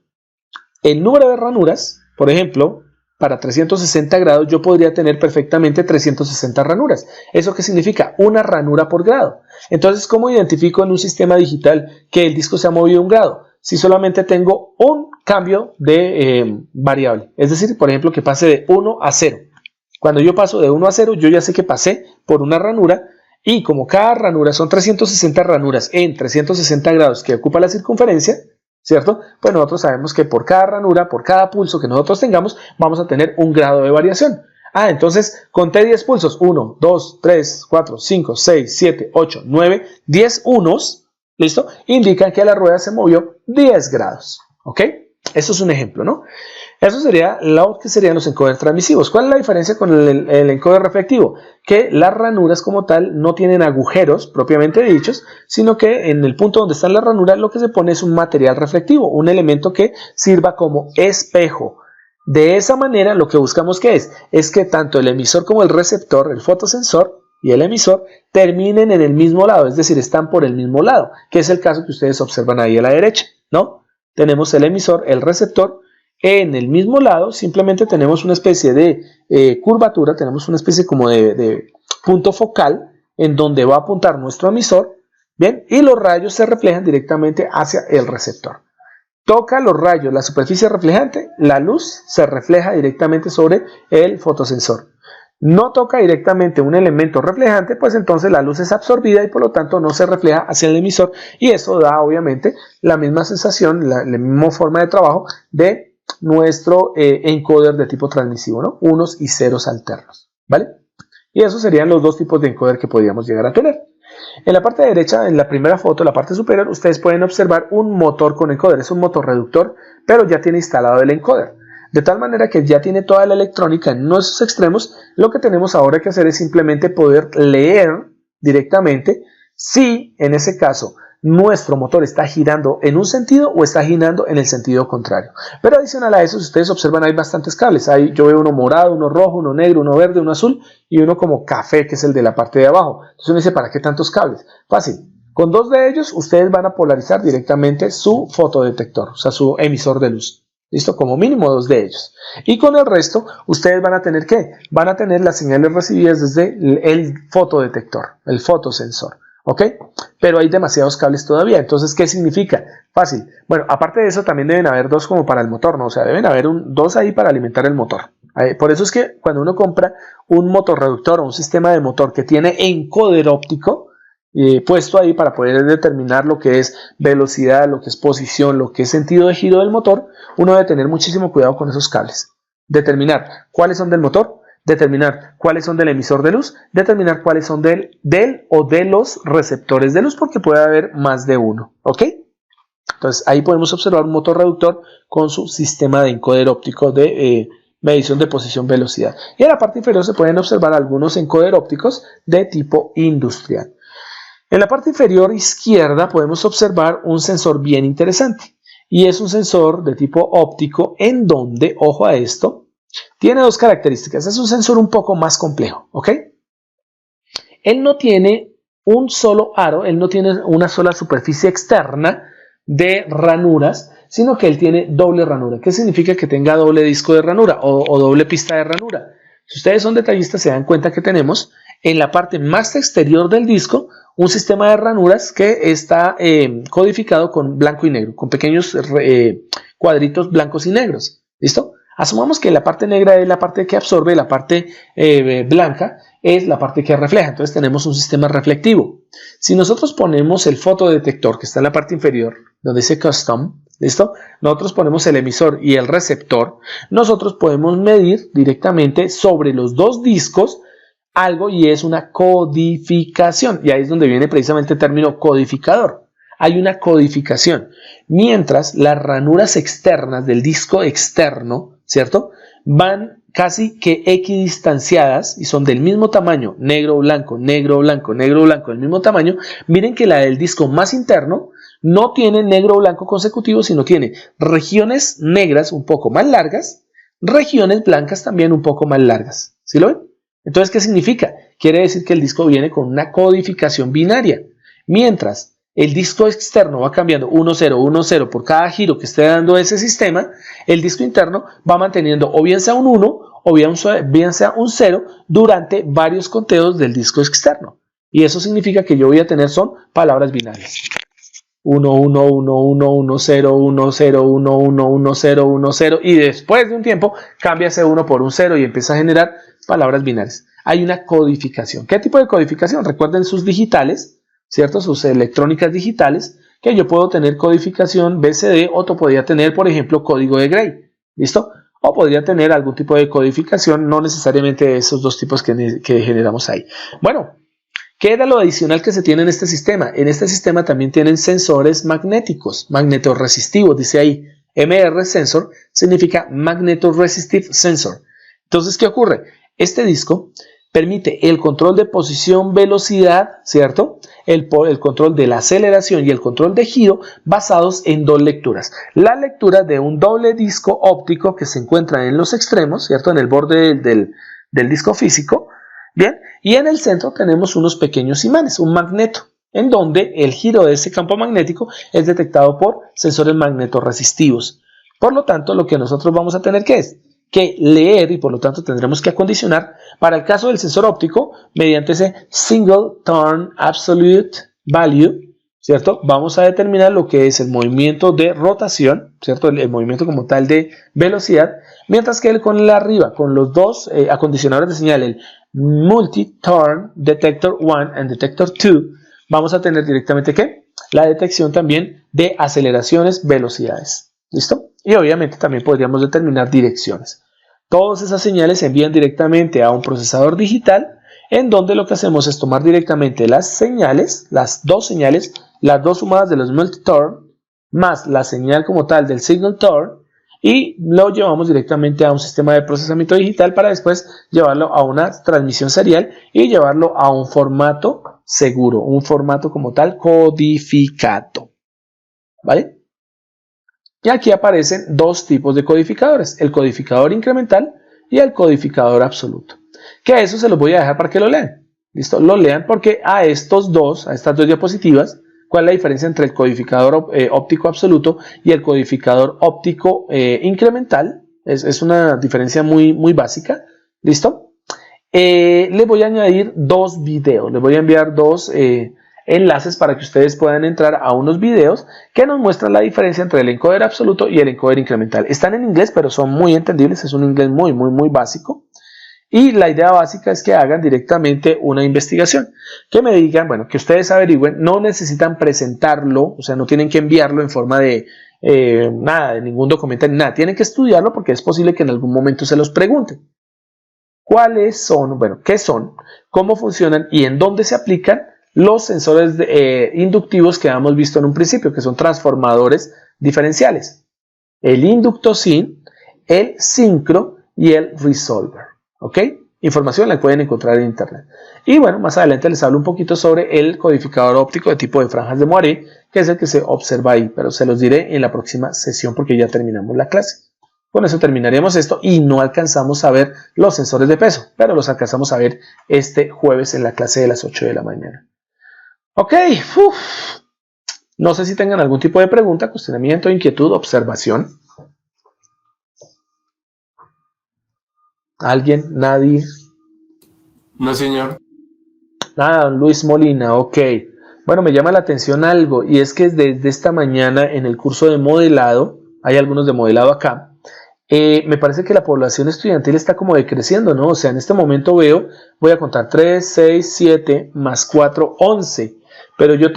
el número de ranuras, por ejemplo, para 360 grados yo podría tener perfectamente 360 ranuras. ¿Eso qué significa? Una ranura por grado. Entonces, ¿cómo identifico en un sistema digital que el disco se ha movido un grado? Si solamente tengo un cambio de variable. Es decir, por ejemplo, que pase de 1 a 0. Cuando yo paso de 1 a 0, yo ya sé que pasé por una ranura y como cada ranura son 360 ranuras en 360 grados que ocupa la circunferencia, ¿cierto? Pues nosotros sabemos que por cada ranura, por cada pulso que nosotros tengamos, vamos a tener un grado de variación. Ah, entonces conté 10 pulsos, 1, 2, 3, 4, 5, 6, 7, 8, 9, 10 unos, ¿listo? Indican que la rueda se movió 10 grados, ¿ok? Eso es un ejemplo, ¿no? Eso sería lo que serían los encoders transmisivos. ¿Cuál es la diferencia con el encoder reflectivo? Que las ranuras como tal no tienen agujeros propiamente dichos, sino que en el punto donde están las ranuras lo que se pone es un material reflectivo, un elemento que sirva como espejo. De esa manera lo que buscamos que es que tanto el emisor como el receptor, el fotosensor y el emisor terminen en el mismo lado, es decir, están por el mismo lado, que es el caso que ustedes observan ahí a la derecha, ¿no? Tenemos el emisor, el receptor. En el mismo lado simplemente tenemos una especie de curvatura, tenemos una especie como de punto focal en donde va a apuntar nuestro emisor, ¿bien? Y los rayos se reflejan directamente hacia el receptor. Toca los rayos, la superficie reflejante, la luz se refleja directamente sobre el fotosensor. No toca directamente un elemento reflejante, pues entonces la luz es absorbida y por lo tanto no se refleja hacia el emisor y eso da obviamente la misma sensación, la misma forma de trabajo de nuestro encoder de tipo transmisivo, ¿no? Unos y ceros alternos, ¿vale? Y esos serían los dos tipos de encoder que podríamos llegar a tener. En la parte derecha, en la primera foto, la parte superior, ustedes pueden observar un motor con encoder. Es un motor reductor, pero ya tiene instalado el encoder. De tal manera que ya tiene toda la electrónica en uno de sus extremos. Lo que tenemos ahora que hacer es simplemente poder leer directamente si, en ese caso, nuestro motor está girando en un sentido o está girando en el sentido contrario. Pero adicional a eso, si ustedes observan, hay bastantes cables. Yo veo uno morado, uno rojo, uno negro, uno verde, uno azul y uno como café, que es el de la parte de abajo. Entonces uno dice, ¿para qué tantos cables? Fácil. Con dos de ellos, ustedes van a polarizar directamente su fotodetector, o sea, su emisor de luz. ¿Listo? Como mínimo dos de ellos. Y con el resto, ustedes van a tener ¿qué? Van a tener las señales recibidas desde el fotodetector, el fotosensor. ¿Ok? Pero hay demasiados cables todavía. Entonces, ¿qué significa? Fácil. Bueno, aparte de eso, también deben haber dos como para el motor, ¿no? O sea, deben haber dos ahí para alimentar el motor. Por eso es que cuando uno compra un motor reductor o un sistema de motor que tiene encoder óptico, puesto ahí para poder determinar lo que es velocidad, lo que es posición, lo que es sentido de giro del motor, uno debe tener muchísimo cuidado con esos cables. Determinar cuáles son del motor, determinar cuáles son del emisor de luz, determinar cuáles son del o de los receptores de luz, porque puede haber más de uno, ¿ok? Entonces ahí podemos observar un motor reductor con su sistema de encoder óptico de medición de posición velocidad. Y en la parte inferior se pueden observar algunos encoder ópticos de tipo industrial. En la parte inferior izquierda podemos observar un sensor bien interesante y es un sensor de tipo óptico en donde, ojo a esto, tiene dos características. Es un sensor un poco más complejo, ¿ok? él no tiene un solo aro, él no tiene una sola superficie externa de ranuras, sino que él tiene doble ranura. ¿Qué significa que tenga doble disco de ranura o doble pista de ranura? Si ustedes son detallistas se dan cuenta que tenemos en la parte más exterior del disco un sistema de ranuras que está codificado con blanco y negro, con pequeños cuadritos blancos y negros. ¿Listo? Asumamos que la parte negra es la parte que absorbe, la parte blanca es la parte que refleja. Entonces tenemos un sistema reflectivo. Si nosotros ponemos el fotodetector que está en la parte inferior, donde dice Custom, ¿listo? Nosotros ponemos el emisor y el receptor. Nosotros podemos medir directamente sobre los dos discos algo y es una codificación. Y ahí es donde viene precisamente el término codificador. Hay una codificación. Mientras las ranuras externas del disco externo, ¿cierto? Van casi que equidistanciadas y son del mismo tamaño, negro, blanco, negro, blanco, negro, blanco, del mismo tamaño. Miren que la del disco más interno no tiene negro, blanco consecutivo, sino tiene regiones negras un poco más largas, regiones blancas también un poco más largas. ¿Sí lo ven? Entonces, ¿qué significa? Quiere decir que el disco viene con una codificación binaria. Mientras el disco externo va cambiando 1, 0, 1, 0 por cada giro que esté dando ese sistema, el disco interno va manteniendo o bien sea un 1 o bien sea un 0 durante varios conteos del disco externo. Y eso significa que yo voy a tener son palabras binarias. 1, 1, 1, 1, 1, 0, 1, 0, 1, 1, 1, 0, 1, 0 y después de un tiempo cambia ese 1 por un 0 y empieza a generar palabras binarias. Hay una codificación. ¿Qué tipo de codificación? Recuerden sus digitales, ¿cierto? Sus electrónicas digitales, que yo puedo tener codificación BCD o podría tener, por ejemplo, código de Gray. ¿Listo? O podría tener algún tipo de codificación, no necesariamente esos dos tipos que generamos ahí. Bueno, ¿qué era lo adicional que se tiene en este sistema? En este sistema también tienen sensores magnéticos, magnetoresistivos, dice ahí. MR sensor significa Magnetoresistive Sensor. Entonces, ¿qué ocurre? Este disco permite el control de posición, velocidad, ¿cierto? El control de la aceleración y el control de giro basados en dos lecturas. La lectura de un doble disco óptico que se encuentra en los extremos, ¿cierto? En el borde del disco físico. Bien, y en el centro tenemos unos pequeños imanes, un magneto, en donde el giro de ese campo magnético es detectado por sensores magnetoresistivos. Por lo tanto, lo que nosotros vamos a tener que leer y por lo tanto tendremos que acondicionar para el caso del sensor óptico mediante ese Single Turn Absolute Value, ¿cierto? Vamos a determinar lo que es el movimiento de rotación, ¿cierto? El movimiento como tal de velocidad, mientras que con el arriba, con los dos acondicionadores de señal, el Multi-Turn Detector 1 and Detector 2, vamos a tener directamente ¿qué? La detección también de aceleraciones, velocidades. ¿Listo? Y obviamente también podríamos determinar direcciones. Todas esas señales se envían directamente a un procesador digital en donde lo que hacemos es tomar directamente las señales, las dos sumadas de los multi-turn más la señal como tal del single turn y lo llevamos directamente a un sistema de procesamiento digital para después llevarlo a una transmisión serial y llevarlo a un formato seguro, un formato como tal codificado. ¿Vale? Y aquí aparecen dos tipos de codificadores, el codificador incremental y el codificador absoluto. Que a eso se los voy a dejar para que lo lean. ¿Listo? Lo lean porque a estas dos diapositivas, ¿cuál es la diferencia entre el codificador óptico absoluto y el codificador óptico incremental? Es una diferencia muy, muy básica. ¿Listo? Les voy a añadir dos videos, les voy a enviar dos enlaces para que ustedes puedan entrar a unos videos que nos muestran la diferencia entre el encoder absoluto y el encoder incremental. Están en inglés, pero son muy entendibles, es un inglés muy, muy, muy básico. Y la idea básica es que hagan directamente una investigación, que me digan, bueno, que ustedes averigüen, no necesitan presentarlo, o sea, no tienen que enviarlo en forma de nada, de ningún documento, ni nada, tienen que estudiarlo porque es posible que en algún momento se los pregunten. ¿Cuáles son? Bueno, ¿qué son? ¿Cómo funcionan? ¿Y en dónde se aplican los sensores inductivos que hemos visto en un principio, que son transformadores diferenciales? El inductosyn, el sincro y el resolver. ¿Ok? Información la pueden encontrar en internet. Y bueno, más adelante les hablo un poquito sobre el codificador óptico de tipo de franjas de Moiré, que es el que se observa ahí, pero se los diré en la próxima sesión porque ya terminamos la clase. Con eso terminaríamos esto y no alcanzamos a ver los sensores de peso, pero los alcanzamos a ver este jueves en la clase de las 8 de la mañana. Ok, no sé si tengan algún tipo de pregunta, cuestionamiento, inquietud, observación. ¿Alguien? ¿Nadie? No, señor. Nada, don Luis Molina, ok. Bueno, me llama la atención algo, y es que desde esta mañana en el curso de modelado, hay algunos de modelado acá, me parece que la población estudiantil está como decreciendo, ¿no? O sea, en este momento veo, voy a contar 3, 6, 7, más 4, 11, pero yo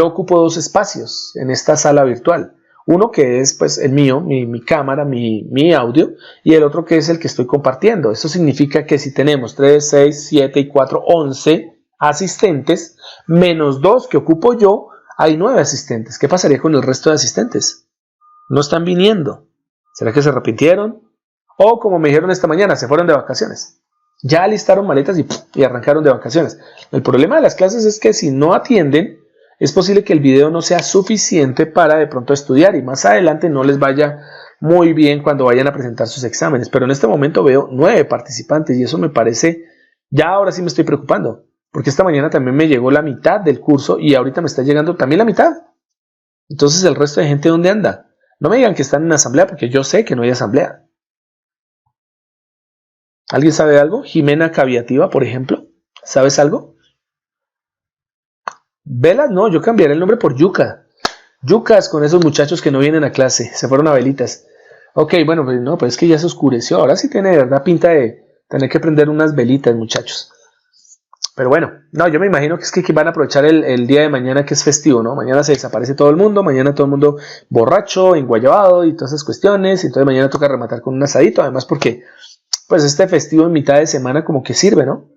ocupo 2 espacios en esta sala virtual. Uno que es pues el mío, mi cámara, mi audio, y el otro que es el que estoy compartiendo. Eso significa que si tenemos 3, 6, 7 y 4, 11 asistentes, menos 2 que ocupo yo, hay 9 asistentes. ¿Qué pasaría con el resto de asistentes? No están viniendo. ¿Será que se arrepintieron? O como me dijeron esta mañana, se fueron de vacaciones. Ya alistaron maletas y arrancaron de vacaciones. El problema de las clases es que si no atienden, es posible que el video no sea suficiente para de pronto estudiar y más adelante no les vaya muy bien cuando vayan a presentar sus exámenes. Pero en este momento veo 9 participantes y eso me parece, ya ahora sí me estoy preocupando, porque esta mañana también me llegó la mitad del curso y ahorita me está llegando también la mitad. Entonces, ¿el resto de gente dónde anda? No me digan que están en asamblea porque yo sé que no hay asamblea. ¿Alguien sabe algo? Jimena Caviativa, por ejemplo. ¿Sabes algo? Velas, no, yo cambiaré el nombre por Yuca. Yucas con esos muchachos que no vienen a clase. Se fueron a velitas. Ok, bueno, pues no, pues es que ya se oscureció. Ahora sí tiene de verdad pinta de tener que prender unas velitas, muchachos. Pero bueno, no, yo me imagino que es que van a aprovechar el día de mañana que es festivo, ¿no? Mañana se desaparece todo el mundo, mañana todo el mundo borracho, enguayabado y todas esas cuestiones, y entonces mañana toca rematar con un asadito, además porque pues este festivo en mitad de semana como que sirve, ¿no?